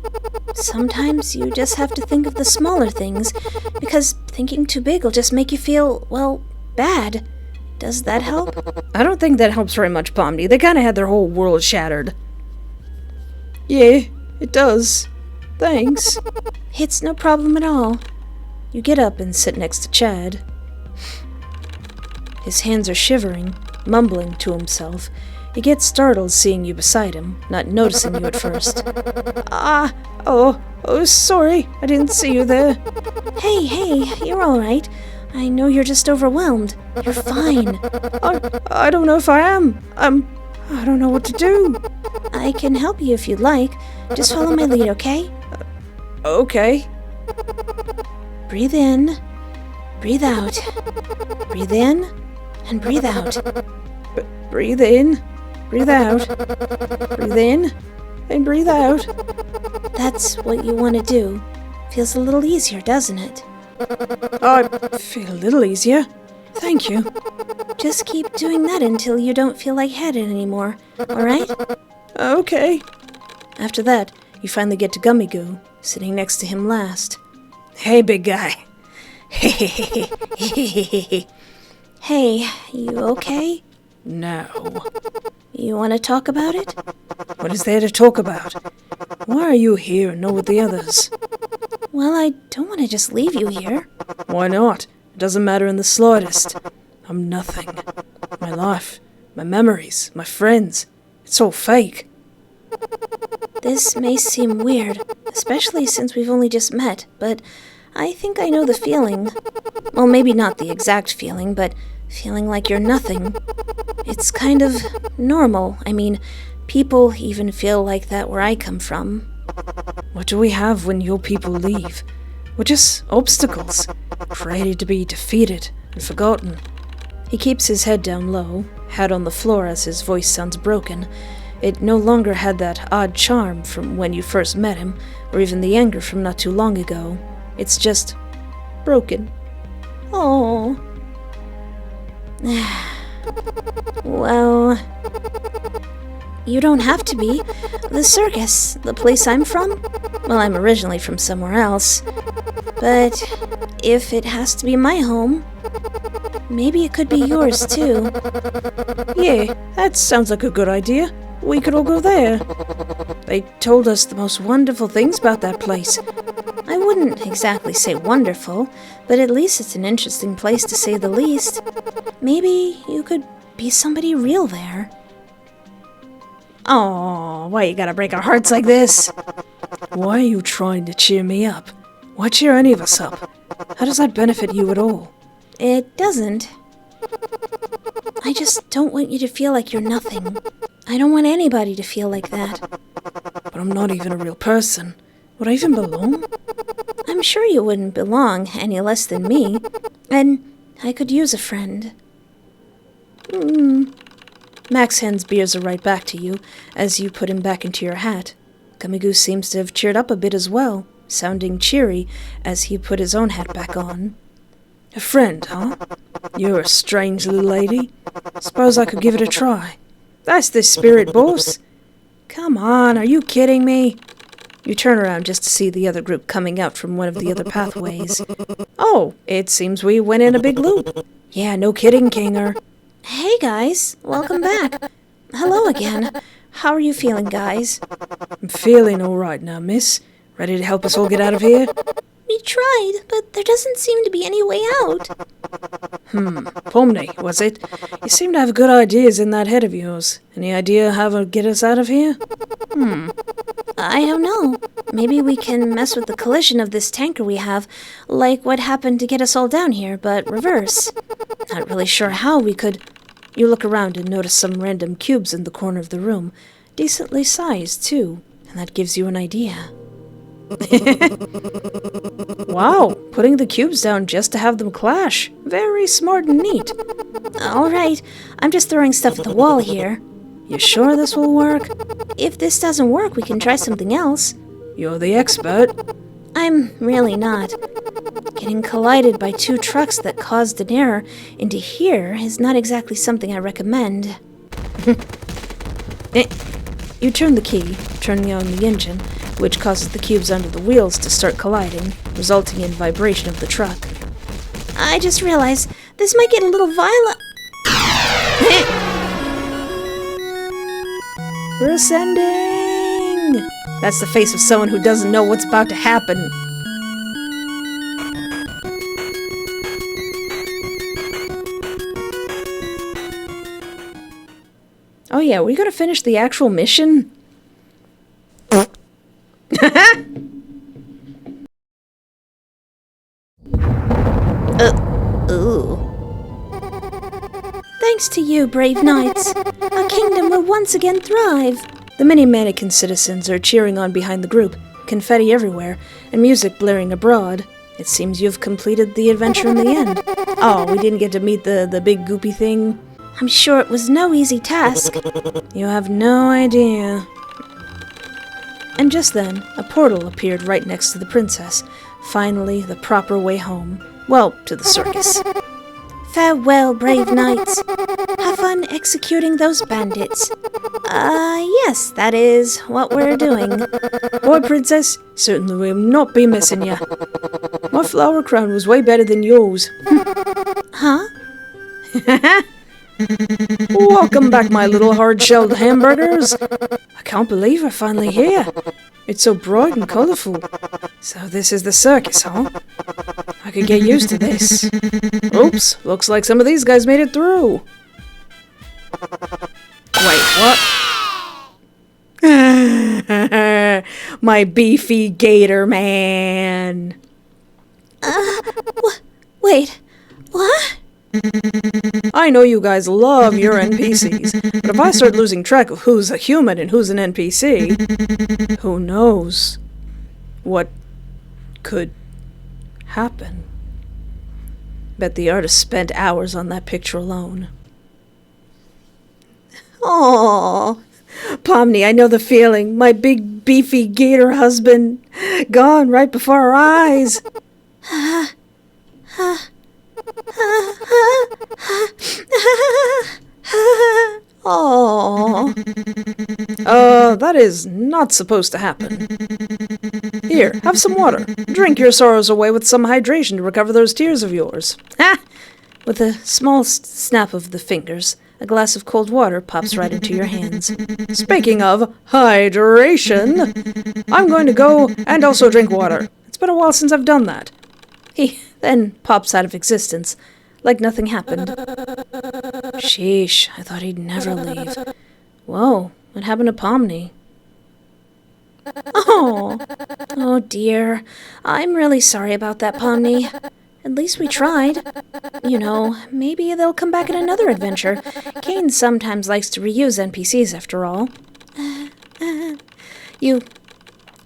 Sometimes you just have to think of the smaller things, because thinking too big will just make you feel, well, bad. Does that help? I don't think that helps very much, Pomni. They kind of had their whole world shattered. Yeah, it does. Thanks. It's no problem at all. You get up and sit next to Chad. His hands are shivering, mumbling to himself. He gets startled seeing you beside him, not noticing you at first. Oh, sorry. I didn't see you there. Hey, you're all right. I know you're just overwhelmed. You're fine. I don't know if I am. I don't know what to do. I can help you if you'd like. Just follow my lead, okay? Okay. Breathe in. Breathe out. Breathe in and breathe out. Breathe in. Breathe out. Breathe in and breathe out. That's what you want to do. Feels a little easier, doesn't it? I feel a little easier. Thank you. Just keep doing that until you don't feel lightheaded anymore, alright? Okay. After that, you finally get to Gummigoo, sitting next to him last. Hey, big guy. Hey, you okay? no. You want to talk about it? What is there to talk about? Why are you here and not with the others? Well, I don't want to just leave you here. Why not? It doesn't matter in the slightest. I'm nothing. My life, my memories, my friends. It's all fake. This may seem weird, especially since we've only just met, but I think I know the feeling. Well, maybe not the exact feeling, but feeling like you're nothing. It's kind of normal. I mean, people even feel like that where I come from. What do we have when your people leave? We're just obstacles, created to be defeated and forgotten. He keeps his head down low, head on the floor as his voice sounds broken. It no longer had that odd charm from when you first met him, or even the anger from not too long ago. It's just broken. Oh. Well, you don't have to be. The circus, the place I'm from? Well, I'm originally from somewhere else. But if it has to be my home, maybe it could be yours too. Yeah, that sounds like a good idea. We could all go there. They told us the most wonderful things about that place. I wouldn't exactly say wonderful, but at least it's an interesting place to say the least. Maybe you could be somebody real there. Oh, why you gotta break our hearts like this? Why are you trying to cheer me up? Why cheer any of us up? How does that benefit you at all? It doesn't. I just don't want you to feel like you're nothing. I don't want anybody to feel like that. But I'm not even a real person. Would I even belong? I'm sure you wouldn't belong any less than me. And I could use a friend. Max hands Beerza right back to you as you put him back into your hat. Gummy seems to have cheered up a bit as well, sounding cheery as he put his own hat back on. A friend, huh? You're a strange little lady. Suppose I could give it a try. That's the spirit, boss. Come on, are you kidding me? You turn around just to see the other group coming out from one of the other pathways. Oh, it seems we went in a big loop. Yeah, no kidding, Kinger. Hey guys, welcome back. Hello again. How are you feeling, guys? I'm feeling all right now, miss. Ready to help us all get out of here? We tried, but there doesn't seem to be any way out. Pomni, was it? You seem to have good ideas in that head of yours. Any idea how to get us out of here? I don't know. Maybe we can mess with the collision of this tanker we have, like what happened to get us all down here, but reverse. Not really sure how we could. You look around and notice some random cubes in the corner of the room. Decently sized, too. And that gives you an idea. Wow, putting the cubes down just to have them clash. Very smart and neat. Alright, I'm just throwing stuff at the wall here. You sure this will work? If this doesn't work, we can try something else. You're the expert. I'm really not. Getting collided by two trucks that caused an error into here is not exactly something I recommend. You turn the key, turning on the engine, which causes the cubes under the wheels to start colliding, resulting in vibration of the truck. I just realized this might get a little violent. We're ascending! That's the face of someone who doesn't know what's about to happen. Oh yeah, we gotta finish the actual mission? Ooh. Thanks to you, brave knights, our kingdom will once again thrive. The many mannequin citizens are cheering on behind the group, confetti everywhere, and music blaring abroad. It seems you've completed the adventure in the end. Oh, we didn't get to meet the big goopy thing? I'm sure it was no easy task. You have no idea. And just then, a portal appeared right next to the princess. Finally, the proper way home. Well, to the circus. Farewell, brave knights. Have fun executing those bandits. Yes, that is what we're doing. Boy, Princess, certainly we'll not be missing you. My flower crown was way better than yours. Huh? Welcome back, my little hard-shelled hamburgers. I can't believe we're finally here. It's so bright and colourful. So this is the circus, huh? I could get used to this. Oops, looks like some of these guys made it through. Wait, what? My beefy gator man. Wait, what? I know you guys love your NPCs, but if I start losing track of who's a human and who's an NPC, who knows what could happen. Bet the artist spent hours on that picture alone. Aww. Pomni, I know the feeling. My big beefy gator husband gone right before our eyes. Oh, that is not supposed to happen. Here, have some water. Drink your sorrows away with some hydration to recover those tears of yours. Ha! With a small snap of the fingers, a glass of cold water pops right into your hands. Speaking of hydration, I'm going to go and also drink water. It's been a while since I've done that. He then pops out of existence, like nothing happened. Sheesh, I thought he'd never leave. Whoa, what happened to Pomni? Oh dear. I'm really sorry about that, Pomni. At least we tried. You know, maybe they'll come back in another adventure. Kane sometimes likes to reuse NPCs, after all. You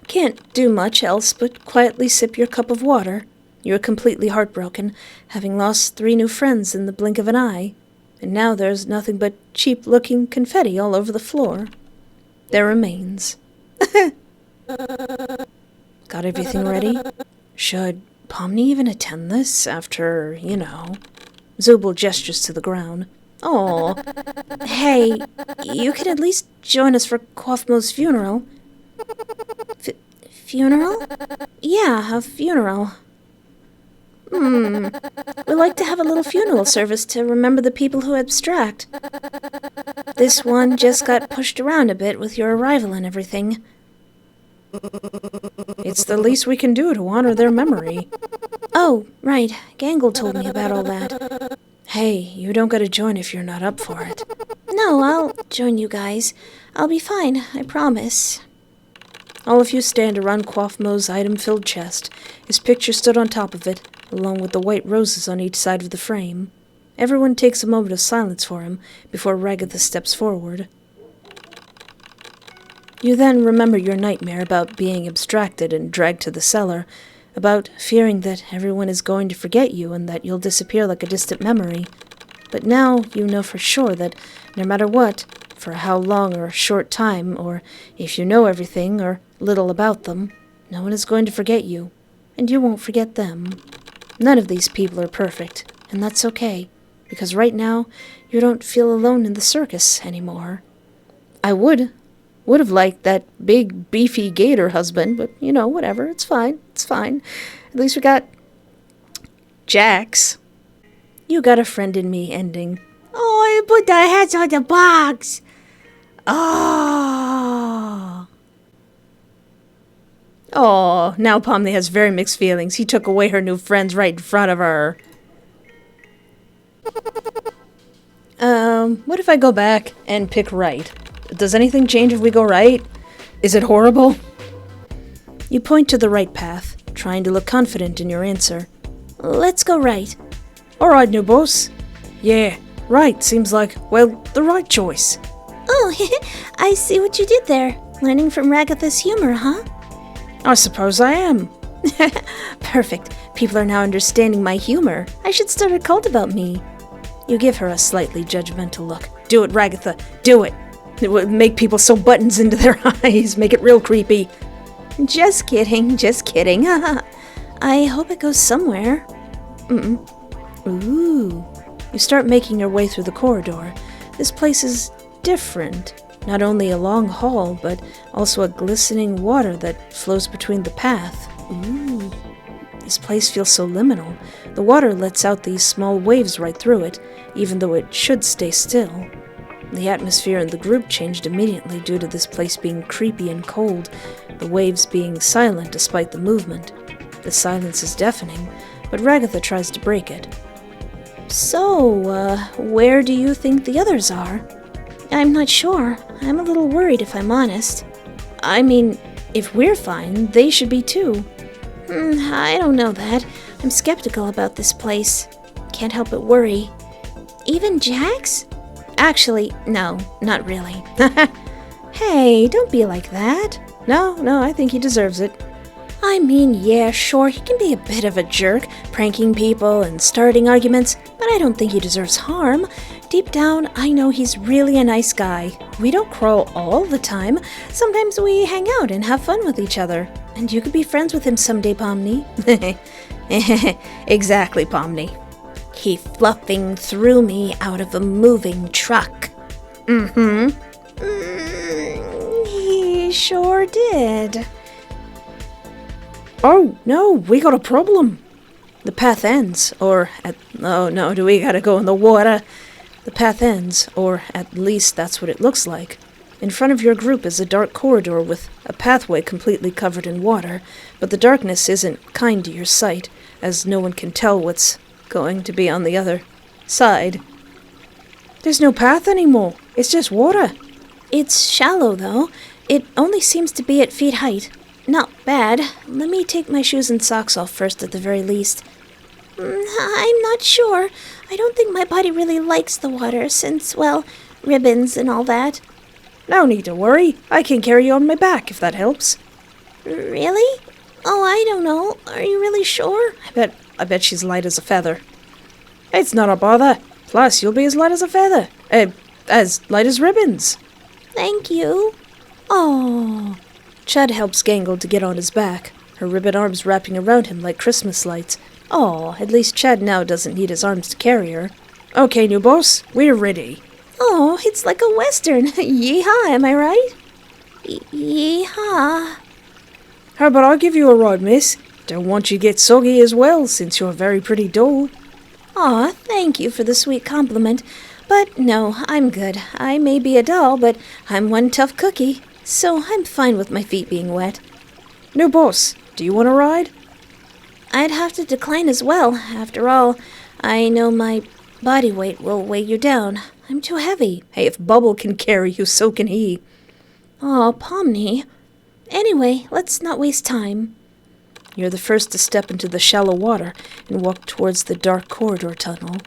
can't do much else but quietly sip your cup of water. You're completely heartbroken, having lost 3 new friends in the blink of an eye, and now there's nothing but cheap-looking confetti all over the floor. Their remains. Got everything ready? Should Pomni even attend this after, you know? Zooble gestures to the ground. Oh, Hey, you could at least join us for Kaufmo's funeral. Funeral? Yeah, a funeral. We like to have a little funeral service to remember the people who abstract. This one just got pushed around a bit with your arrival and everything. It's the least we can do to honor their memory. Oh, right. Gangle told me about all that. Hey, you don't gotta join if you're not up for it. No, I'll join you guys. I'll be fine, I promise. All of you stand around Kaufmo's item-filled chest. His picture stood on top of it, along with the white roses on each side of the frame. Everyone takes a moment of silence for him before Ragatha steps forward. You then remember your nightmare about being abstracted and dragged to the cellar, about fearing that everyone is going to forget you and that you'll disappear like a distant memory. But now you know for sure that no matter what, for how long or short time, or if you know everything or little about them, no one is going to forget you, and you won't forget them. None of these people are perfect, and that's okay, because right now you don't feel alone in the circus anymore. I would have liked that big, beefy gator husband, but, you know, whatever, it's fine. At least we got Jax. You got a friend in me ending. Oh, I put the heads on the box. Oh, now Pomni has very mixed feelings. He took away her new friends right in front of her. What if I go back and pick right? Does anything change if we go right? Is it horrible? You point to the right path, trying to look confident in your answer. Let's go right. Alright, new boss. Yeah, right seems like, well, the right choice. Oh, I see what you did there. Learning from Ragatha's humor, huh? I suppose I am. Perfect. People are now understanding my humor. I should start a cult about me. You give her a slightly judgmental look. Do it, Ragatha. Do it. It would make people sew buttons into their eyes. Make it real creepy. Just kidding. I hope it goes somewhere. Ooh. You start making your way through the corridor. This place is different. Not only a long hall, but also a glistening water that flows between the path. Ooh. This place feels so liminal. The water lets out these small waves right through it, even though it should stay still. The atmosphere in the group changed immediately due to this place being creepy and cold, the waves being silent despite the movement. The silence is deafening, but Ragatha tries to break it. So, where do you think the others are? I'm not sure. I'm a little worried if I'm honest. I mean, if we're fine, they should be too. I don't know that. I'm skeptical about this place. Can't help but worry. Even Jax? Actually, no, not really. Hey, don't be like that. No, I think he deserves it. I mean, yeah, sure, he can be a bit of a jerk, pranking people and starting arguments, but I don't think he deserves harm. Deep down, I know he's really a nice guy. We don't quarrel all the time. Sometimes we hang out and have fun with each other. And you could be friends with him someday, Pomni. Exactly, Pomni. He fluffing threw me out of a moving truck. He sure did. Oh, no, we got a problem. The path ends, do we gotta go in the water? The path ends, or at least that's what it looks like. In front of your group is a dark corridor with a pathway completely covered in water, but the darkness isn't kind to your sight, as no one can tell what's going to be on the other side. There's no path anymore. It's just water. It's shallow, though. It only seems to be at feet height. Not bad. Let me take my shoes and socks off first at the very least. I'm not sure. I don't think my body really likes the water since, well, ribbons and all that. No need to worry. I can carry you on my back if that helps. Really? Oh, I don't know. Are you really sure? I bet she's light as a feather. It's not a bother. Plus, you'll be as light as a feather. As light as ribbons. Thank you. Oh. Chad helps Gangle to get on his back, her ribbon arms wrapping around him like Christmas lights. Oh, at least Chad now doesn't need his arms to carry her. Okay, new boss, we're ready. Oh, it's like a western. Yeehaw, am I right? Yeehaw. How about I give you a ride, miss? Don't want you to get soggy as well, since you're a very pretty doll. Aw, thank you for the sweet compliment. But no, I'm good. I may be a doll, but I'm one tough cookie. So I'm fine with my feet being wet. New boss, do you want to ride? I'd have to decline as well. After all, I know my body weight will weigh you down. I'm too heavy. Hey, if Bubble can carry you, so can he. Aw, Pomni. Anyway, let's not waste time. You're the first to step into the shallow water and walk towards the dark corridor tunnel.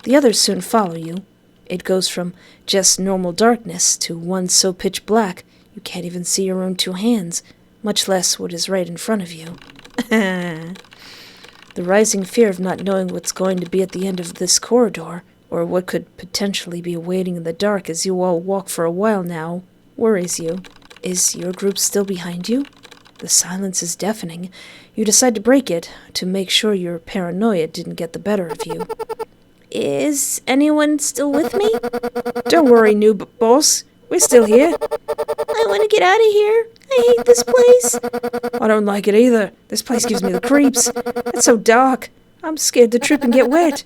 The others soon follow you. It goes from just normal darkness to one so pitch black you can't even see your own two hands, much less what is right in front of you. The rising fear of not knowing what's going to be at the end of this corridor, or what could potentially be awaiting in the dark as you all walk for a while now, worries you. Is your group still behind you? The silence is deafening. You decide to break it to make sure your paranoia didn't get the better of you. Is anyone still with me? Don't worry, new boss. We're still here. I want to get out of here. I hate this place. I don't like it either. This place gives me the creeps. It's so dark. I'm scared to trip and get wet.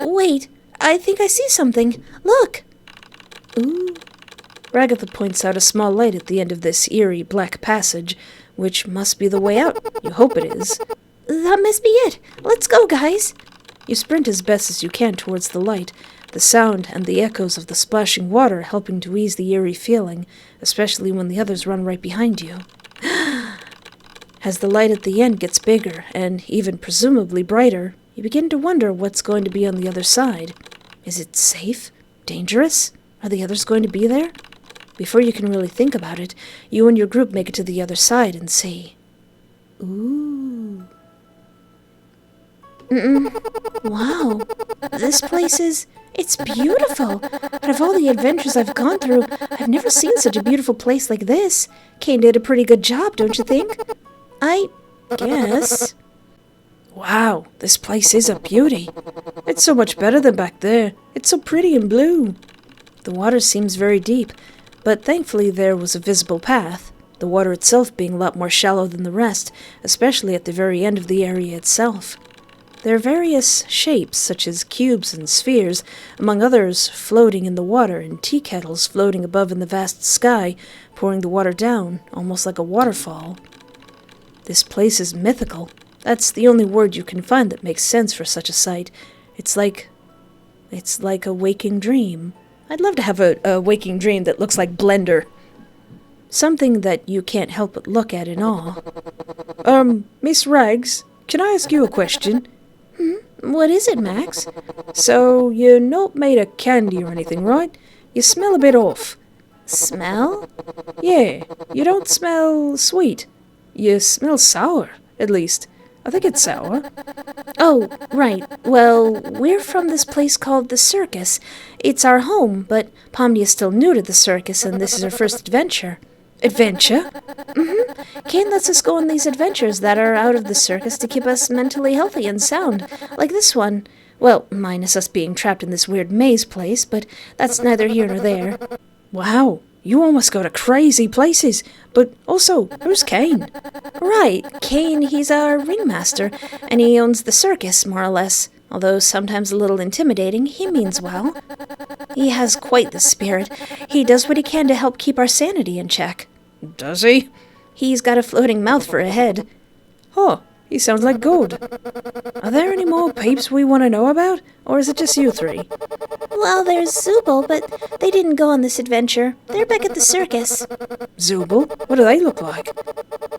Wait, I think I see something. Look. Ooh. Ragatha points out a small light at the end of this eerie black passage, which must be the way out. You hope it is. That must be it. Let's go, guys. You sprint as best as you can towards the light, the sound and the echoes of the splashing water helping to ease the eerie feeling, especially when the others run right behind you. As the light at the end gets bigger, and even presumably brighter, you begin to wonder what's going to be on the other side. Is it safe? Dangerous? Are the others going to be there? Before you can really think about it, you and your group make it to the other side and see. Ooh. Wow. This place it's beautiful. Out of all the adventures I've gone through, I've never seen such a beautiful place like this. Kane did a pretty good job, don't you think? I guess. Wow, this place is a beauty. It's so much better than back there. It's so pretty and blue. The water seems very deep, but thankfully there was a visible path, the water itself being a lot more shallow than the rest, especially at the very end of the area itself. There are various shapes, such as cubes and spheres, among others floating in the water, and tea kettles floating above in the vast sky, pouring the water down, almost like a waterfall. This place is mythical. That's the only word you can find that makes sense for such a sight. It's like a waking dream. I'd love to have a waking dream that looks like Blender. Something that you can't help but look at in awe. Miss Rags, can I ask you a question? What is it, Max? So, you're not made of candy or anything, right? You smell a bit off. Smell? Yeah, you don't smell sweet. You smell sour, at least. I think it's sour. Oh, right. Well, we're from this place called the Circus. It's our home, but Pomni is still new to the circus, and this is her first adventure. Adventure? Kane lets us go on these adventures that are out of the circus to keep us mentally healthy and sound, like this one. Well, minus us being trapped in this weird maze place, but that's neither here nor there. Wow, you almost go to crazy places. But also, who's Kane? Right, Kane, he's our ringmaster, and he owns the circus, more or less. Although sometimes a little intimidating, he means well. He has quite the spirit. He does what he can to help keep our sanity in check. Does he? He's got a floating mouth for a head. Oh, he sounds like good. Are there any more peeps we want to know about? Or is it just you three? Well, there's Zooble, but they didn't go on this adventure. They're back at the circus. Zooble? What do they look like?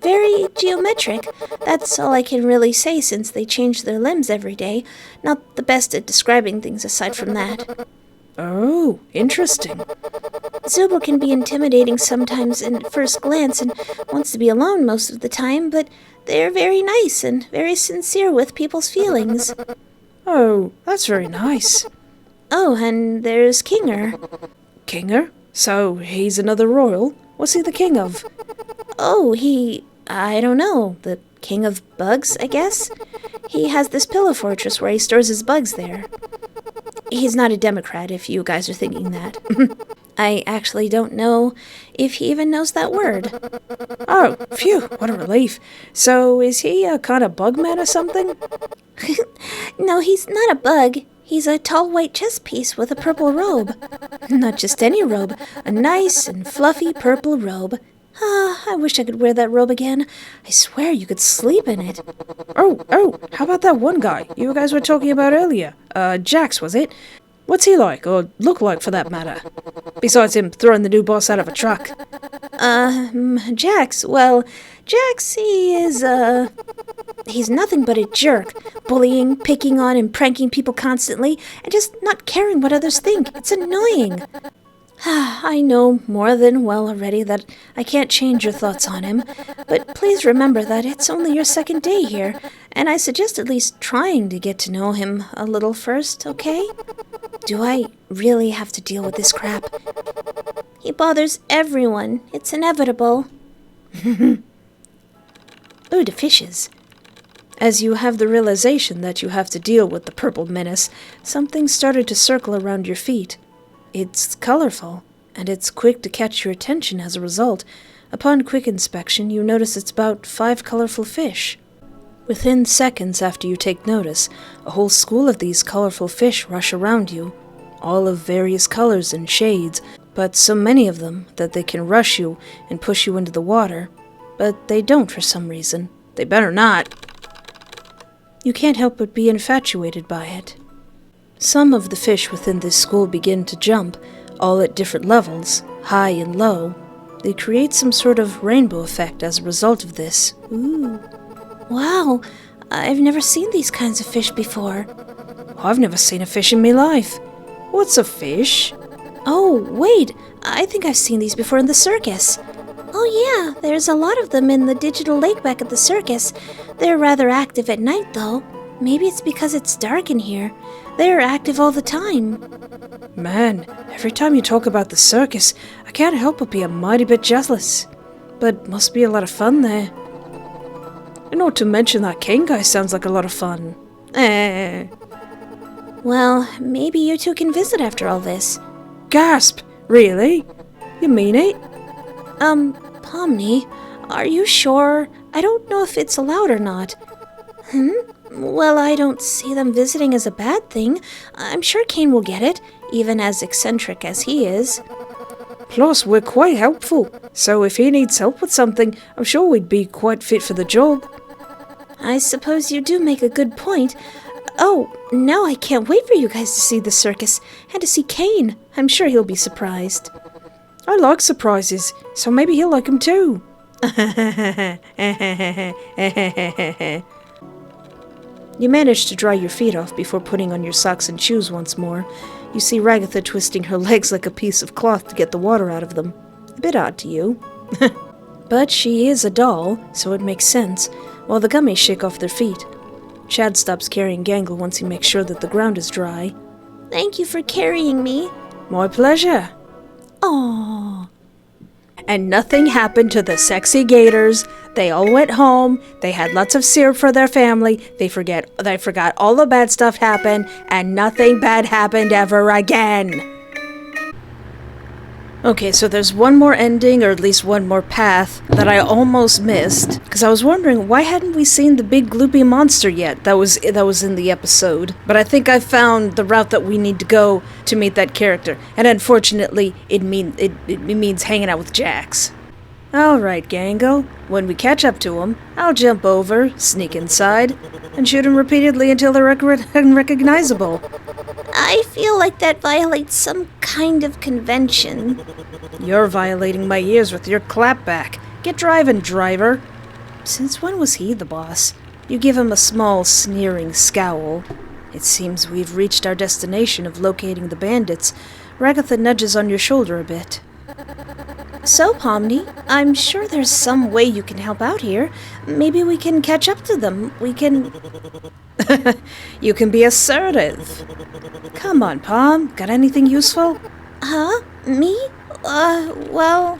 Very geometric. That's all I can really say since they change their limbs every day. Not the best at describing things aside from that. Oh, interesting. Zooble can be intimidating sometimes at first glance and wants to be alone most of the time, but they're very nice and very sincere with people's feelings. Oh, that's very nice. Oh, and there's Kinger. Kinger? So he's another royal? What's he the king of? Oh, I don't know, the king of bugs, I guess? He has this pillow fortress where he stores his bugs there. He's not a Democrat, if you guys are thinking that. I actually don't know if he even knows that word. Oh, phew, what a relief. So is he a kind of bug man or something? No, he's not a bug. He's a tall white chess piece with a purple robe. Not just any robe, a nice and fluffy purple robe. I wish I could wear that robe again. I swear you could sleep in it. Oh, how about that one guy you guys were talking about earlier? Jax, was it? What's he like, or look like for that matter? Besides him throwing the new boss out of a truck. Jax, well, Jax, he's nothing but a jerk, bullying, picking on, and pranking people constantly, and just not caring what others think. It's annoying. I know more than well already that I can't change your thoughts on him, but please remember that it's only your second day here, and I suggest at least trying to get to know him a little first, okay? Do I really have to deal with this crap? He bothers everyone. It's inevitable. Ooh, the fishes. As you have the realization that you have to deal with the purple menace, something started to circle around your feet. It's colorful, and it's quick to catch your attention as a result. Upon quick inspection, you notice it's about 5 colorful fish. Within seconds after you take notice, a whole school of these colorful fish rush around you, all of various colors and shades, but so many of them that they can rush you and push you into the water. But they don't for some reason. They better not. You can't help but be infatuated by it. Some of the fish within this school begin to jump, all at different levels, high and low. They create some sort of rainbow effect as a result of this. Ooh. Wow, I've never seen these kinds of fish before. I've never seen a fish in my life. What's a fish? Oh, wait, I think I've seen these before in the circus. Oh yeah, there's a lot of them in the digital lake back at the circus. They're rather active at night, though. Maybe it's because it's dark in here. They're active all the time. Man, every time you talk about the circus, I can't help but be a mighty bit jealous. But must be a lot of fun there. And not to mention that King guy sounds like a lot of fun. Well, maybe you two can visit after all this. Gasp! Really? You mean it? Pomni, are you sure? I don't know if it's allowed or not. Well, I don't see them visiting as a bad thing. I'm sure Kane will get it, even as eccentric as he is. Plus, we're quite helpful, so if he needs help with something, I'm sure we'd be quite fit for the job. I suppose you do make a good point. Oh, now I can't wait for you guys to see the circus, and to see Kane. I'm sure he'll be surprised. I like surprises, so maybe he'll like them too. You manage to dry your feet off before putting on your socks and shoes once more. You see Ragatha twisting her legs like a piece of cloth to get the water out of them. A bit odd to you. But she is a doll, so it makes sense, while the gummies shake off their feet. Chad stops carrying Gangle once he makes sure that the ground is dry. Thank you for carrying me. My pleasure. Aww. And nothing happened to the sexy gators. They all went home. They had lots of syrup for their family. They forgot all the bad stuff happened, and nothing bad happened ever again. Okay, so there's one more ending, or at least one more path, that I almost missed. Because I was wondering, why hadn't we seen the big gloopy monster yet that was in the episode? But I think I found the route that we need to go to meet that character. And unfortunately, it means hanging out with Jax. Alright, Gangle. When we catch up to him, I'll jump over, sneak inside, and shoot him repeatedly until they're unrecognizable. I feel like that violates some kind of convention. You're violating my ears with your clapback. Get driving, driver. Since when was he the boss? You give him a small, sneering scowl. It seems we've reached our destination of locating the bandits. Ragatha nudges on your shoulder a bit. So, Pomni, I'm sure there's some way you can help out here. Maybe we can catch up to them. We can... You can be assertive. Come on, Pom. Got anything useful? Huh? Me? Well...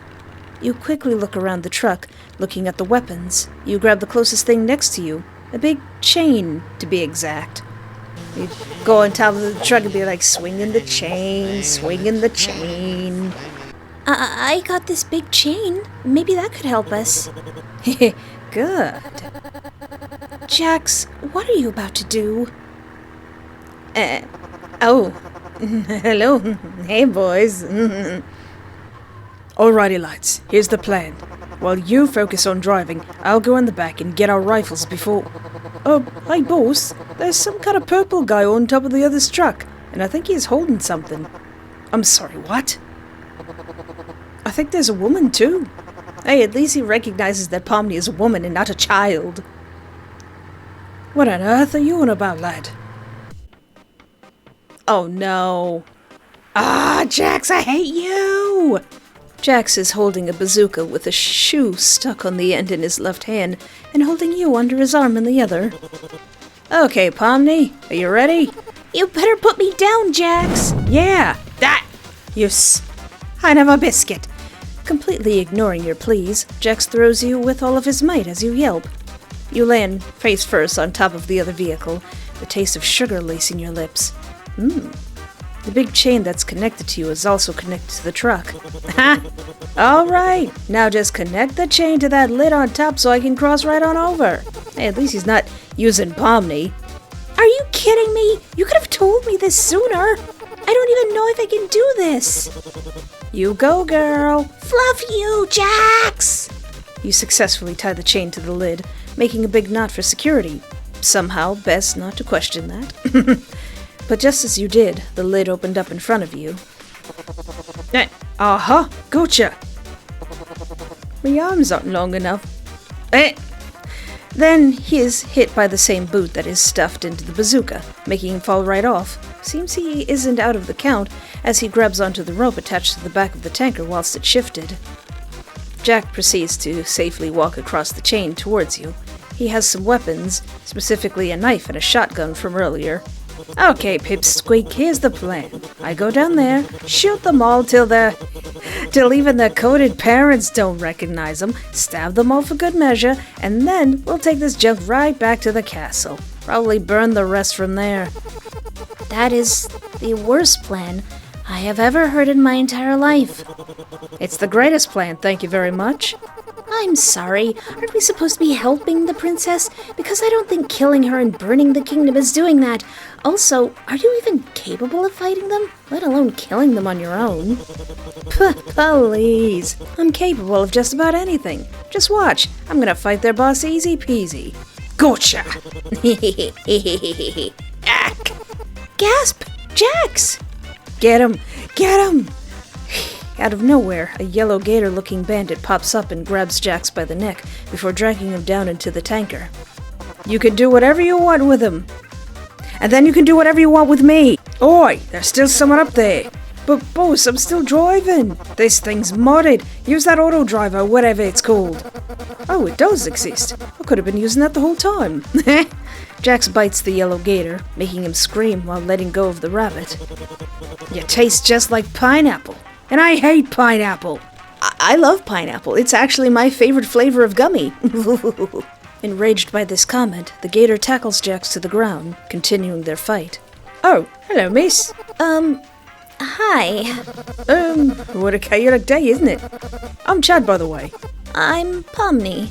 You quickly look around the truck, looking at the weapons. You grab the closest thing next to you. A big chain, to be exact. You go on top of the truck and be like, swinging the chain, swinging the chain. I got this big chain. Maybe that could help us. Good. Jax, what are you about to do? Oh. Hello. Hey, boys. Alrighty, lads. Here's the plan. While you focus on driving, I'll go in the back and get our rifles before... Oh, hi, boss. There's some kind of purple guy on top of the other's truck, and I think he's holding something. I'm sorry, what? I think there's a woman, too. Hey, at least he recognizes that Pomni is a woman and not a child. What on earth are you on about, lad? Oh, no. Ah, Jax, I hate you! Jax is holding a bazooka with a shoe stuck on the end in his left hand and holding you under his arm in the other. Okay, Pomni, are you ready? You better put me down, Jax. Yeah, that! You I have a biscuit. Completely ignoring your pleas, Jax throws you with all of his might as you yelp. You land face first on top of the other vehicle, the taste of sugar lacing your lips. The big chain that's connected to you is also connected to the truck. Ha! Alright, now just connect the chain to that lid on top so I can cross right on over. Hey, at least he's not using Pomni. Are you kidding me? You could have told me this sooner. I don't even know if I can do this. You go, girl. Fluff you, Jax! You successfully tie the chain to the lid, making a big knot for security. Somehow, best not to question that. But just as you did, the lid opened up in front of you. Aha! Gotcha! My arms aren't long enough. Then he is hit by the same boot that is stuffed into the bazooka, making him fall right off. Seems he isn't out of the count, as he grabs onto the rope attached to the back of the tanker whilst it shifted. Jack proceeds to safely walk across the chain towards you. He has some weapons, specifically a knife and a shotgun from earlier. Okay, Pipsqueak, here's the plan. I go down there, shoot them all till even their coded parents don't recognize them, stab them all for good measure, and then we'll take this junk right back to the castle. Probably burn the rest from there. That is the worst plan. I have ever heard in my entire life. It's the greatest plan, thank you very much. I'm sorry, aren't we supposed to be helping the princess? Because I don't think killing her and burning the kingdom is doing that. Also, are you even capable of fighting them? Let alone killing them on your own. Please, I'm capable of just about anything. Just watch, I'm gonna fight their boss easy peasy. Gotcha! Gasp! Jax! Get him! Get him! Out of nowhere, a yellow gator-looking bandit pops up and grabs Jax by the neck before dragging him down into the tanker. You can do whatever you want with him. And then you can do whatever you want with me. Oi, there's still someone up there. But boss, I'm still driving. This thing's modded. Use that auto driver, whatever it's called. Oh, it does exist. I could have been using that the whole time. Jax bites the yellow gator, making him scream while letting go of the rabbit. You taste just like pineapple. And I hate pineapple. I love pineapple. It's actually my favorite flavor of gummy. Enraged by this comment, the gator tackles Jax to the ground, continuing their fight. Oh, hello, miss. Hi. What a chaotic day, isn't it? I'm Chad, by the way. I'm Pomni.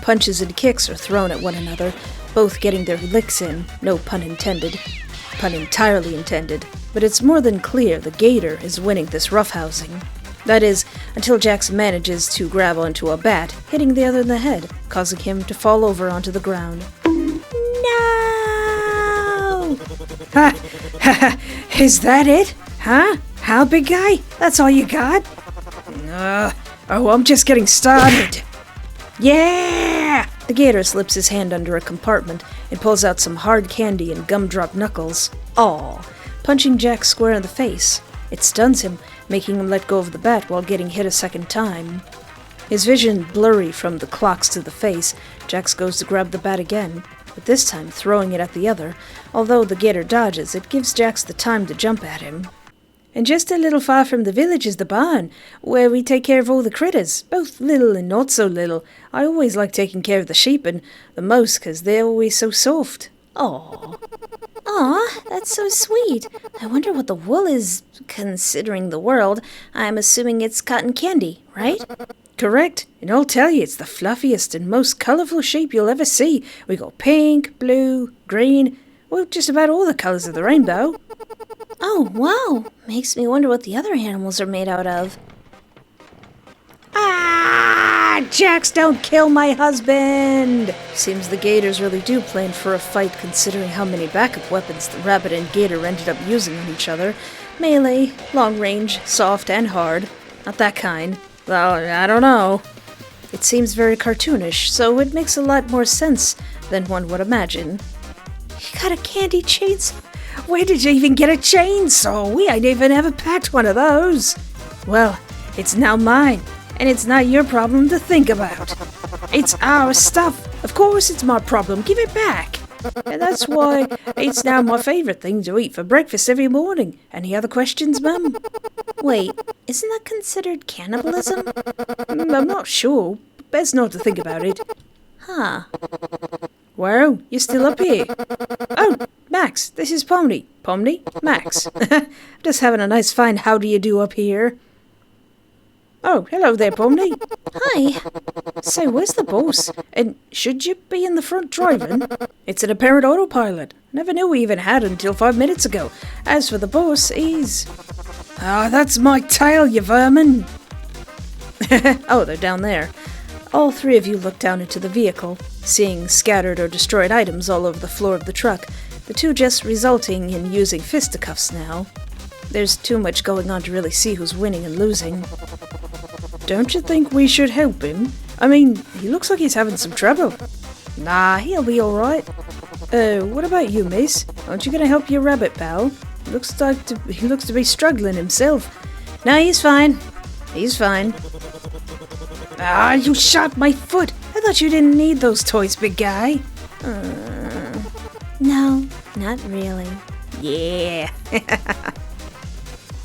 Punches and kicks are thrown at one another, both getting their licks in, no pun intended. Pun entirely intended. But it's more than clear the gator is winning this roughhousing. That is, until Jax manages to grab onto a bat, hitting the other in the head, causing him to fall over onto the ground. No! Ha! Ha! Is that it? Huh? How, big guy? That's all you got? I'm just getting started. Yeah! The gator slips his hand under a compartment and pulls out some hard candy and gumdrop knuckles. Aw! Punching Jax square in the face. It stuns him, making him let go of the bat while getting hit a second time. His vision blurry from the clocks to the face, Jax goes to grab the bat again, but this time throwing it at the other. Although the gator dodges, it gives Jax the time to jump at him. And just a little far from the village is the barn, where we take care of all the critters, both little and not so little. I always like taking care of the sheep and the most, 'cause they're always so soft. Aw. Aw, that's so sweet. I wonder what the wool is, considering the world. I'm assuming it's cotton candy, right? Correct, and I'll tell you, it's the fluffiest and most colorful sheep you'll ever see. We got pink, blue, green, well, just about all the colors of the rainbow. Oh, wow. Makes me wonder what the other animals are made out of. Ah! Jax, don't kill my husband! Seems the gators really do plan for a fight, considering how many backup weapons the rabbit and gator ended up using on each other. Melee, long range, soft and hard. Not that kind. Well, I don't know. It seems very cartoonish, so it makes a lot more sense than one would imagine. You got a candy chainsaw? Where did you even get a chainsaw? We ain't even ever packed one of those. Well, it's now mine, and it's not your problem to think about. It's our stuff. Of course it's my problem. Give it back. And that's why it's now my favorite thing to eat for breakfast every morning. Any other questions, Mum? Wait, isn't that considered cannibalism? I'm not sure. Best not to think about it. Huh. Well, you're still up here. Oh, Max, this is Pomni. Pomni? Max. Just having a nice fine how do you do up here. Oh, hello there, Pomni. Hi. Say, where's the boss? And should you be in the front driving? It's an apparent autopilot. Never knew we even had it until 5 minutes ago. As for the boss, he's... Ah, that's my tail, you vermin. Oh, they're down there. All three of you look down into the vehicle, seeing scattered or destroyed items all over the floor of the truck, the two just resulting in using fisticuffs now. There's too much going on to really see who's winning and losing. Don't you think we should help him? I mean, he looks like he's having some trouble. Nah, he'll be alright. What about you, miss? Aren't you gonna help your rabbit pal? He looks to be struggling himself. No, he's fine. He's fine. Ah, you shot my foot! I thought you didn't need those toys, big guy. No, not really. Yeah.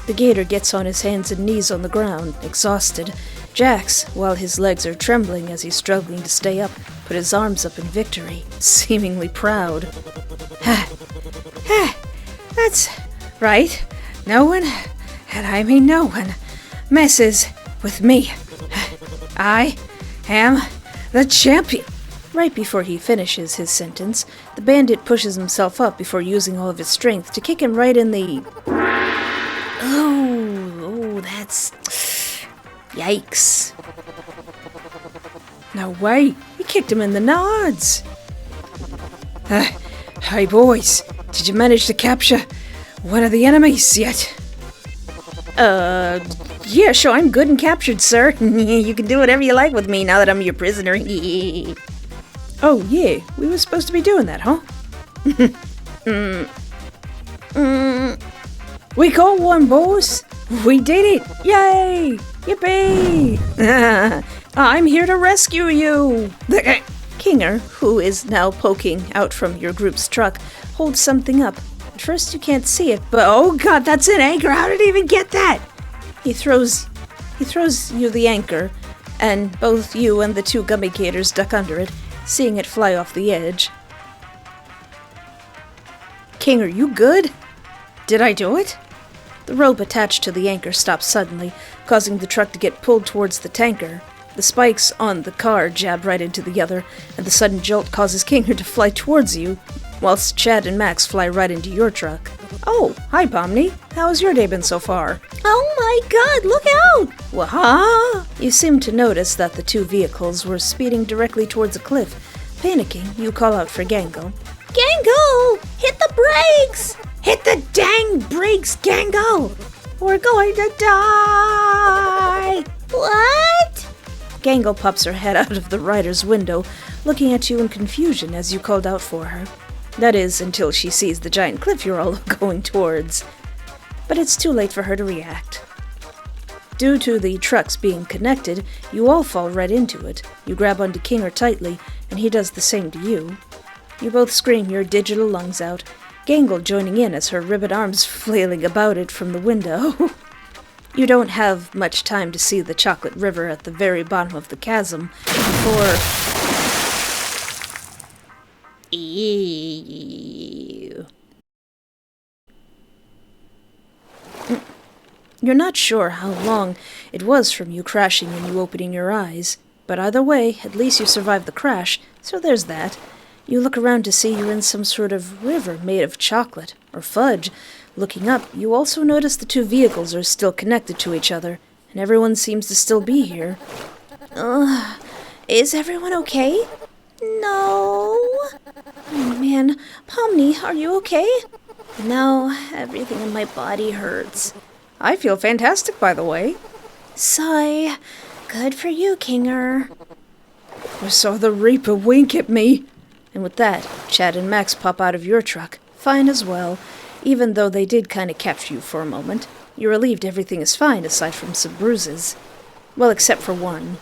The gator gets on his hands and knees on the ground, exhausted. Jax, while his legs are trembling as he's struggling to stay up, put his arms up in victory, seemingly proud. That's right. No one and I mean no one, messes with me. I am the champion. Right before he finishes his sentence, the bandit pushes himself up before using all of his strength to kick him right in the... Oh, that's... Yikes. No way, he kicked him in the nods. Hey boys, did you manage to capture one of the enemies yet? Yeah, sure, I'm good and captured, sir. You can do whatever you like with me now that I'm your prisoner. Oh yeah, we were supposed to be doing that, huh? We caught one, boss! We did it! Yay! Yippee! I'm here to rescue you! Kinger, who is now poking out from your group's truck, holds something up. At first you can't see it, but Oh god, that's an anchor! How did he even get that? he throws you the anchor, and both you and the two gummy gators duck under it, seeing it fly off the edge. Kinger, you good? Did I do it? The rope attached to the anchor stops suddenly, causing the truck to get pulled towards the tanker. The spikes on the car jab right into the other, and the sudden jolt causes Kinger to fly towards you, whilst Chad and Max fly right into your truck. Oh, hi Pomni. How has your day been so far? Oh my god, look out! Waha! You seem to notice that the two vehicles were speeding directly towards a cliff. Panicking, you call out for Gangle. Gangle! Hit the brakes! Hit the dang brakes, Gangle! We're going to die! What? Gangle pops her head out of the rider's window, looking at you in confusion as you called out for her. That is, until she sees the giant cliff you're all going towards. But it's too late for her to react. Due to the trucks being connected, you all fall right into it. You grab onto Kinger tightly, and he does the same to you. You both scream your digital lungs out, Gangle joining in as her ribbon arms flailing about it from the window. You don't have much time to see the chocolate river at the very bottom of the chasm before... Ew. You're not sure how long it was from you crashing and you opening your eyes, but either way, at least you survived the crash, so there's that. You look around to see you're in some sort of river made of chocolate, or fudge. Looking up, you also notice the two vehicles are still connected to each other, and everyone seems to still be here. Is everyone okay? No. Oh man, Pomni, are you okay? No, everything in my body hurts. I feel fantastic, by the way. Sigh. Good for you, Kinger. I saw the Reaper wink at me. And with that, Chad and Max pop out of your truck, fine as well, even though they did kind of capture you for a moment. You're relieved everything is fine aside from some bruises. Well, except for one.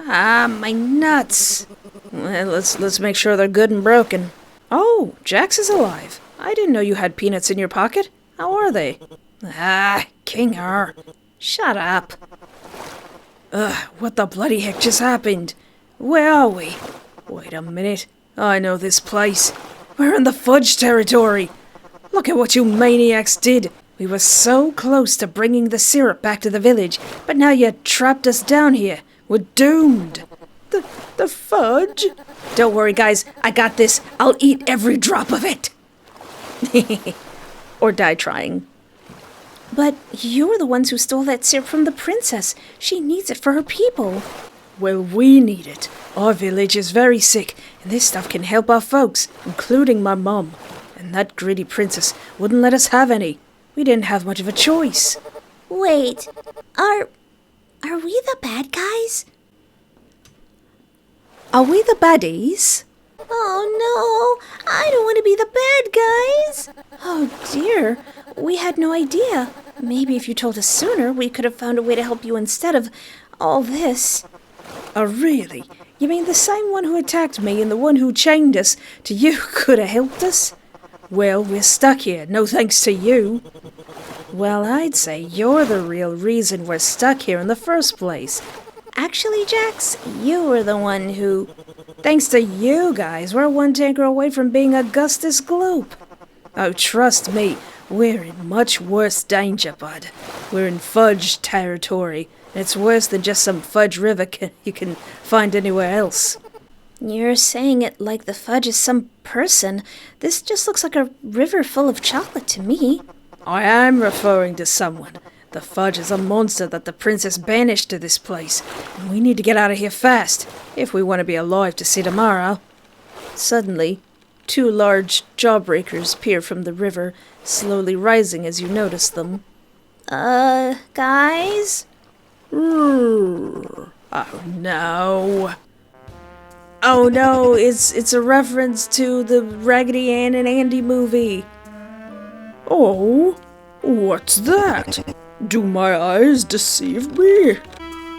My nuts. Well, let's make sure they're good and broken. Oh, Jax is alive. I didn't know you had peanuts in your pocket. How are they? Kinger. Shut up. What the bloody heck just happened? Where are we? Wait a minute. I know this place. We're in the fudge territory. Look at what you maniacs did. We were so close to bringing the syrup back to the village, but now you trapped us down here. We're doomed. The fudge? Don't worry, guys. I got this. I'll eat every drop of it. Or die trying. But you're the ones who stole that syrup from the princess. She needs it for her people. Well, we need it. Our village is very sick, and this stuff can help our folks, including my mom. And that gritty princess wouldn't let us have any. We didn't have much of a choice. Wait, are we the bad guys? Are we the baddies? Oh no, I don't want to be the bad guys. Oh dear, we had no idea. Maybe if you told us sooner, we could have found a way to help you instead of all this. Oh, really? You mean the same one who attacked me and the one who chained us to you could have helped us? Well, we're stuck here, no thanks to you. Well, I'd say you're the real reason we're stuck here in the first place. Actually, Jax, you were the one who... Thanks to you guys, we're one tanker away from being Augustus Gloop. Oh, trust me, We're in much worse danger, bud. We're in fudge territory, and it's worse than just some fudge river you can find anywhere else. You're saying it like the fudge is some person. This just looks like a river full of chocolate to me. I am referring to someone. The fudge is a monster that the princess banished to this place, and we need to get out of here fast, if we want to be alive to see tomorrow. Suddenly, 2 large jawbreakers peer from the river, slowly rising as you notice them. Guys? Oh no. Oh no, it's a reference to the Raggedy Ann and Andy movie. Oh, what's that? Do my eyes deceive me?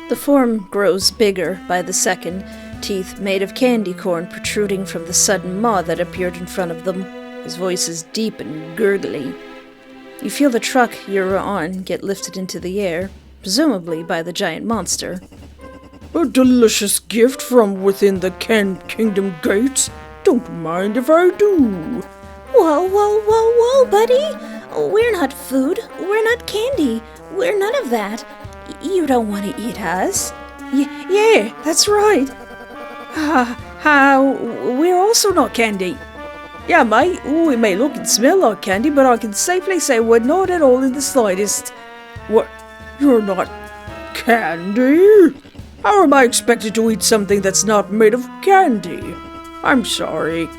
The form grows bigger by the second, teeth made of candy corn protruding from the sudden maw that appeared in front of them. His voice is deep and gurgly. You feel the truck you're on get lifted into the air, presumably by the giant monster. A delicious gift from within the Kingdom gates. Don't mind if I do. Whoa, buddy! We're not food. We're not candy. We're none of that. You don't want to eat us. Yeah, that's right. We're also not candy. Yeah, mate, we may look and smell like candy, but I can safely say we're not at all in the slightest. What? You're not candy? How am I expected to eat something that's not made of candy? I'm sorry.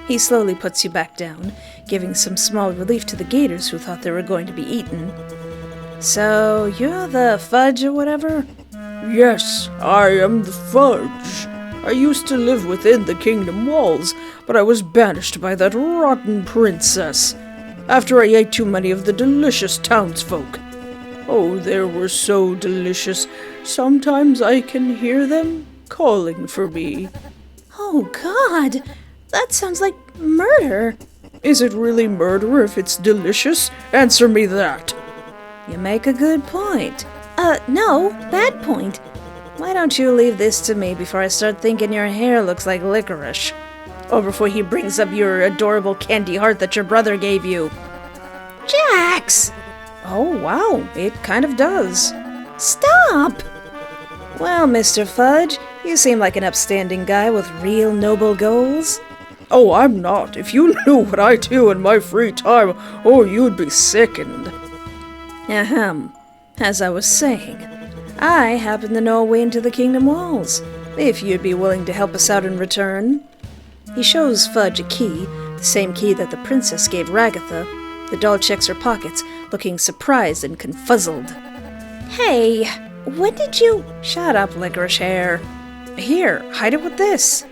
He slowly puts you back down, giving some small relief to the gators who thought they were going to be eaten. So, you're the fudge or whatever? Yes, I am the fudge. I used to live within the kingdom walls, but I was banished by that rotten princess after I ate too many of the delicious townsfolk. Oh, they were so delicious. Sometimes I can hear them calling for me. Oh, God! That sounds like murder. Is it really murder if it's delicious? Answer me that. You make a good point. No, bad point. Why don't you leave this to me before I start thinking your hair looks like licorice? Or before he brings up your adorable candy heart that your brother gave you. Jax! Oh, wow, it kind of does. Stop! Well, Mr. Fudge, you seem like an upstanding guy with real noble goals. Oh, I'm not. If you knew what I do in my free time, oh, you'd be sickened. Ahem. As I was saying, I happen to know a way into the kingdom walls, if you'd be willing to help us out in return. He shows Fudge a key, the same key that the princess gave Ragatha. The doll checks her pockets, looking surprised and confuzzled. Hey, when did you... Shut up, licorice hair. Here, hide it with this.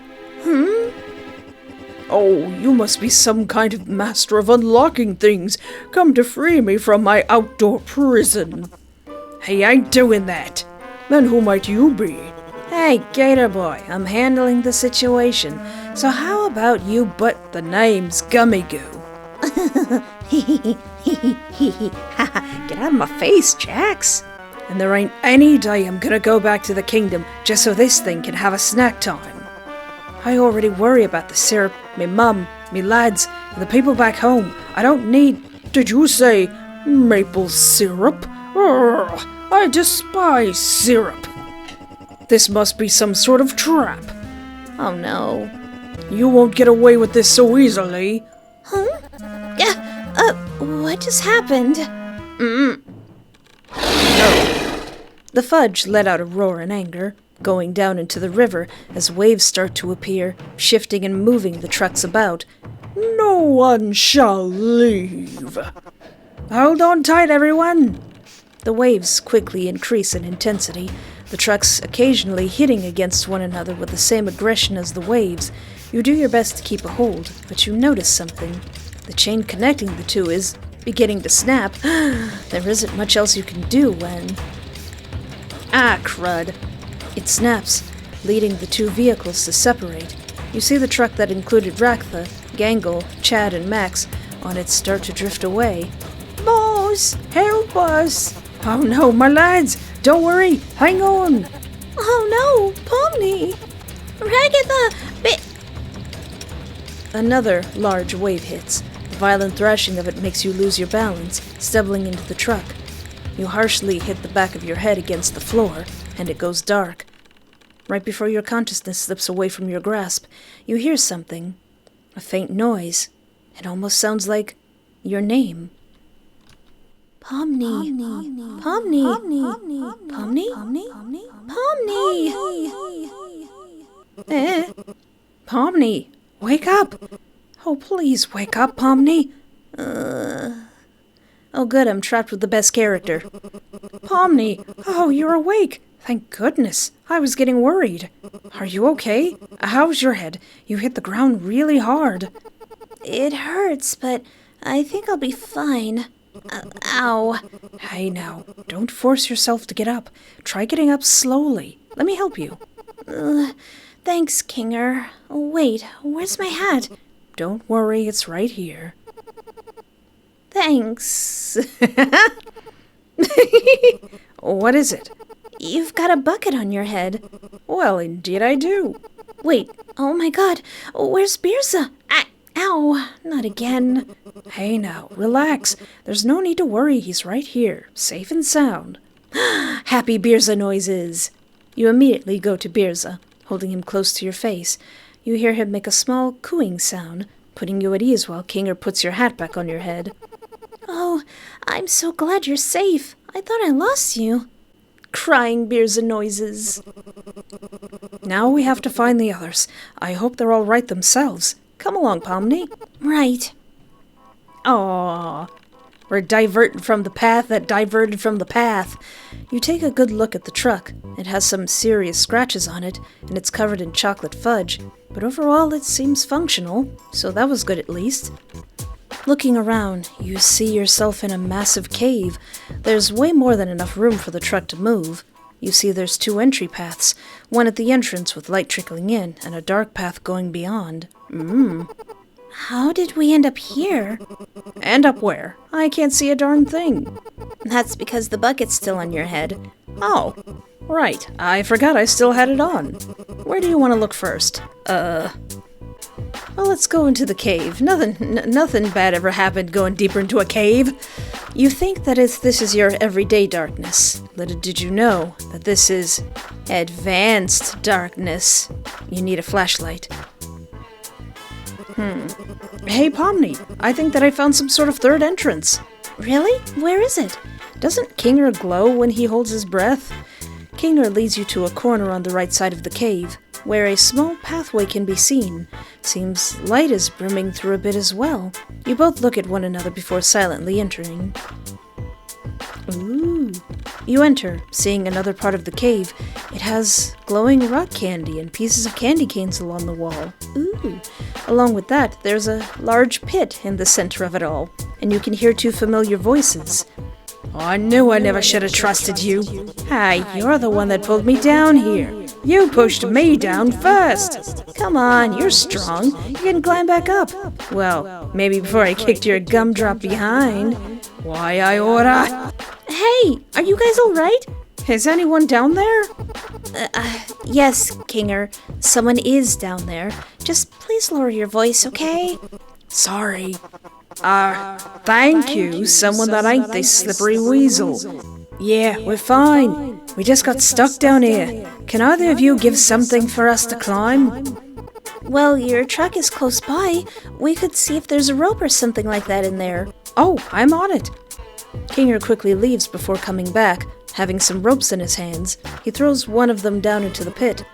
Oh, you must be some kind of master of unlocking things, come to free me from my outdoor prison. He ain't doing that. Then who might you be? Hey, Gator Boy, I'm handling the situation. So how about you the name's Gummy Goo? Get out of my face, Jax. And there ain't any day I'm gonna go back to the kingdom just so this thing can have a snack time. I already worry about the syrup, me mum, me lads, and the people back home. I don't need... Did you say maple syrup? Ugh, I despise syrup. This must be some sort of trap. Oh no. You won't get away with this so easily. Huh? What just happened? The Fudge let out a roar in anger, going down into the river as waves start to appear, shifting and moving the trucks about. No one shall leave. Hold on tight, everyone. The waves quickly increase in intensity, the trucks occasionally hitting against one another with the same aggression as the waves. You do your best to keep a hold, but you notice something. The chain connecting the two is beginning to snap. There isn't much else you can do when... Ah, crud. It snaps, leading the two vehicles to separate. You see the truck that included Raktha, Gangle, Chad, and Max on it start to drift away. Boss, help us! Oh no, my lads! Don't worry, hang on! Oh no, Pomni! Ragatha! Another large wave hits. The violent thrashing of it makes you lose your balance, stumbling into the truck. You harshly hit the back of your head against the floor, and it goes dark. Right before your consciousness slips away from your grasp, you hear something. A faint noise. It almost sounds like your name. Pomni. Pomni. Pomni. Pomni. Pomni, wake up! Oh, please wake up, Pomni. Oh, good, I'm trapped with the best character. Pomni, oh, you're awake. Thank goodness. I was getting worried. Are you okay? How's your head? You hit the ground really hard. It hurts, but I think I'll be fine. Ow. Hey now, don't force yourself to get up. Try getting up slowly. Let me help you. Thanks, Kinger. Wait, where's my hat? Don't worry, it's right here. Thanks. What is it? You've got a bucket on your head. Well, indeed I do. Wait, oh my god, where's Birza? Ow, not again. Hey now, relax. There's no need to worry, he's right here, safe and sound. Happy Birza noises. You immediately go to Birza, holding him close to your face. You hear him make a small cooing sound, putting you at ease while Kinger puts your hat back on your head. Oh, I'm so glad you're safe. I thought I lost you. Crying Birza noises. Now we have to find the others. I hope they're all right themselves. Come along, Pomni. Right. Aww. We're diverting from the path that diverted from the path. You take a good look at the truck. It has some serious scratches on it, and it's covered in chocolate fudge. But overall, it seems functional, so that was good at least. Looking around, you see yourself in a massive cave. There's way more than enough room for the truck to move. You see there's 2 entry paths, one at the entrance with light trickling in, and a dark path going beyond. How did we end up here? End up where? I can't see a darn thing. That's because the bucket's still on your head. Oh, right. I forgot I still had it on. Where do you want to look first? Well, let's go into the cave. Nothing bad ever happened going deeper into a cave. You think that this is your everyday darkness. Little did you know that this is advanced darkness. You need a flashlight. Hey, Pomni, I think that I found some sort of third entrance. Really? Where is it? Doesn't Kinger glow when he holds his breath? Kinger leads you to a corner on the right side of the cave, where a small pathway can be seen. Seems light is brimming through a bit as well. You both look at one another before silently entering. Ooh. You enter, seeing another part of the cave. It has glowing rock candy and pieces of candy canes along the wall. Ooh. Along with that, there's a large pit in the center of it all, and you can hear 2 familiar voices. I knew I never should have trusted you. Hey, you're the one that pulled me down here. You pushed me down first. Come on, you're strong. You can climb back up. Well, maybe before I kicked your gumdrop behind. Why, I oughta... Hey, are you guys alright? Is anyone down there? Yes, Kinger. Someone is down there. Just please lower your voice, okay? Sorry. Thank you, someone that ain't this slippery weasel. Yeah, we're fine. We just got stuck down here. Can either of you give something for us to climb? Well, your truck is close by. We could see if there's a rope or something like that in there. Oh, I'm on it. Kinger quickly leaves before coming back, having some ropes in his hands. He throws one of them down into the pit.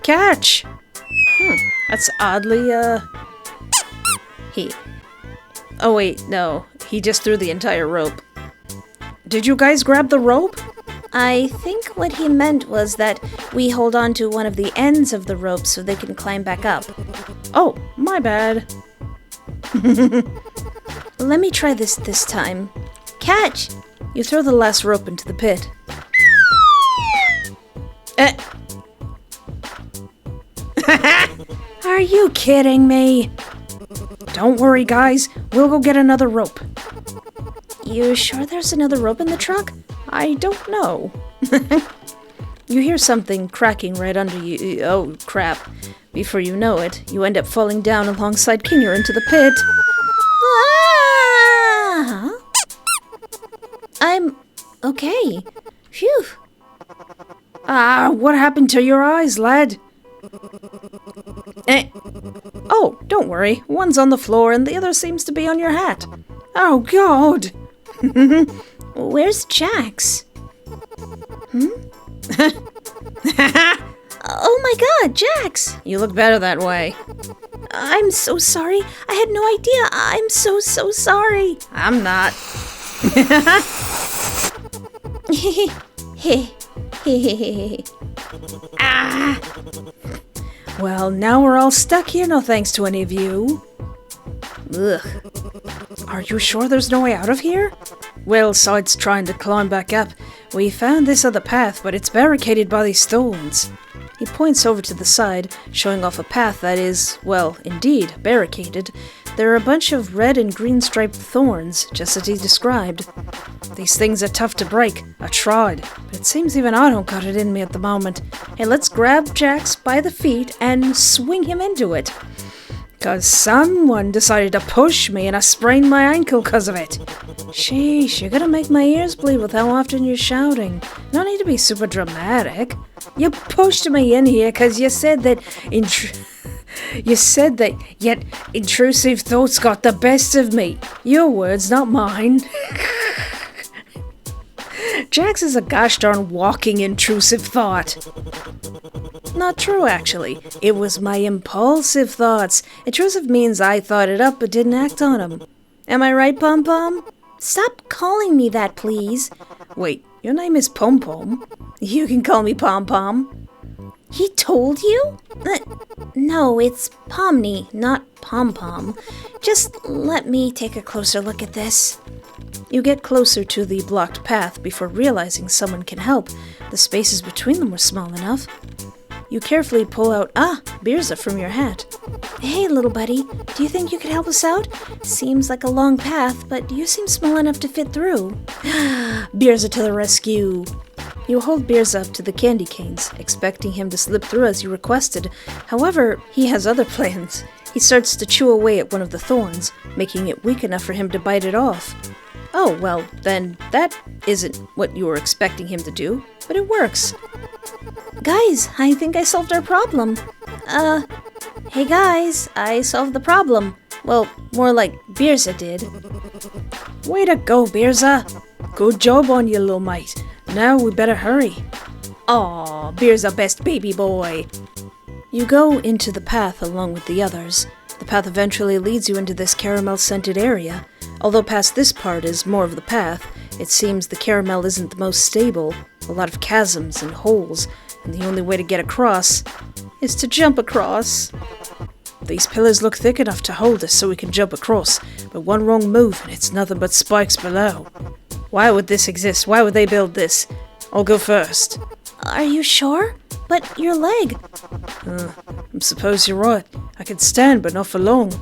Catch! That's oddly, Oh wait, no. He just threw the entire rope. Did you guys grab the rope? I think what he meant was that we hold on to one of the ends of the rope so they can climb back up. Oh, my bad. Let me try this time. Catch! You throw the last rope into the pit. Are you kidding me? Don't worry, guys. We'll go get another rope. You sure there's another rope in the truck? I don't know. You hear something cracking right under you. Oh, crap. Before you know it, you end up falling down alongside Kinger into the pit. Ah! Okay. Phew. What happened to your eyes, lad? Oh, don't worry. One's on the floor and the other seems to be on your hat. Oh, God. Where's Jax? Oh my god, Jax! You look better that way. I'm so sorry. I had no idea. I'm so sorry. I'm not. Well, now we're all stuck here, no thanks to any of you. Ugh. Are you sure there's no way out of here? Well, Side's trying to climb back up. We found this other path, but it's barricaded by these thorns. He points over to the side, showing off a path that is, well, indeed, barricaded. There are a bunch of red and green striped thorns, just as he described. These things are tough to break. I tried, but it seems even I don't got it in me at the moment. Hey, let's grab Jax by the feet and swing him into it. 'Cause someone decided to push me and I sprained my ankle 'cause of it. Sheesh, you're gonna make my ears bleed with how often you're shouting. No need to be super dramatic. You pushed me in here 'cause you said that yet intrusive thoughts got the best of me. Your words, not mine. Jax is a gosh darn walking intrusive thought. Not true, actually. It was my impulsive thoughts. Intrusive means I thought it up but didn't act on them. Am I right, Pom Pom? Stop calling me that, please. Wait, your name is Pom Pom? You can call me Pom Pom. He told you? No, it's Pomni, not Pom Pom. Just let me take a closer look at this. You get closer to the blocked path before realizing someone can help. The spaces between them were small enough. You carefully pull out, Birza from your hat. Hey, little buddy, do you think you could help us out? Seems like a long path, but you seem small enough to fit through. Birza to the rescue! You hold Birza up to the candy canes, expecting him to slip through as you requested. However, he has other plans. He starts to chew away at one of the thorns, making it weak enough for him to bite it off. Oh, well, then that isn't what you were expecting him to do, but it works. Guys, I think I solved our problem. Hey guys, I solved the problem. Well, more like Birza did. Way to go, Birza! Good job on you, little mate. Now we better hurry. Aw, Birza best baby boy. You go into the path along with the others. The path eventually leads you into this caramel-scented area. Although past this part is more of the path, it seems the caramel isn't the most stable. A lot of chasms and holes, and the only way to get across is to jump across. These pillars look thick enough to hold us so we can jump across, but one wrong move and it's nothing but spikes below. Why would this exist? Why would they build this? I'll go first. Are you sure? But your leg. I suppose you're right. I can stand, but not for long.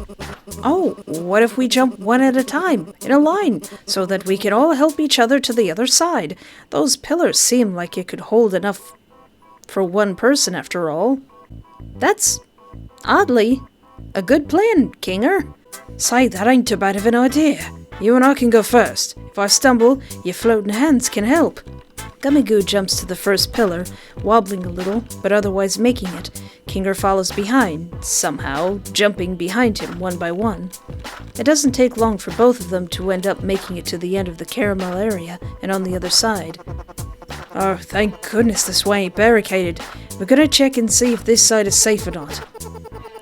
Oh, what if we jump one at a time, in a line, so that we can all help each other to the other side? Those pillars seem like it could hold enough for one person, after all. That's, oddly, a good plan, Kinger. Say, that ain't too bad of an idea. You and I can go first. If I stumble, your floating hands can help. Gummigoo jumps to the first pillar, wobbling a little, but otherwise making it. Kinger follows behind, somehow, jumping behind him one by one. It doesn't take long for both of them to end up making it to the end of the caramel area and on the other side. Oh, thank goodness this way ain't barricaded. We're gonna check and see if this side is safe or not.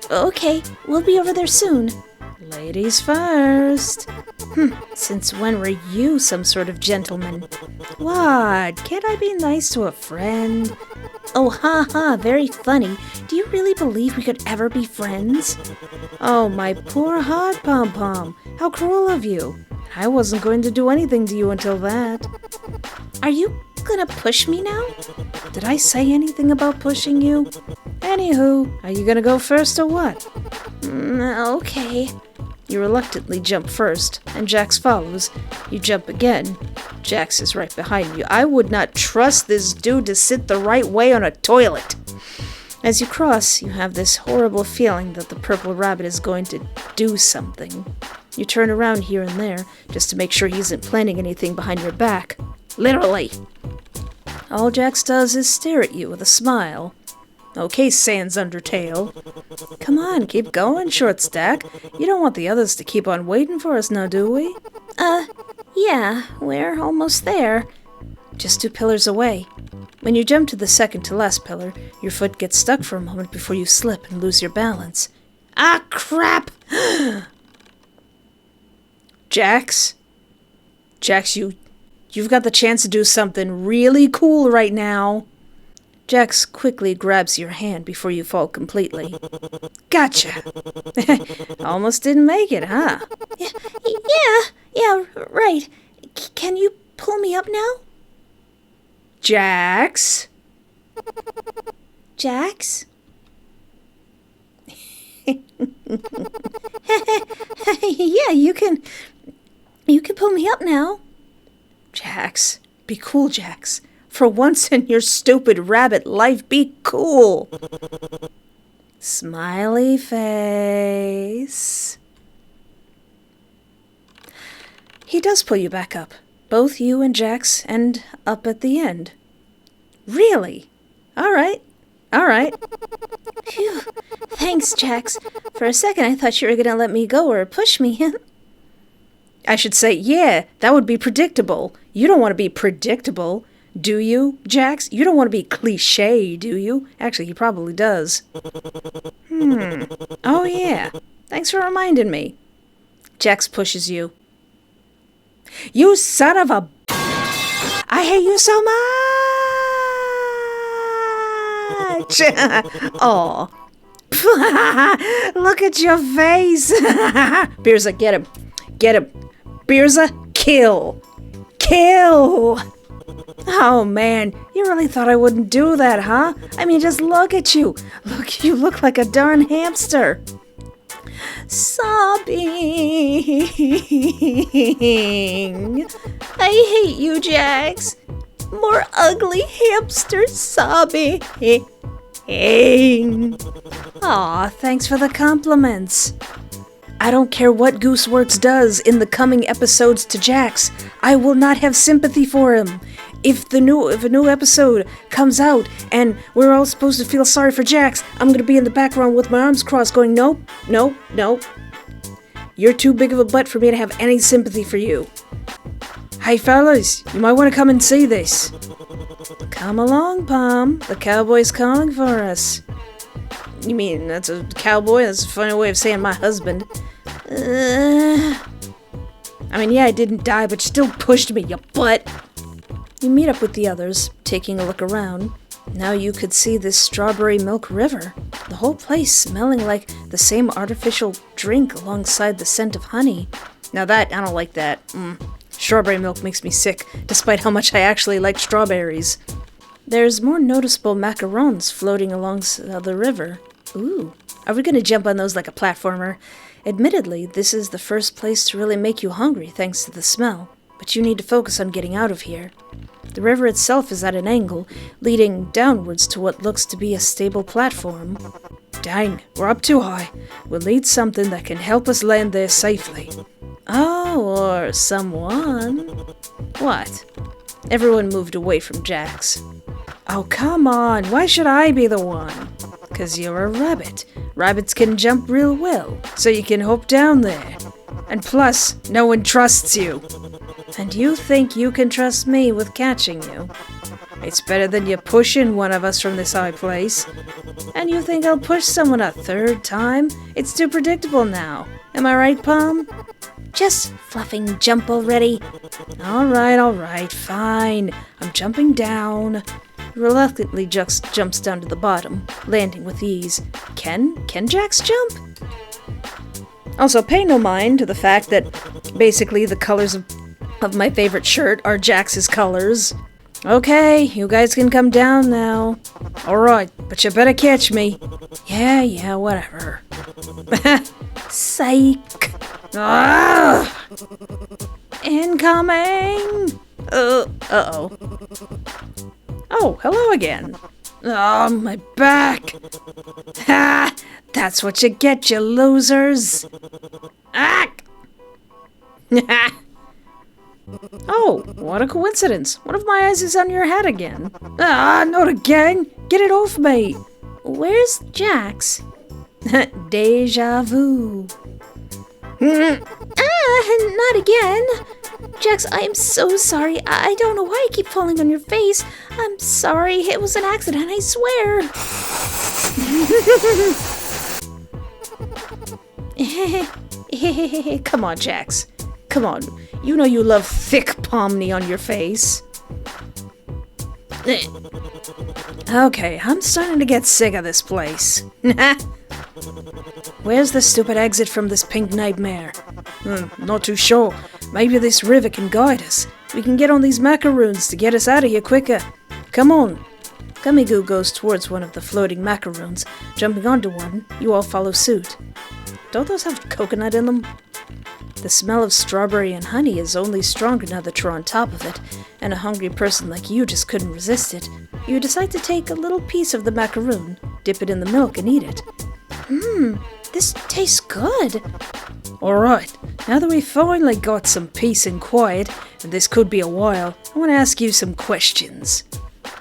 Okay, we'll be over there soon. Ladies first. Since when were you some sort of gentleman? What? Can't I be nice to a friend? Oh, ha, very funny. Do you really believe we could ever be friends? Oh, my poor heart, Pom Pom. How cruel of you. I wasn't going to do anything to you until that. Are you gonna push me now? Did I say anything about pushing you? Anywho, are you gonna go first or what? Okay. You reluctantly jump first, and Jax follows. You jump again. Jax is right behind you. I would not trust this dude to sit the right way on a toilet. As you cross, you have this horrible feeling that the purple rabbit is going to do something. You turn around here and there, just to make sure he isn't planning anything behind your back. Literally. All Jax does is stare at you with a smile. Okay, Sans Undertale. Come on, keep going, Short Stack. You don't want the others to keep on waiting for us now, do we? Yeah, we're almost there. Just 2 pillars away. When you jump to the second to last pillar, your foot gets stuck for a moment before you slip and lose your balance. Ah, crap! Jax? Jax, you've got the chance to do something really cool right now. Jax quickly grabs your hand before you fall completely. Gotcha! Almost didn't make it, huh? Yeah, right. Can you pull me up now? Jax? Jax? Yeah, you can pull me up now. Jax, be cool, Jax. For once in your stupid rabbit life, be cool. Smiley face. He does pull you back up. Both you and Jax end up at the end. Really? All right. Phew. Thanks, Jax. For a second I thought you were gonna let me go or push me. I should say, yeah, that would be predictable. You don't want to be predictable, do you, Jax? You don't want to be cliché, do you? Actually, he probably does. Oh, yeah. Thanks for reminding me. Jax pushes you. You son of a... I hate you so much! Aw. Look at your face! Beerza, get him. Get him. Beerza, kill! Kill! Oh, man, you really thought I wouldn't do that, huh? I mean, just look at you. Look, you look like a darn hamster. Sobbing. I hate you, Jax. More ugly hamster sobbing. Aw, thanks for the compliments. I don't care what Gooseworks does in the coming episodes to Jax. I will not have sympathy for him. If a new episode comes out and we're all supposed to feel sorry for Jax, I'm gonna be in the background with my arms crossed going, nope. You're too big of a butt for me to have any sympathy for you. Hey fellas, you might want to come and see this. Come along, Pom. The cowboy's calling for us. You mean that's a cowboy? That's a funny way of saying my husband. I mean, yeah, I didn't die, but you still pushed me, you butt. You meet up with the others, taking a look around. Now you could see this strawberry milk river. The whole place smelling like the same artificial drink alongside the scent of honey. Now that, I don't like that. Strawberry milk makes me sick, despite how much I actually like strawberries. There's more noticeable macarons floating alongside the river. Ooh, are we gonna jump on those like a platformer? Admittedly, this is the first place to really make you hungry thanks to the smell, but you need to focus on getting out of here. The river itself is at an angle, leading downwards to what looks to be a stable platform. Dang, we're up too high. We'll need something that can help us land there safely. Oh, or someone. What? Everyone moved away from Jax. Oh, come on, why should I be the one? 'Cause you're a rabbit. Rabbits can jump real well, so you can hop down there. And plus, no one trusts you. And you think you can trust me with catching you? It's better than you pushing one of us from this high place. And you think I'll push someone a third time? It's too predictable now. Am I right, Pom? Just fluffing jump already. Alright, fine. I'm jumping down. Reluctantly jumps down to the bottom, landing with ease. Can Jax jump? Also, pay no mind to the fact that basically the colors of my favorite shirt are Jax's colors. Okay, you guys can come down now. Alright, but you better catch me. Yeah, whatever. Psych. Ah! Incoming! Uh-oh. Oh, hello again. Oh, my back. Ha! That's what you get, you losers. Ah! Oh, what a coincidence. One of my eyes is on your head again. Ah, not again! Get it off me! Where's Jax? Deja vu. Not again! Jax, I am so sorry. I don't know why I keep falling on your face. I'm sorry. It was an accident, I swear. Come on, Jax. Come on. You know you love thick Pomni on your face. Okay, I'm starting to get sick of this place. Where's the stupid exit from this pink nightmare? Not too sure. Maybe this river can guide us. We can get on these macaroons to get us out of here quicker. Come on. Gummigoo goes towards one of the floating macaroons. Jumping onto one, you all follow suit. Don't those have coconut in them? The smell of strawberry and honey is only stronger now that you're on top of it, and a hungry person like you just couldn't resist it. You decide to take a little piece of the macaroon, dip it in the milk, and eat it. This tastes good. Alright, now that we finally got some peace and quiet, and this could be a while, I want to ask you some questions.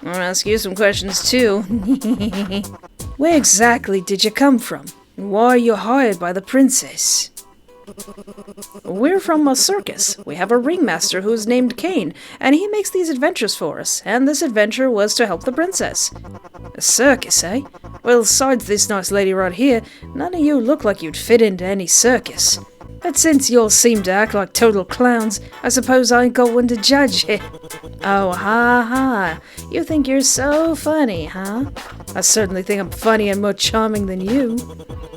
I want to ask you some questions too. Where exactly did you come from? And why are you hired by the princess? We're from a circus. We have a ringmaster who's named Kane, and he makes these adventures for us, and this adventure was to help the princess. A circus, eh? Well, besides this nice lady right here, none of you look like you'd fit into any circus. But since you all seem to act like total clowns, I suppose I ain't got one to judge it. Oh, ha. You think you're so funny, huh? I certainly think I'm funny and more charming than you.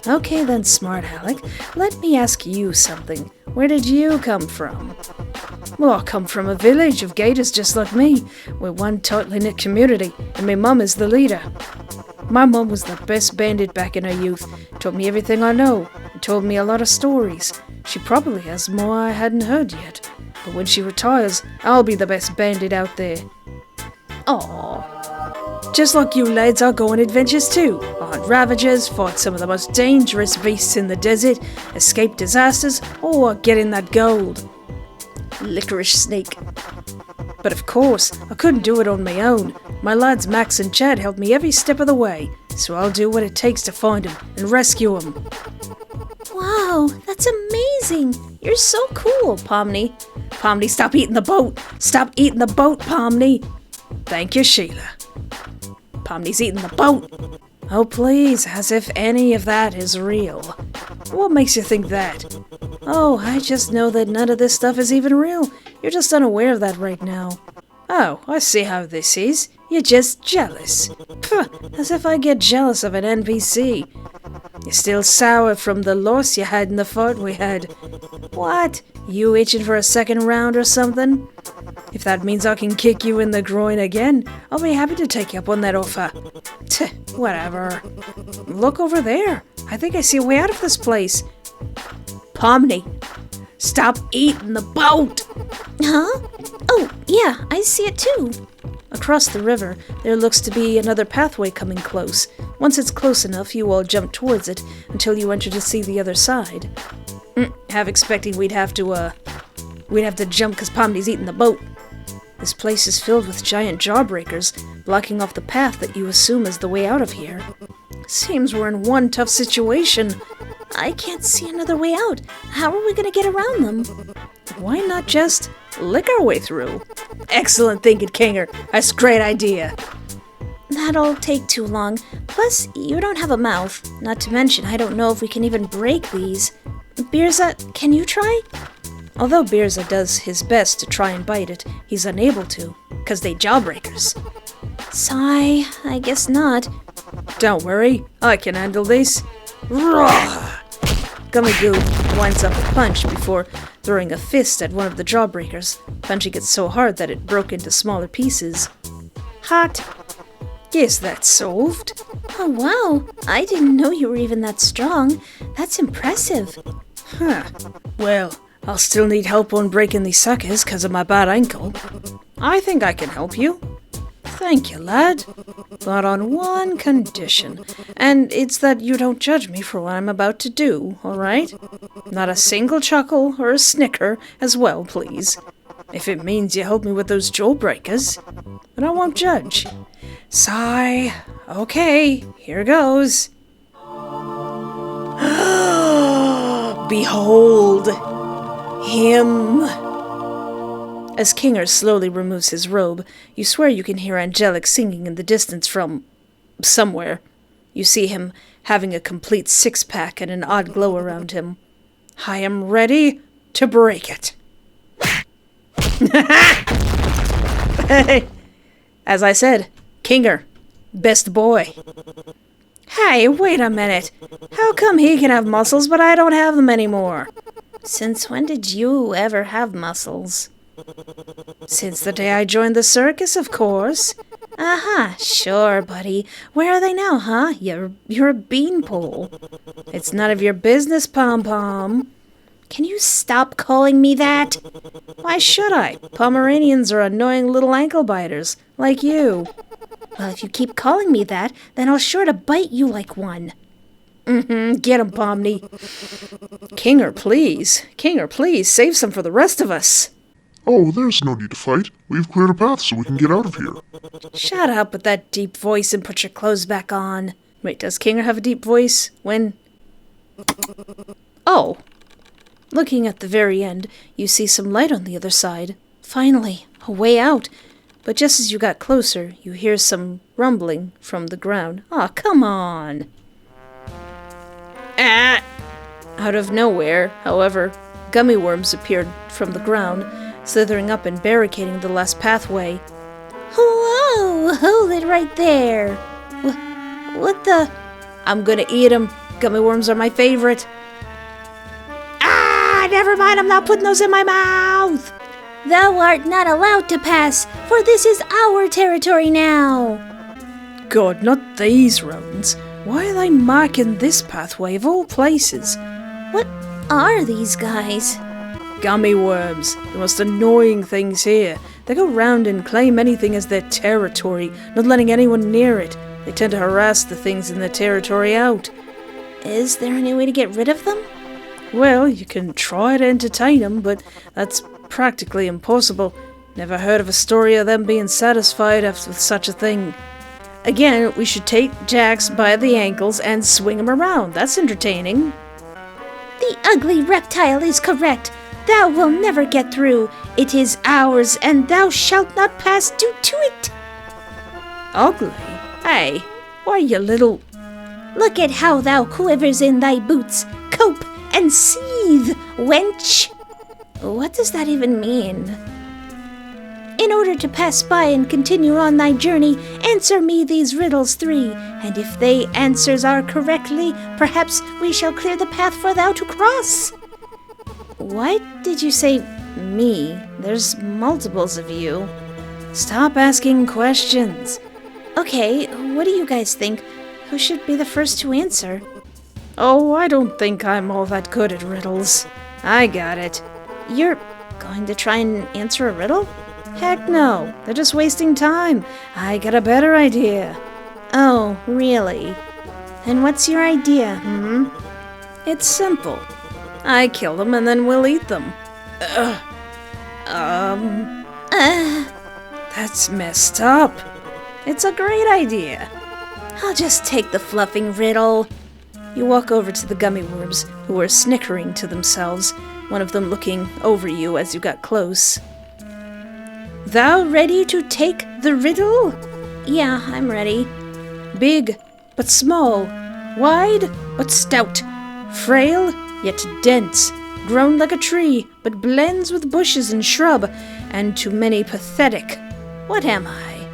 Okay then, smart Alec. Let me ask you something. Where did you come from? Well, I come from a village of gators just like me. We're one tightly knit community, and my mum is the leader. My mum was the best bandit back in her youth. Taught me everything I know, and told me a lot of stories. She probably has more I hadn't heard yet. But when she retires, I'll be the best bandit out there. Aww. Just like you lads, I'll go on adventures too. I'll hunt ravagers, fight some of the most dangerous beasts in the desert, escape disasters, or get in that gold. Licorice snake. But of course, I couldn't do it on my own. My lads Max and Chad helped me every step of the way, so I'll do what it takes to find him and rescue him. Wow, that's amazing. You're so cool, Pomni. Pomni, stop eating the boat! Stop eating the boat, Pomni! Thank you, Sheila. Pomni's eating the boat! Oh, please, as if any of that is real. What makes you think that? Oh, I just know that none of this stuff is even real. You're just unaware of that right now. Oh, I see how this is. You're just jealous. Puh, as if I get jealous of an NPC. You're still sour from the loss you had in the fight we had. What? You itching for a second round or something? If that means I can kick you in the groin again, I'll be happy to take you up on that offer. Tch, whatever. Look over there. I think I see a way out of this place. Pomni, stop eating the boat! Huh? Oh, yeah, I see it too. Across the river, there looks to be another pathway coming close. Once it's close enough, you all jump towards it until you enter to see the other side. Half expecting we'd have to jump because Pomni's eating the boat. This place is filled with giant jawbreakers, blocking off the path that you assume is the way out of here. Seems we're in one tough situation. I can't see another way out. How are we going to get around them? Why not just lick our way through? Excellent thinking, Kinger. That's a great idea. That'll take too long. Plus, you don't have a mouth. Not to mention, I don't know if we can even break these. Birza, can you try? Although Birza does his best to try and bite it, he's unable to, because they jawbreakers. Sigh, I guess not. Don't worry, I can handle this. Roar! Gummigoo winds up a punch before throwing a fist at one of the jawbreakers, punching it so hard that it broke into smaller pieces. Hot! Guess that's solved. Oh wow, I didn't know you were even that strong. That's impressive. Huh. Well, I'll still need help on breaking these suckers because of my bad ankle. I think I can help you. Thank you, lad. But on one condition, and it's that you don't judge me for what I'm about to do, alright? Not a single chuckle or a snicker as well, please. if it means you help me with those jaw breakers. But I won't judge. Sigh. Okay, here goes. Behold him. As Kinger slowly removes his robe, you swear you can hear angelic singing in the distance from somewhere. You see him having a complete six-pack and an odd glow around him. I am ready to break it. As I said, Kinger, best boy. Hey, wait a minute. How come he can have muscles but I don't have them anymore? Since when did you ever have muscles? Since the day I joined the circus, of course. Aha, sure, buddy. Where are they now, huh? You're a beanpole. It's none of your business, Pom-Pom. Can you stop calling me that? Why should I? Pomeranians are annoying little ankle biters, like you. Well, if you keep calling me that, then I'll sure to bite you like one. Get him, Pomni. Kinger, please, save some for the rest of us. Oh, there's no need to fight. We've cleared a path so we can get out of here. Shut up with that deep voice and put your clothes back on. Wait, does Kinger have a deep voice? When? Oh. Looking at the very end, you see some light on the other side. Finally, a way out. But just as you got closer, you hear some rumbling from the ground. Aw, come on. Ah! Out of nowhere, however, gummy worms appeared from the ground, slithering up and barricading the last pathway. Whoa! Hold it right there! What the? I'm gonna eat 'em. Gummy worms are my favorite. Ah! Never mind, I'm not putting those in my mouth! Thou art not allowed to pass, for this is our territory now! God, not these rodents. Why are they marking this pathway of all places? What are these guys? Gummy worms, the most annoying things here. They go round and claim anything as their territory, not letting anyone near it. They tend to harass the things in their territory out. Is there any way to get rid of them? Well, you can try to entertain them, but that's practically impossible. Never heard of a story of them being satisfied with such a thing. Again, we should take Jax by the ankles and swing him around. That's entertaining. The ugly reptile is correct. Thou will never get through. It is ours, and thou shalt not pass due to it. Ugly? Hey, why, you little... Look at how thou quivers in thy boots. Cope and seethe, wench. What does that even mean? In order to pass by and continue on thy journey, answer me these riddles 3, and if they answers are correctly, perhaps we shall clear the path for thou to cross. Why did you say me? There's multiples of you. Stop asking questions. Okay, what do you guys think? Who should be the first to answer? Oh, I don't think I'm all that good at riddles. I got it. You're going to try and answer a riddle? Heck no, they're just wasting time. I got a better idea. Oh, really? And what's your idea, It's simple. I kill them and then we'll eat them. That's messed up. It's a great idea. I'll just take the fluffing riddle. You walk over to the gummy worms, who are snickering to themselves, one of them looking over you as you got close. Thou ready to take the riddle? Yeah, I'm ready. Big, but small. Wide, but stout. Frail, yet dense. Grown like a tree, but blends with bushes and shrub. And to many pathetic. What am I?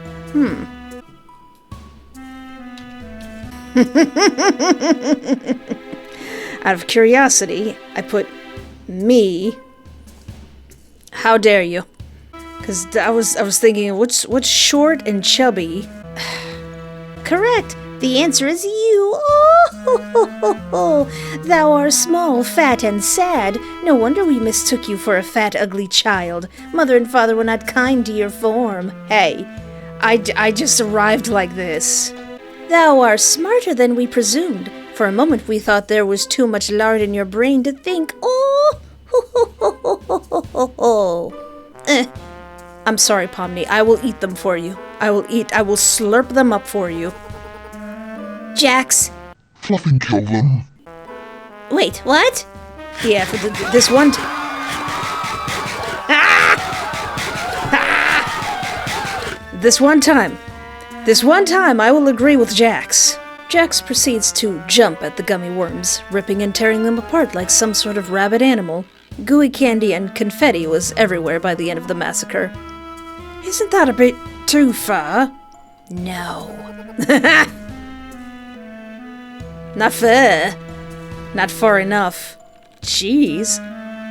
Out of curiosity, I put me. How dare you? Because I was thinking, what's short and chubby? Correct. The answer is you. Oh, thou art small, fat, and sad. No wonder we mistook you for a fat, ugly child. Mother and father were not kind to your form. Hey, I just arrived like this. Thou art smarter than we presumed. For a moment we thought there was too much lard in your brain to think. I'm sorry, Pomni. I will eat them for you. I will slurp them up for you. Jax. Fluffing kill them. Wait, what? Yeah, for this one This one time, I will agree with Jax. Jax proceeds to jump at the gummy worms, ripping and tearing them apart like some sort of rabid animal. Gooey candy and confetti was everywhere by the end of the massacre. Isn't that a bit too far? No. Not fair. Not far enough. Jeez.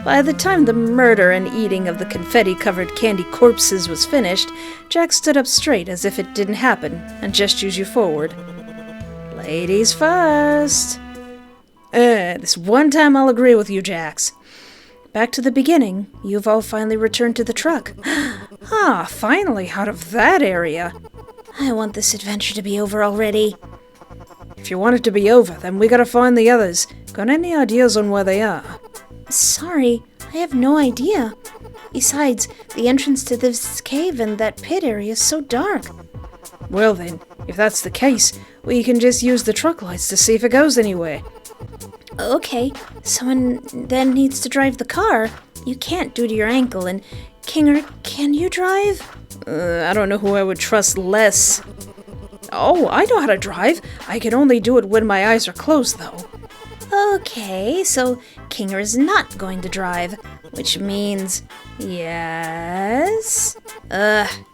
By the time the murder and eating of the confetti-covered candy corpses was finished, Jack stood up straight as if it didn't happen and gestured you forward. Ladies first. This one time I'll agree with you, Jax. Back to the beginning, you've all finally returned to the truck. Finally out of that area. I want this adventure to be over already. If you want it to be over, then we gotta find the others. Got any ideas on where they are? Sorry, I have no idea. Besides, the entrance to this cave and that pit area is so dark. Well then, if that's the case, we can just use the truck lights to see if it goes anywhere. Okay, someone then needs to drive the car. You can't due to your ankle, and Kinger, can you drive? I don't know who I would trust less. Oh, I know how to drive. I can only do it when my eyes are closed, though. Okay, so Kinger is not going to drive, which means, yes?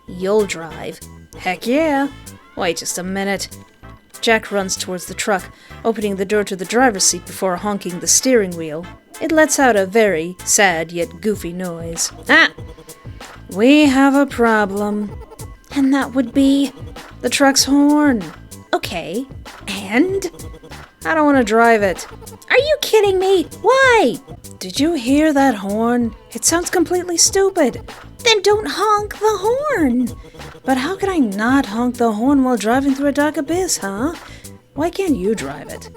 You'll drive. Heck yeah. Wait just a minute. Jack runs towards the truck, opening the door to the driver's seat before honking the steering wheel. It lets out a very sad yet goofy noise. We have a problem. And that would be? The truck's horn. Okay, and? I don't want to drive it. Are you kidding me? Why? Did you hear that horn? It sounds completely stupid. Then don't honk the horn. But how can I not honk the horn while driving through a dark abyss, huh? Why can't you drive it?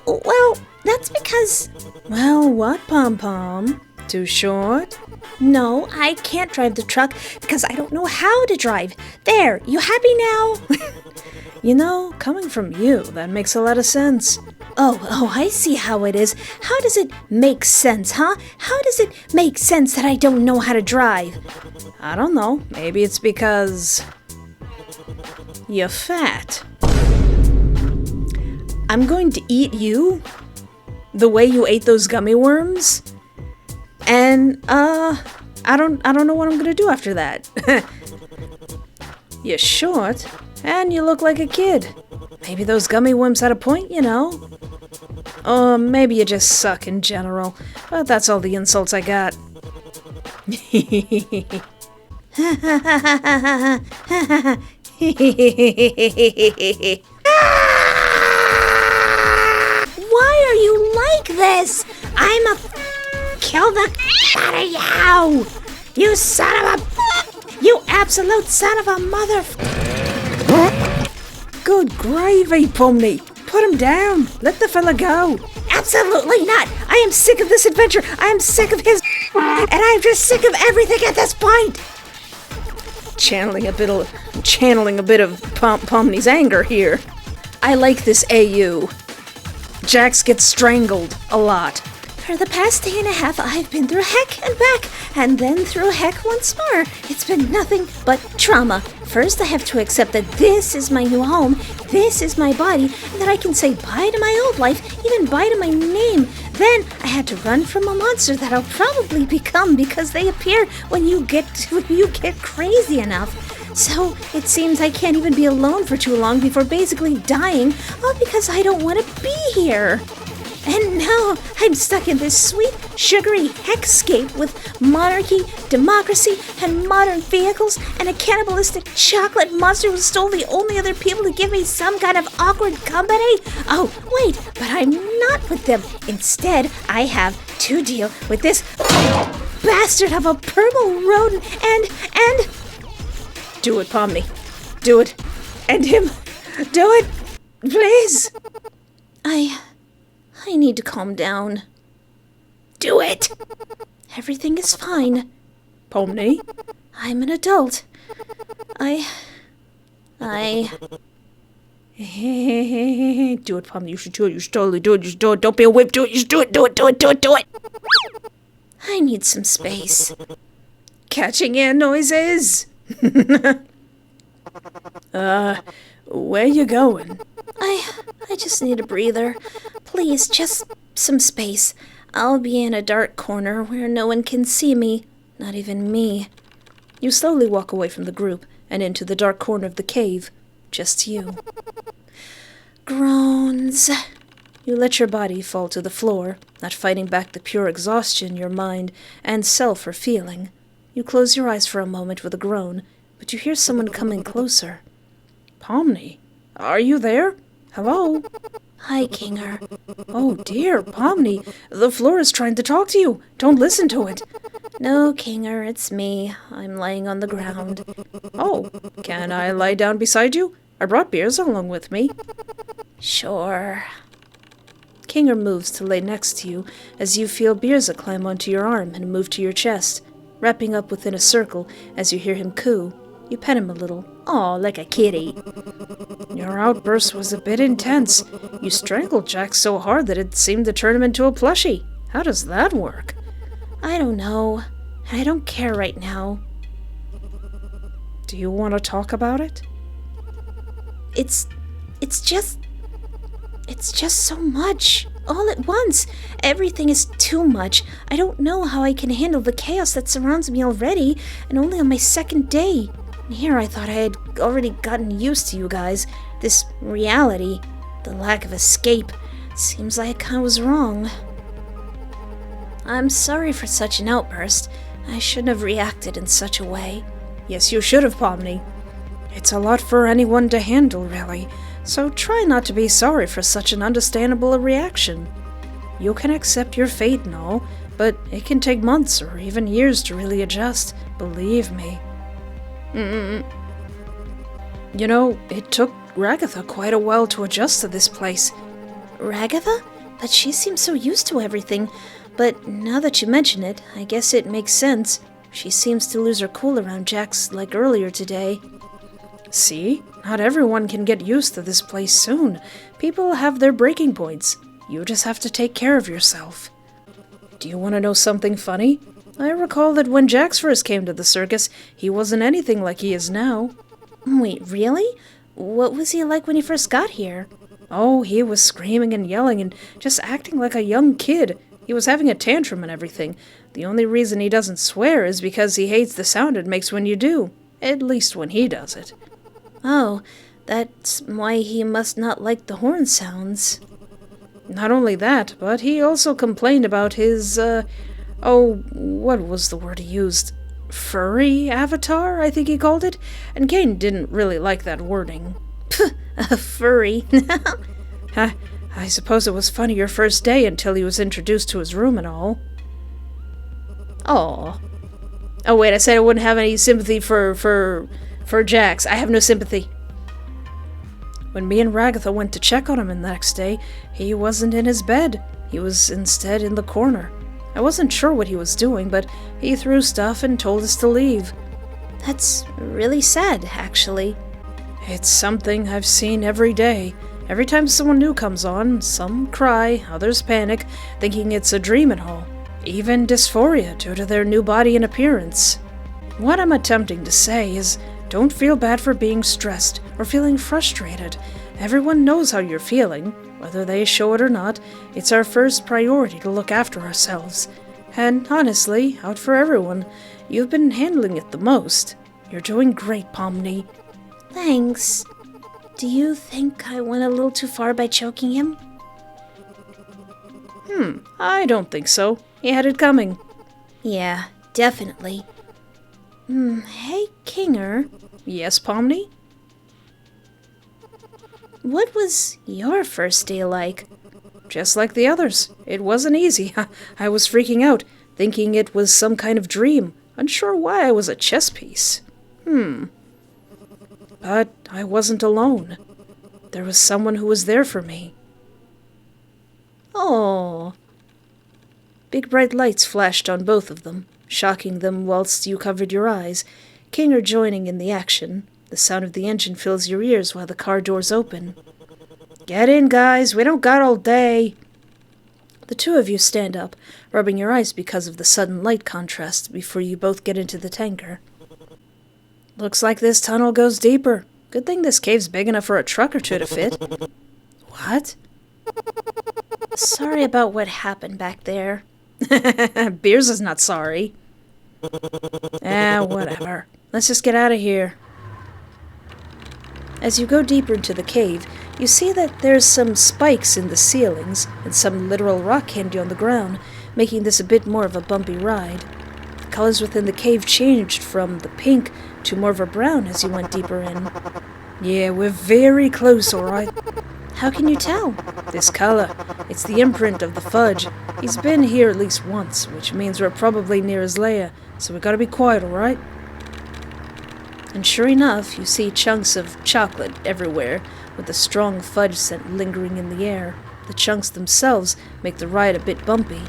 Well, that's because... Well, what, Pom-Pom? Too short? No, I can't drive the truck because I don't know how to drive. There, you happy now? You know, coming from you, that makes a lot of sense. Oh, I see how it is. How does it make sense, huh? How does it make sense that I don't know how to drive? I don't know. Maybe it's because... you're fat. I'm going to eat you the way you ate those gummy worms. And, I don't know what I'm gonna do after that. You're short, and you look like a kid. Maybe those gummy worms had a point, you know? Or maybe you just suck in general, but that's all the insults I got. Why are you like this? I'm a... Kill the out of you! You son of a... You absolute son of a mother... Good gravy, Pomni. Put him down. Let the fella go. Absolutely not. I am sick of this adventure. I am sick of his... And I'm just sick of everything at this point. Channeling a bit of Pomni's anger here. I like this AU. Jax gets strangled a lot. For the past day and a half, I've been through heck and back, and then through heck once more. It's been nothing but trauma. First, I have to accept that this is my new home, this is my body, and that I can say bye to my old life, even bye to my name. Then, I had to run from a monster that I'll probably become because they appear when you get crazy enough. So, it seems I can't even be alone for too long before basically dying, all because I don't want to be here. And now I'm stuck in this sweet, sugary hexscape with monarchy, democracy, and modern vehicles, and a cannibalistic chocolate monster who stole the only other people to give me some kind of awkward company. Oh, wait, but I'm not with them. Instead, I have to deal with this bastard of a purple rodent and... Do it, Pomni. Do it. End him. Do it. Please. I need to calm down. Do it! Everything is fine. Pomni? I'm an adult. Do it, Pomni. You should do it. You should totally do it. You should do it. Don't be a whip. Do it. You should do it. Do it. Do it. Do it. Do it. I need some space. Catching air noises. Where you going? I just need a breather. Please, just some space. I'll be in a dark corner where no one can see me. Not even me. You slowly walk away from the group and into the dark corner of the cave. Just you. Groans. You let your body fall to the floor, not fighting back the pure exhaustion your mind and self are feeling. You close your eyes for a moment with a groan, but you hear someone coming closer. Pomni, are you there? Hello? Hi, Kinger. Oh dear, Pomni, the floor is trying to talk to you. Don't listen to it. No, Kinger, it's me. I'm lying on the ground. Oh, can I lie down beside you? I brought beers along with me. Sure. Kinger moves to lay next to you as you feel Beerza climb onto your arm and move to your chest, wrapping up within a circle as you hear him coo. You pet him a little. Aw, like a kitty. Your outburst was a bit intense. You strangled Jack so hard that it seemed to turn him into a plushie. How does that work? I don't know. I don't care right now. Do you want to talk about it? It's just so much. All at once. Everything is too much. I don't know how I can handle the chaos that surrounds me already, and only on my second day. And here I thought I had already gotten used to you guys. This reality. The lack of escape. Seems like I was wrong. I'm sorry for such an outburst. I shouldn't have reacted in such a way. Yes, you should have, Pomni. It's a lot for anyone to handle, really. So try not to be sorry for such an understandable reaction. You can accept your fate and all, but it can take months or even years to really adjust, believe me. You know, it took Ragatha quite a while to adjust to this place. Ragatha? But she seems so used to everything. But now that you mention it, I guess it makes sense. She seems to lose her cool around Jax like earlier today. See? Not everyone can get used to this place soon. People have their breaking points. You just have to take care of yourself. Do you want to know something funny? I recall that when Jax first came to the circus, he wasn't anything like he is now. Wait, really? What was he like when he first got here? Oh, he was screaming and yelling and just acting like a young kid. He was having a tantrum and everything. The only reason he doesn't swear is because he hates the sound it makes when you do. At least when he does it. Oh, that's why he must not like the horn sounds. Not only that, but he also complained about his, what was the word he used? Furry avatar, I think he called it? And Kane didn't really like that wording. A furry. I suppose it was funny your first day until he was introduced to his room and all. Oh wait, I said I wouldn't have any sympathy for Jax. I have no sympathy. When me and Ragatha went to check on him the next day, he wasn't in his bed. He was instead in the corner. I wasn't sure what he was doing, but he threw stuff and told us to leave. That's really sad, actually. It's something I've seen every day. Every time someone new comes on, some cry, others panic, thinking it's a dream and all. Even dysphoria due to their new body and appearance. What I'm attempting to say is, don't feel bad for being stressed or feeling frustrated. Everyone knows how you're feeling. Whether they show it or not, it's our first priority to look after ourselves. And honestly, out for everyone, you've been handling it the most. You're doing great, Pomni. Thanks. Do you think I went a little too far by choking him? I don't think so. He had it coming. Yeah, definitely. Hey, Kinger. Yes, Pomni? What was your first day like? Just like the others. It wasn't easy. I was freaking out, thinking it was some kind of dream, unsure why I was a chess piece. But I wasn't alone. There was someone who was there for me. Oh. Big bright lights flashed on both of them. shocking them whilst you covered your eyes, Kinger joining in the action. The sound of the engine fills your ears while the car doors open. "Get in, guys, we don't got all day." The two of you stand up, rubbing your eyes because of the sudden light contrast before you both get into the tanker. "Looks like this tunnel goes deeper. Good thing this cave's big enough for a truck or two to fit." "What?" Sorry about what happened back there. Beers is not sorry. Whatever. Let's just get out of here. As you go deeper into the cave, you see that there's some spikes in the ceilings and some literal rock candy on the ground, making this a bit more of a bumpy ride. The colors within the cave changed from the pink to more of a brown as you went deeper in. "Yeah, we're very close, alright." How can you tell? "This color, it's the imprint of the fudge. He's been here at least once, which means we're probably near his lair, so we gotta be quiet, alright?" And sure enough, you see chunks of chocolate everywhere, with a strong fudge scent lingering in the air. The chunks themselves make the ride a bit bumpy.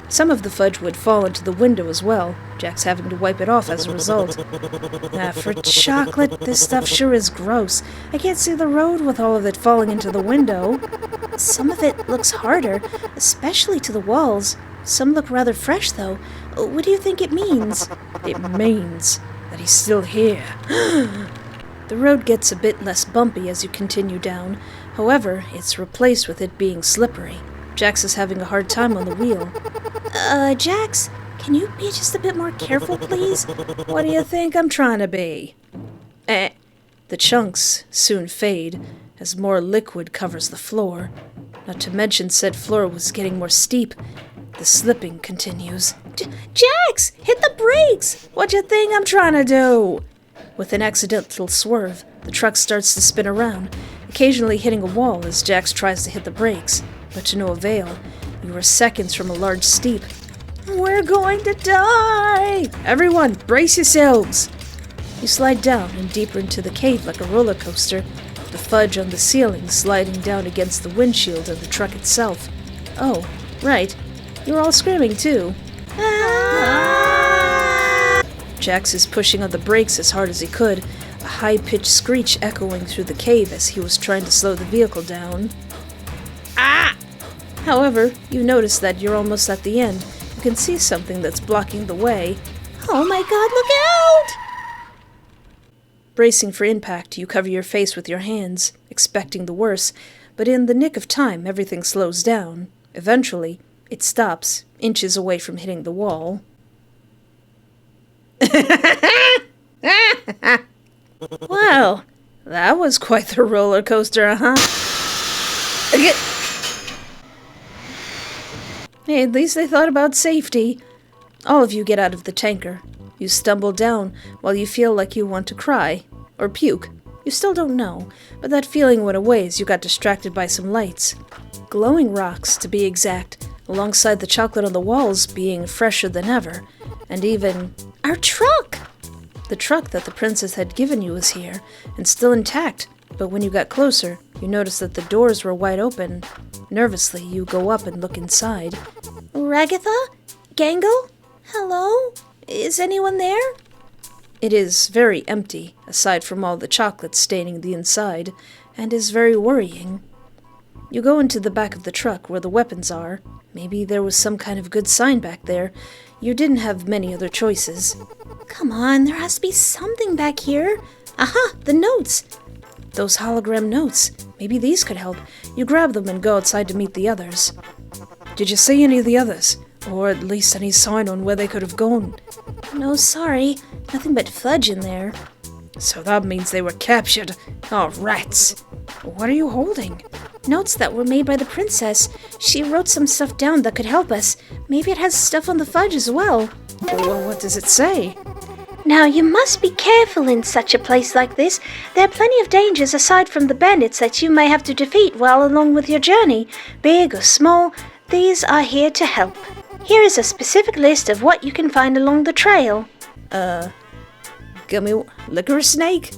Some of the fudge would fall into the window as well, Jack's having to wipe it off as a result. For chocolate, this stuff sure is gross. I can't see the road with all of it falling into the window. Some of it looks harder, especially to the walls. Some look rather fresh, though. What do you think it means? It means that he's still here. The road gets a bit less bumpy as you continue down. However, it's replaced with it being slippery. Jax is having a hard time on the wheel. Jax, can you be just a bit more careful, please? What do you think I'm trying to be? The chunks soon fade as more liquid covers the floor. Not to mention said floor was getting more steep. The slipping continues. Jax, hit the brakes! What you think I'm trying to do? With an accidental swerve, the truck starts to spin around, occasionally hitting a wall as Jax tries to hit the brakes, but to no avail. You are seconds from a large steep. "We're going to die! Everyone, brace yourselves!" You slide down and deeper into the cave like a roller coaster, the fudge on the ceiling sliding down against the windshield of the truck itself. Oh, right. You're all screaming too. Jax is pushing on the brakes as hard as he could, a high-pitched screech echoing through the cave as he was trying to slow the vehicle down. However, you notice that you're almost at the end. You can see something that's blocking the way. Oh my god, look out! Bracing for impact, you cover your face with your hands, expecting the worst, but in the nick of time, everything slows down. Eventually, it stops, inches away from hitting the wall. Well, that was quite the roller coaster, huh? Hey, at least they thought about safety. All of you get out of the tanker. You stumble down while you feel like you want to cry. Or puke. You still don't know, but that feeling went away as you got distracted by some lights. Glowing rocks, to be exact, alongside the chocolate on the walls being fresher than ever. And even... Our truck! The truck that the princess had given you was here, and still intact, but when you got closer, you noticed that the doors were wide open. Nervously, you go up and look inside. Ragatha? Gangle? Hello? Is anyone there? It is very empty, aside from all the chocolate staining the inside, and is very worrying. You go into the back of the truck where the weapons are. Maybe there was some kind of good sign back there. You didn't have many other choices. Come on, there has to be something back here. Aha, the notes! Those hologram notes. Maybe these could help. You grab them and go outside to meet the others. Did you see any of the others? Or at least any sign on where they could have gone? No, sorry. Nothing but fudge in there. So that means they were captured. Oh, rats. What are you holding? Notes that were made by the princess. She wrote some stuff down that could help us. Maybe it has stuff on the fudge as well. Well, what does it say? Now, you must be careful in such a place like this. There are plenty of dangers aside from the bandits that you may have to defeat while along with your journey. Big or small, these are here to help. Here is a specific list of what you can find along the trail. Gummy licorice snake?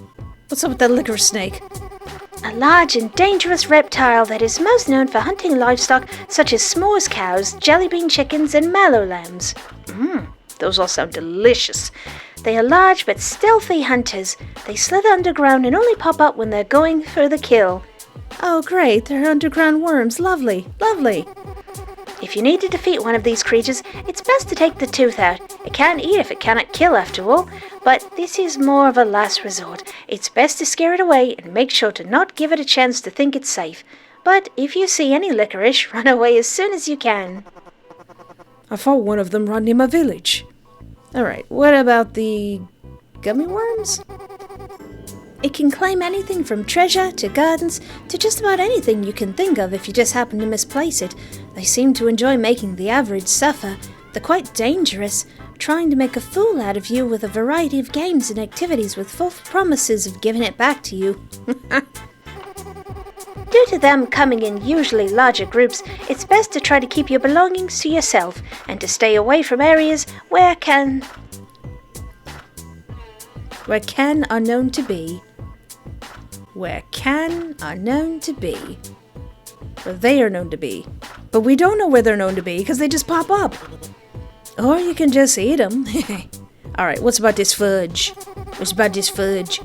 What's up with that licorice snake? A large and dangerous reptile that is most known for hunting livestock such as s'mores cows, jelly bean chickens, and mallow lambs. Those all sound delicious. They are large but stealthy hunters. They slither underground and only pop up when they're going for the kill. Oh, great, they're underground worms. Lovely, lovely. If you need to defeat one of these creatures, it's best to take the tooth out. It can't eat if it cannot kill, after all. But this is more of a last resort. It's best to scare it away and make sure to not give it a chance to think it's safe. But if you see any licorice, run away as soon as you can. I fought one of them right near my village. Alright, what about the gummy worms? It can climb anything from treasure to gardens to just about anything you can think of if you just happen to misplace it. They seem to enjoy making the average suffer. They're quite dangerous, trying to make a fool out of you with a variety of games and activities with false promises of giving it back to you. Due to them coming in usually larger groups, it's best to try to keep your belongings to yourself and to stay away from areas where can are known to be. Where can are known to be. Or they are known to be. But we don't know where they're known to be because they just pop up. Or you can just eat them. Alright, what's about this fudge? What's about this fudge?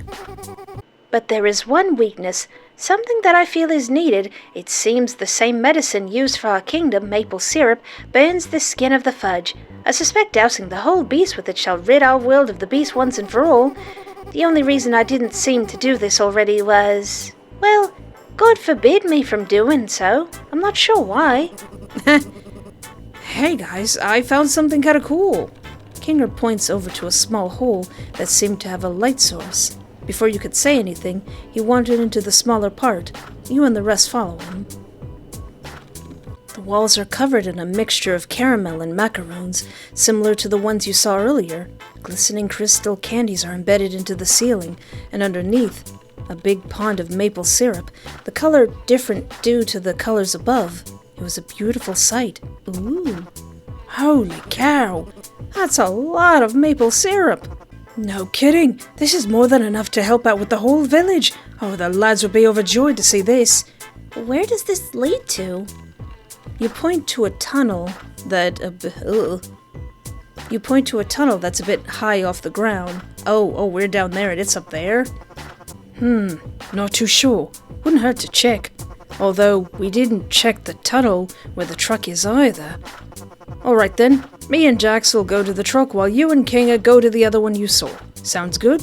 But there is one weakness, something that I feel is needed. It seems the same medicine used for our kingdom, maple syrup, burns the skin of the fudge. I suspect dousing the whole beast with it shall rid our world of the beast once and for all. The only reason I didn't seem to do this already was, well, God forbid me from doing so. I'm not sure why. Hey guys, I found something kinda cool. Kinger points over to a small hole that seemed to have a light source. Before you could say anything, he wandered into the smaller part. You and the rest follow him. The walls are covered in a mixture of caramel and macaroons, similar to the ones you saw earlier. Glistening crystal candies are embedded into the ceiling, and underneath, a big pond of maple syrup, the color different due to the colors above. It was a beautiful sight. Ooh. Holy cow! That's a lot of maple syrup! No kidding! This is more than enough to help out with the whole village! Oh, the lads would be overjoyed to see this! Where does this lead to? You point to a tunnel that's a bit high off the ground. Oh, we're down there and it's up there? Not too sure. Wouldn't hurt to check. Although, we didn't check the tunnel where the truck is either. Alright then, me and Jax will go to the truck while you and Kinga go to the other one you saw. Sounds good?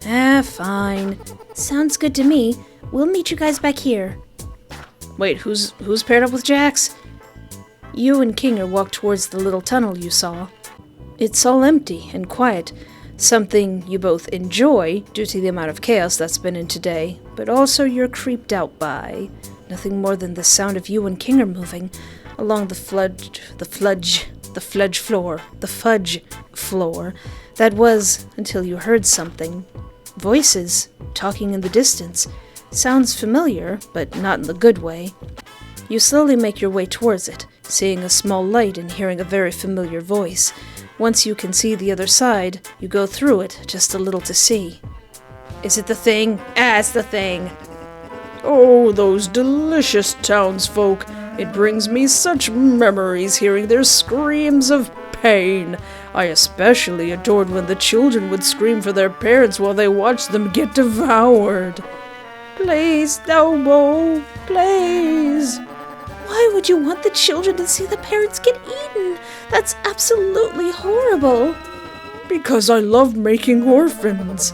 Fine. Sounds good to me. We'll meet you guys back here. Wait, who's paired up with Jax? You and Kinger walk towards the little tunnel you saw. It's all empty and quiet, something you both enjoy due to the amount of chaos that's been in today, but also you're creeped out by. Nothing more than the sound of you and Kinger moving along the fudge floor. That was until you heard something. Voices talking in the distance. Sounds familiar, but not in the good way. You slowly make your way towards it, seeing a small light and hearing a very familiar voice. Once you can see the other side, you go through it just a little to see. Is it the thing? It's the thing! Oh, those delicious townsfolk! It brings me such memories hearing their screams of pain. I especially adored when the children would scream for their parents while they watched them get devoured. Please, Zooble, please. Why would you want the children to see the parents get eaten? That's absolutely horrible. Because I love making orphans.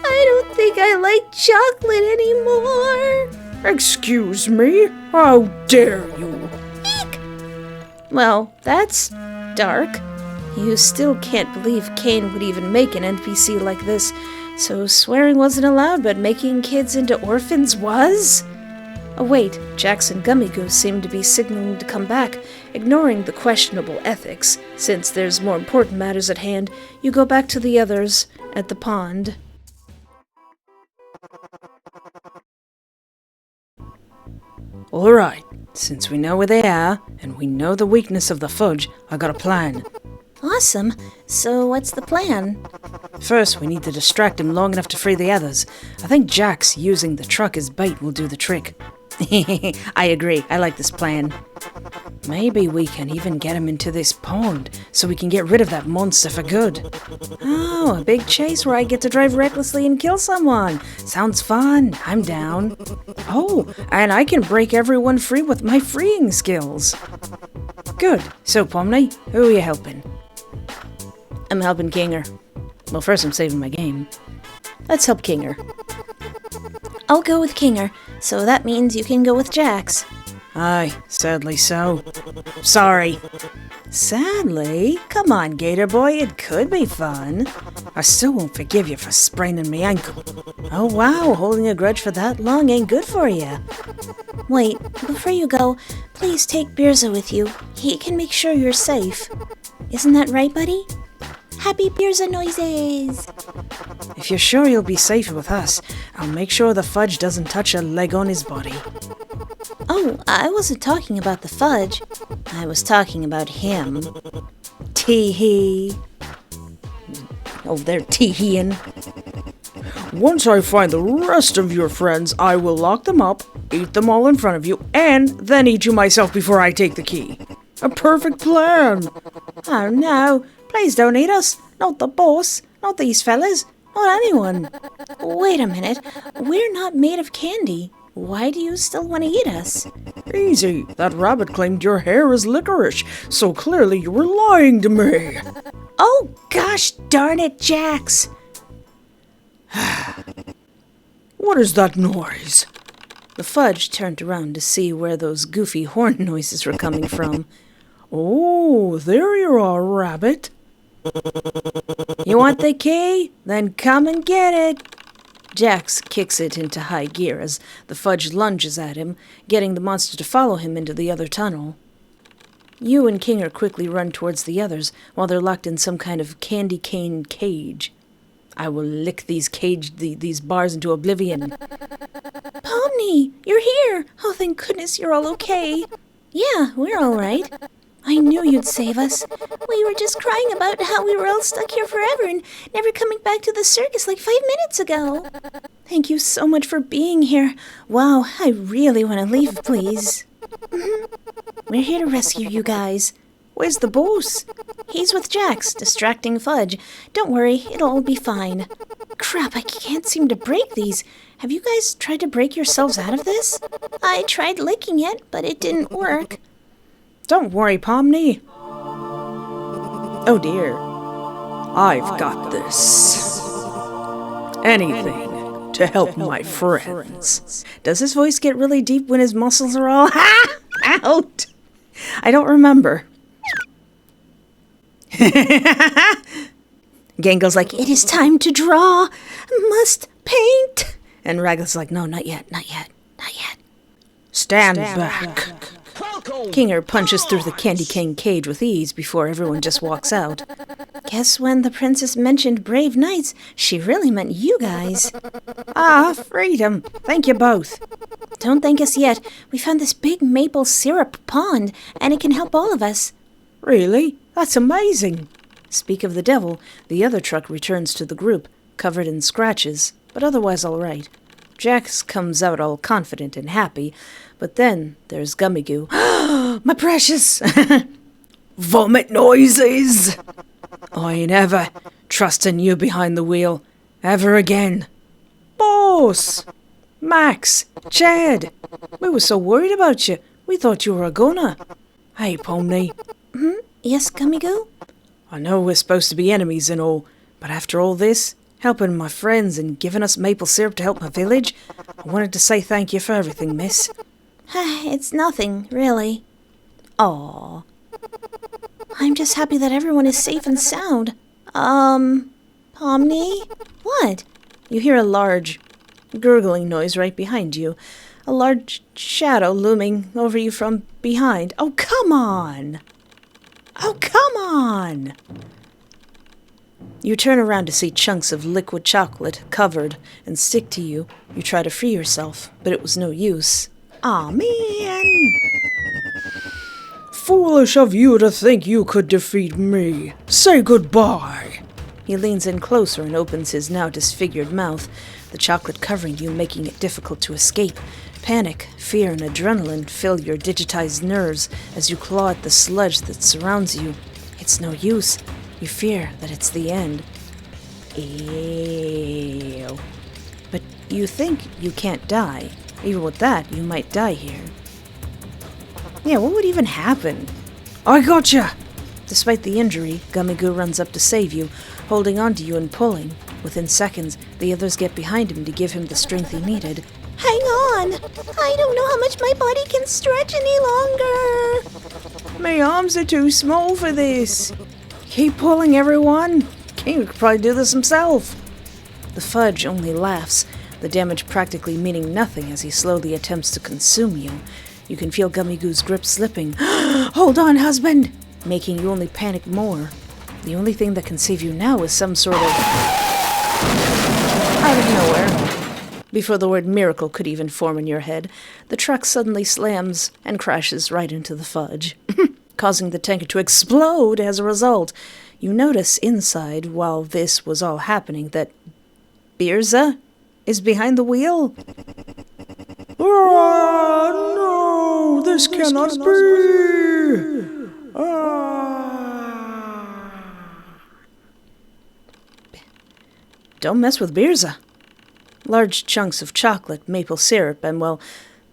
I don't think I like chocolate anymore. Excuse me? How dare you? Eek! Well, that's dark. You still can't believe Kane would even make an NPC like this. So swearing wasn't allowed, but making kids into orphans was? Oh wait, Jax and Gummy Goose seem to be signaling to come back, ignoring the questionable ethics. Since there's more important matters at hand, you go back to the others at the pond. Alright, since we know where they are, and we know the weakness of the fudge, I got a plan. Awesome. So what's the plan? First, we need to distract him long enough to free the others. I think Jax using the truck as bait will do the trick. I agree. I like this plan. Maybe we can even get him into this pond so we can get rid of that monster for good. Oh, a big chase where I get to drive recklessly and kill someone. Sounds fun. I'm down. Oh, and I can break everyone free with my freeing skills. Good. So, Pomni, who are you helping? I'm helping Kinger. Well, first I'm saving my game. Let's help Kinger. I'll go with Kinger, so that means you can go with Jax. Aye, sadly so. Sorry. Sadly? Come on, Gator Boy, it could be fun. I still won't forgive you for spraining my ankle. Oh wow, holding a grudge for that long ain't good for you. Wait, before you go, please take Beerza with you. He can make sure you're safe. Isn't that right, buddy? Happy Beerza noises! If you're sure you'll be safe with us, I'll make sure the fudge doesn't touch a leg on his body. Oh, I wasn't talking about the fudge. I was talking about him. Tee-hee. Oh, they're tee-heeing. Once I find the rest of your friends, I will lock them up, eat them all in front of you, and then eat you myself before I take the key. A perfect plan. Oh no, please don't eat us. Not the boss, not these fellas, not anyone. Wait a minute, we're not made of candy. Why do you still want to eat us? Easy, that rabbit claimed your hair is licorice, so clearly you were lying to me. Oh gosh darn it, Jax! What is that noise? The fudge turned around to see where those goofy horn noises were coming from. Oh, there you are, rabbit. You want the key? Then come and get it. Jax kicks it into high gear as the fudge lunges at him, getting the monster to follow him into the other tunnel. You and Kinger quickly run towards the others while they're locked in some kind of candy cane cage. I will lick these bars into oblivion. Pomni, you're here! Oh, thank goodness you're all okay. Yeah, we're all right. I knew you'd save us. We were just crying about how we were all stuck here forever and never coming back to the circus like 5 minutes ago. Thank you so much for being here. Wow, I really want to leave, please. We're here to rescue you guys. Where's the boss? He's with Jax, distracting Fudge. Don't worry, it'll all be fine. Crap, I can't seem to break these. Have you guys tried to break yourselves out of this? I tried licking it, but it didn't work. Don't worry, Pomni. Oh dear. I've got this. Anything to help my friends. Does his voice get really deep when his muscles are all out? I don't remember. Gango's like, it is time to draw. Must paint. And Ragla's like, no, not yet, not yet, not yet. Stand back. Kinger punches through the candy cane cage with ease before everyone just walks out. Guess when the princess mentioned brave knights, she really meant you guys. Ah, freedom. Thank you both. Don't thank us yet. We found this big maple syrup pond, and it can help all of us. Really? That's amazing. Speak of the devil, the other truck returns to the group, covered in scratches, but otherwise all right. Jax comes out all confident and happy, but then there's Gummy Goo. My precious! Vomit noises! I ain't ever trusting you behind the wheel. Ever again. Boss! Max! Chad! We were so worried about you. We thought you were a goner. Hey, Pomni. Yes, Gummy Goo? I know we're supposed to be enemies and all, but after all this, helping my friends and giving us maple syrup to help my village, I wanted to say thank you for everything, miss. It's nothing, really. Aww. I'm just happy that everyone is safe and sound. Pomni? What? You hear a large gurgling noise right behind you. A large shadow looming over you from behind. Oh, come on! Oh, come on! You turn around to see chunks of liquid chocolate covered and stick to you. You try to free yourself, but it was no use. Aw, man! Foolish of you to think you could defeat me. Say goodbye. He leans in closer and opens his now disfigured mouth, the chocolate covering you, making it difficult to escape. Panic, fear, and adrenaline fill your digitized nerves as you claw at the sludge that surrounds you. It's no use. You fear that it's the end. Ew. But you think you can't die. Even with that, you might die here. Yeah, what would even happen? I gotcha! Despite the injury, Gummigoo runs up to save you, holding onto you and pulling. Within seconds, the others get behind him to give him the strength he needed. Hang on! I don't know how much my body can stretch any longer! My arms are too small for this. Keep pulling, everyone. King could probably do this himself. The fudge only laughs, the damage practically meaning nothing as he slowly attempts to consume you. You can feel Gummigoo's grip slipping. Hold on, husband! Making you only panic more. The only thing that can save you now is some sort of... out of nowhere. Before the word miracle could even form in your head, the truck suddenly slams and crashes right into the fudge, causing the tanker to explode as a result. You notice inside, while this was all happening, that Birza is behind the wheel. Oh, no! This cannot be! Don't mess with Birza. Large chunks of chocolate, maple syrup, and, well,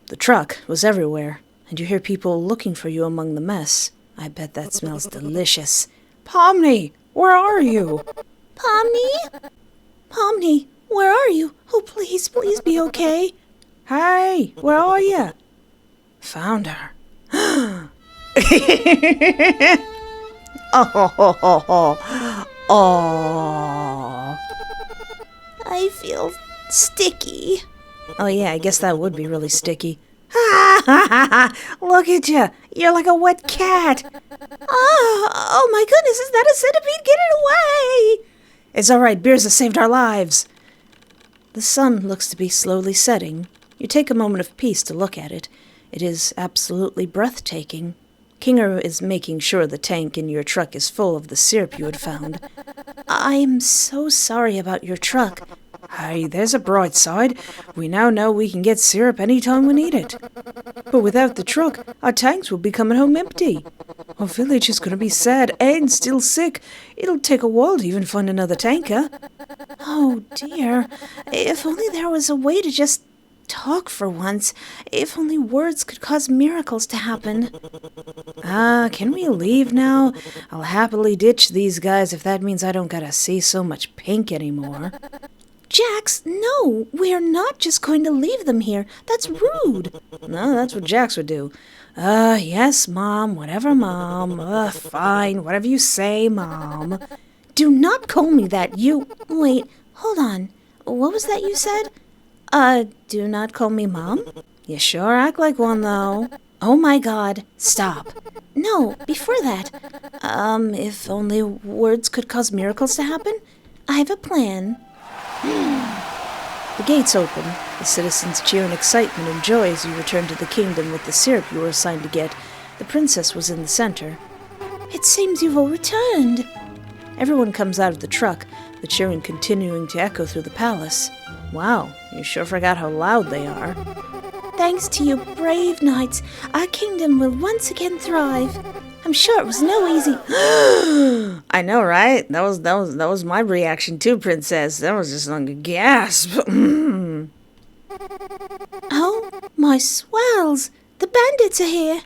the truck was everywhere, and you hear people looking for you among the mess. I bet that smells delicious. Pomni, where are you? Pomni? Pomni, where are you? Oh, please be okay. Hey, where are you? Found her. Oh. I feel sticky. Oh yeah, I guess that would be really sticky. Look at you. You're like a wet cat. Oh my goodness, is that a centipede? Get it away! It's all right, Birza saved our lives. The sun looks to be slowly setting. You take a moment of peace to look at it. It is absolutely breathtaking. Kinger is making sure the tank in your truck is full of the syrup you had found. I'm so sorry about your truck. Hey, there's a bright side. We now know we can get syrup anytime we need it. But without the truck, our tanks will be coming home empty. Our village is going to be sad and still sick. It'll take a while to even find another tanker. Oh dear. If only there was a way to just talk for once. If only words could cause miracles to happen. Can we leave now? I'll happily ditch these guys if that means I don't gotta see so much pink anymore. Jax, no, we're not just going to leave them here. That's rude. No, that's what Jax would do. Yes, Mom, whatever, Mom. Fine, whatever you say, Mom. Do not call me that, you... Wait, hold on. What was that you said? Do not call me Mom? You sure act like one, though. Oh my God, stop. No, before that. If only words could cause miracles to happen? I have a plan. The gates open. The citizens cheer in excitement and joy as you return to the kingdom with the syrup you were assigned to get. The princess was in the center. It seems you've all returned. Everyone comes out of the truck, the cheering continuing to echo through the palace. Wow, you sure forgot how loud they are. Thanks to you brave knights, our kingdom will once again thrive. I'm sure it was no easy... I know, right? That was my reaction too, Princess. That was just like a gasp. Oh, my swells! The bandits are here!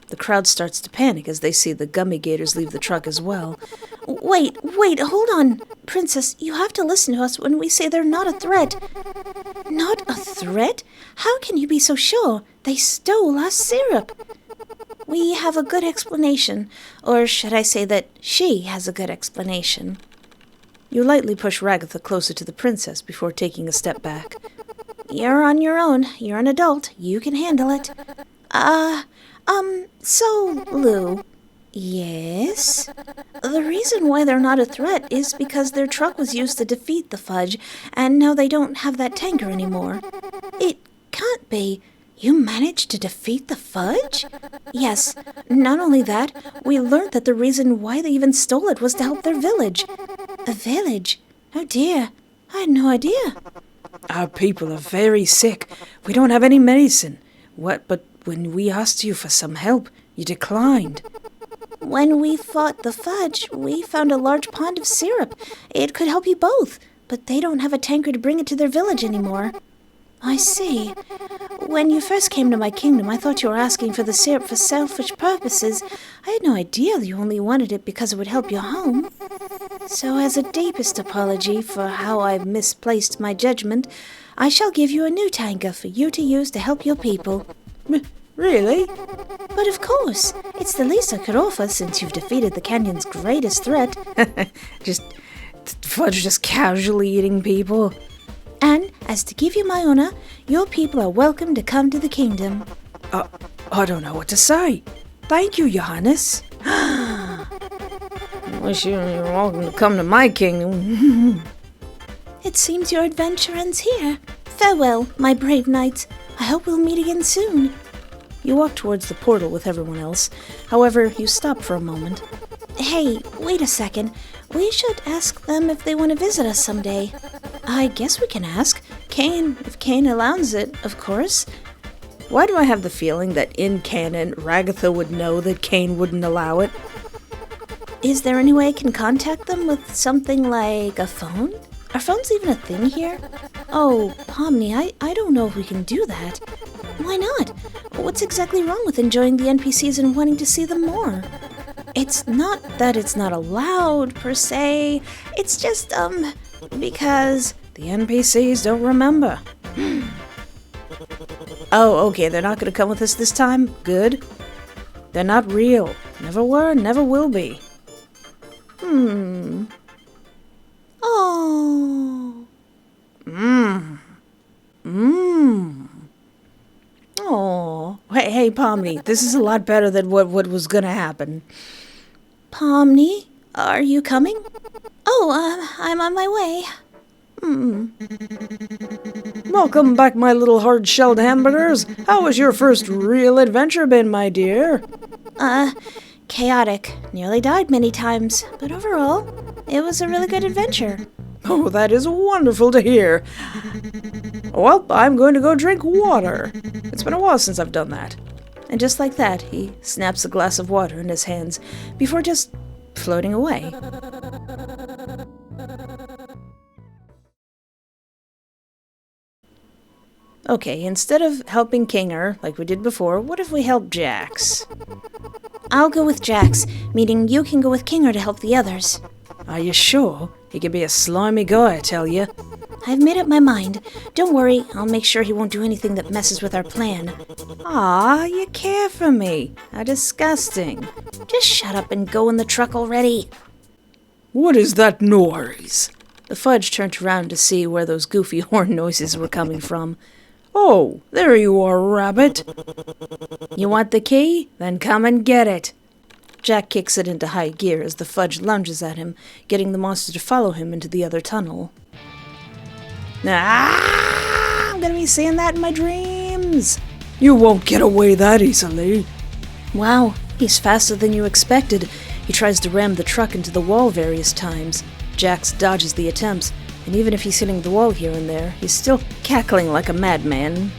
The crowd starts to panic as they see the gummy gators leave the truck as well. Wait, hold on. Princess, you have to listen to us when we say they're not a threat. Not a threat? How can you be so sure? They stole our syrup. We have a good explanation, or should I say that she has a good explanation. You lightly push Ragatha closer to the princess before taking a step back. You're on your own. You're an adult. You can handle it. So, Lou. Yes? The reason why they're not a threat is because their truck was used to defeat the fudge, and now they don't have that tanker anymore. It can't be. You managed to defeat the fudge? Yes. Not only that, we learned that the reason why they even stole it was to help their village. A village? Oh dear. I had no idea. Our people are very sick. We don't have any medicine. What? But when we asked you for some help, you declined. When we fought the fudge, we found a large pond of syrup. It could help you both, but they don't have a tanker to bring it to their village anymore. I see. When you first came to my kingdom, I thought you were asking for the syrup for selfish purposes. I had no idea you only wanted it because it would help your home. So as a deepest apology for how I've misplaced my judgment, I shall give you a new tanker for you to use to help your people. Really? But of course, it's the least I could offer since you've defeated the canyon's greatest threat. Fudge just casually eating people. And, as to give you my honor, your people are welcome to come to the kingdom. I don't know what to say. Thank you, Johannes. Wish you're welcome to come to my kingdom. It seems your adventure ends here. Farewell, my brave knights. I hope we'll meet again soon. You walk towards the portal with everyone else. However, you stop for a moment. Hey, wait a second. We should ask them if they want to visit us someday. I guess we can ask. If Cain allows it, of course. Why do I have the feeling that in canon, Ragatha would know that Cain wouldn't allow it? Is there any way I can contact them with something like a phone? Are phones even a thing here? Oh, Pomni, I don't know if we can do that. Why not? What's exactly wrong with enjoying the NPCs and wanting to see them more? It's not that it's not allowed, per se. It's just, because the NPCs don't remember. Oh, okay, they're not gonna come with us this time? Good. They're not real. Never were, never will be. Oh. Oh. Hey, Pomni, this is a lot better than what was gonna happen. Pomni, are you coming? Oh, I'm on my way. Welcome back, my little hard-shelled hamburgers. How has your first real adventure been, my dear? Chaotic. Nearly died many times, but overall, it was a really good adventure. Oh, that is wonderful to hear. Well, I'm going to go drink water. It's been a while since I've done that. And just like that, he snaps a glass of water in his hands before just floating away. Okay, instead of helping Kinger, like we did before, what if we help Jax? I'll go with Jax, meaning you can go with Kinger to help the others. Are you sure? He can be a slimy guy, I tell you. I've made up my mind. Don't worry, I'll make sure he won't do anything that messes with our plan. Aw, you care for me. How disgusting. Just shut up and go in the truck already. What is that noise? The Fudge turned around to see where those goofy horn noises were coming from. Oh, there you are, Rabbit. You want the key? Then come and get it. Jack kicks it into high gear as the Fudge lunges at him, getting the monster to follow him into the other tunnel. Ah! I'm gonna be seeing that in my dreams. You won't get away that easily. Wow, he's faster than you expected. He tries to ram the truck into the wall various times. Jax dodges the attempts, and even if he's hitting the wall here and there, he's still cackling like a madman.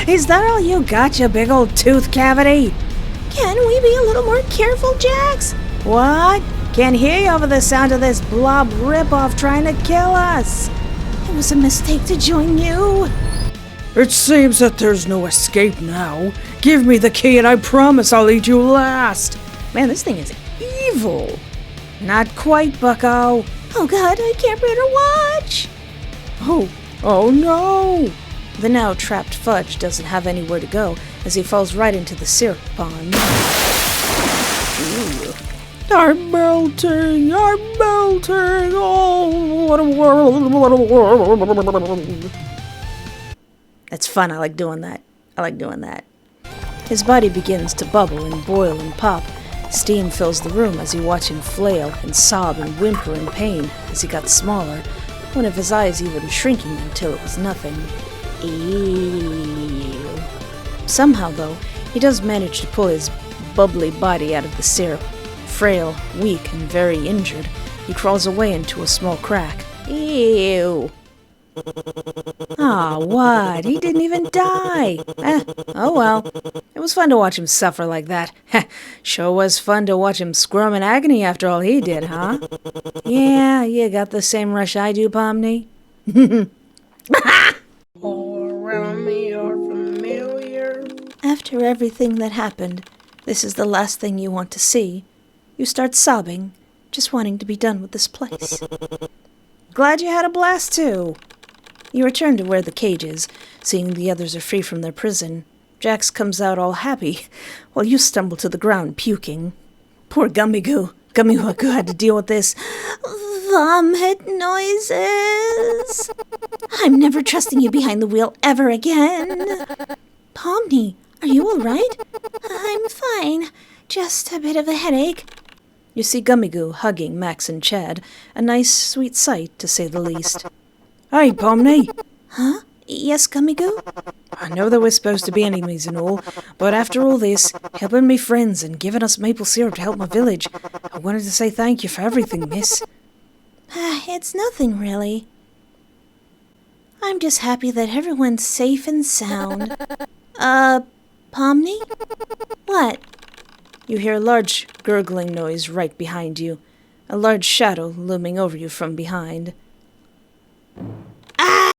Is that all you got, you big old tooth cavity? Can we be a little more careful, Jax? What? Can't hear you over the sound of this blob ripoff trying to kill us. It was a mistake to join you. It seems that there's no escape now. Give me the key and I promise I'll eat you last. Man, this thing is evil. Not quite, bucko. Oh god, I can't bear to watch. Oh no. The now trapped Fudge doesn't have anywhere to go as he falls right into the syrup pond. Ooh. I'm melting. Oh, what a world. That's fun. I like doing that. His body begins to bubble and boil and pop. Steam fills the room as you watch him flail and sob and whimper in pain as he got smaller, one of his eyes even shrinking until it was nothing. Ew. Somehow, though, he does manage to pull his bubbly body out of the syrup. Frail, weak, and very injured, he crawls away into a small crack. Ew. Aw, what? He didn't even die. Oh well. It was fun to watch him suffer like that. Sure was fun to watch him squirm in agony after all he did, huh? Yeah, you got the same rush I do, Pomni. All around me are familiar. After everything that happened, this is the last thing you want to see. You start sobbing, just wanting to be done with this place. Glad you had a blast too. You return to where the cage is, seeing the others are free from their prison. Jax comes out all happy, while you stumble to the ground, puking. Poor Gummigoo. Gummigoo had to deal with this vomit noises. I'm never trusting you behind the wheel ever again. Pomni, are you all right? I'm fine. Just a bit of a headache. You see Gummigoo hugging Max and Chad, a nice, sweet sight, to say the least. Hey, Pomni. Huh? Yes, Gummigoo? I know that we're supposed to be enemies and all, but after all this, helping me friends and giving us maple syrup to help my village, I wanted to say thank you for everything, miss. It's nothing, really. I'm just happy that everyone's safe and sound. Pomni? What? You hear a large gurgling noise right behind you, a large shadow looming over you from behind. Ah!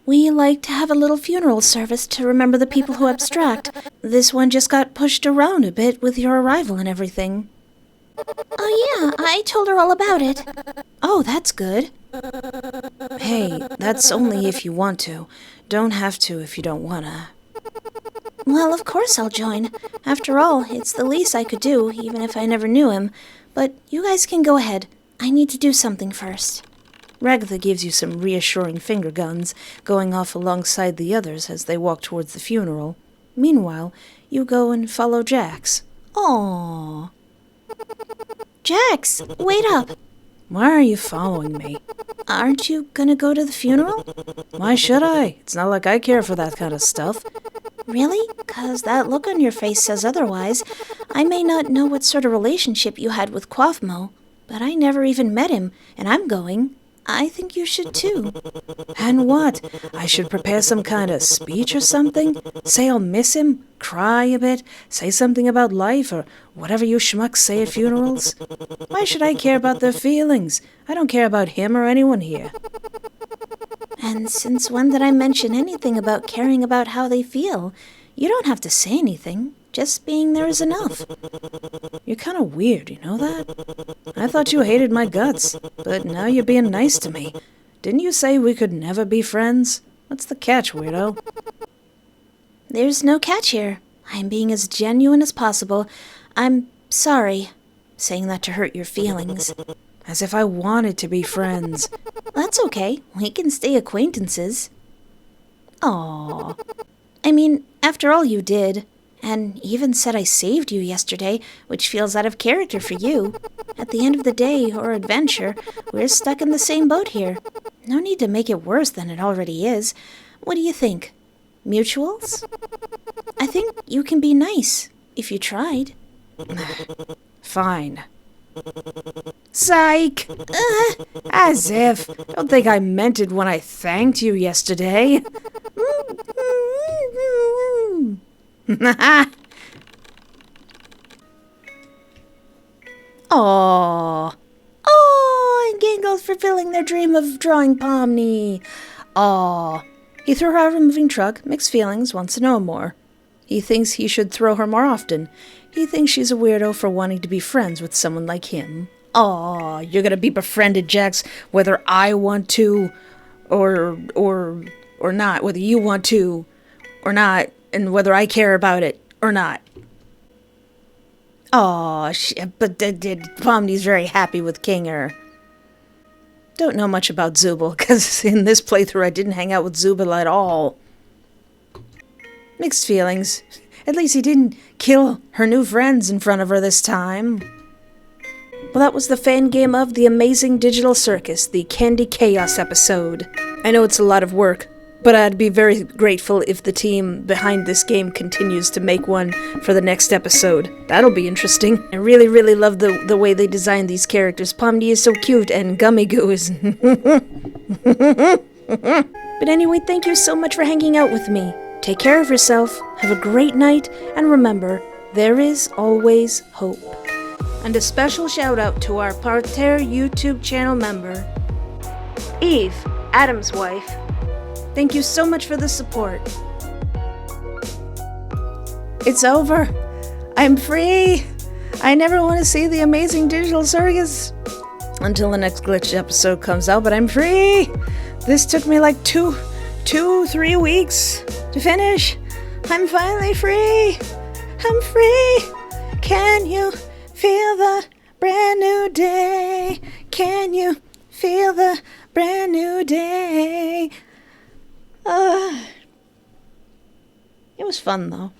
We like to have a little funeral service to remember the people who abstract. This one just got pushed around a bit with your arrival and everything. Oh yeah, I told her all about it. Oh, that's good. Hey, that's only if you want to. Don't have to if you don't wanna. Well, of course I'll join. After all, it's the least I could do, even if I never knew him. But you guys can go ahead. I need to do something first. Ragatha gives you some reassuring finger guns, going off alongside the others as they walk towards the funeral. Meanwhile, you go and follow Jax. Aww. Jax, wait up. Why are you following me? Aren't you gonna go to the funeral? Why should I? It's not like I care for that kind of stuff. Really? 'Cause that look on your face says otherwise. I may not know what sort of relationship you had with Kaufmo, but I never even met him, and I'm going. I think you should too. And what? I should prepare some kind of speech or something? Say I'll miss him? Cry a bit? Say something about life or whatever you schmucks say at funerals? Why should I care about their feelings? I don't care about him or anyone here. And since when did I mention anything about caring about how they feel? You don't have to say anything. Just being there is enough. You're kind of weird, you know that? I thought you hated my guts, but now you're being nice to me. Didn't you say we could never be friends? What's the catch, weirdo? There's no catch here. I'm being as genuine as possible. I'm sorry. Saying that to hurt your feelings. As if I wanted to be friends. That's okay. We can stay acquaintances. Aww. I mean, after all you did, and even said I saved you yesterday, which feels out of character for you. At the end of the day, or adventure, we're stuck in the same boat here. No need to make it worse than it already is. What do you think? Mutuals? I think you can be nice, if you tried. Fine. Psych! As if. Don't think I meant it when I thanked you yesterday. Aww. Oh, and Gingle's fulfilling their dream of drawing Pomni. Aww. He threw her out of a moving truck, mixed feelings, wants to know more. He thinks he should throw her more often. He thinks she's a weirdo for wanting to be friends with someone like him. Aw, you're gonna be befriended, Jax, whether I want to or not, whether you want to or not, and whether I care about it or not. Aw, but Pomni's very happy with Kinger. Don't know much about Zooble, because in this playthrough I didn't hang out with Zooble at all. Mixed feelings. At least he didn't kill her new friends in front of her this time. Well, that was the Fangame of The Amazing Digital Circus, the Candy Chaos episode. I know it's a lot of work, But I'd be very grateful if the team behind this game continues to make one for the next episode. That'll be interesting. I really, really love the way they designed these characters. Pomni is so cute, and Gummy Goo is... But anyway, thank you so much for hanging out with me. Take care of yourself, have a great night, and remember, there is always hope. And a special shout out to our Parterre YouTube channel member, Eve, Adam's wife. Thank you so much for the support. It's over. I'm free. I never want to see the amazing digital circus until the next glitch episode comes out, but I'm free. This took me like 3 weeks to finish. I'm finally free. I'm free. Can you feel the brand new day? Can you feel the brand new day? It was fun though.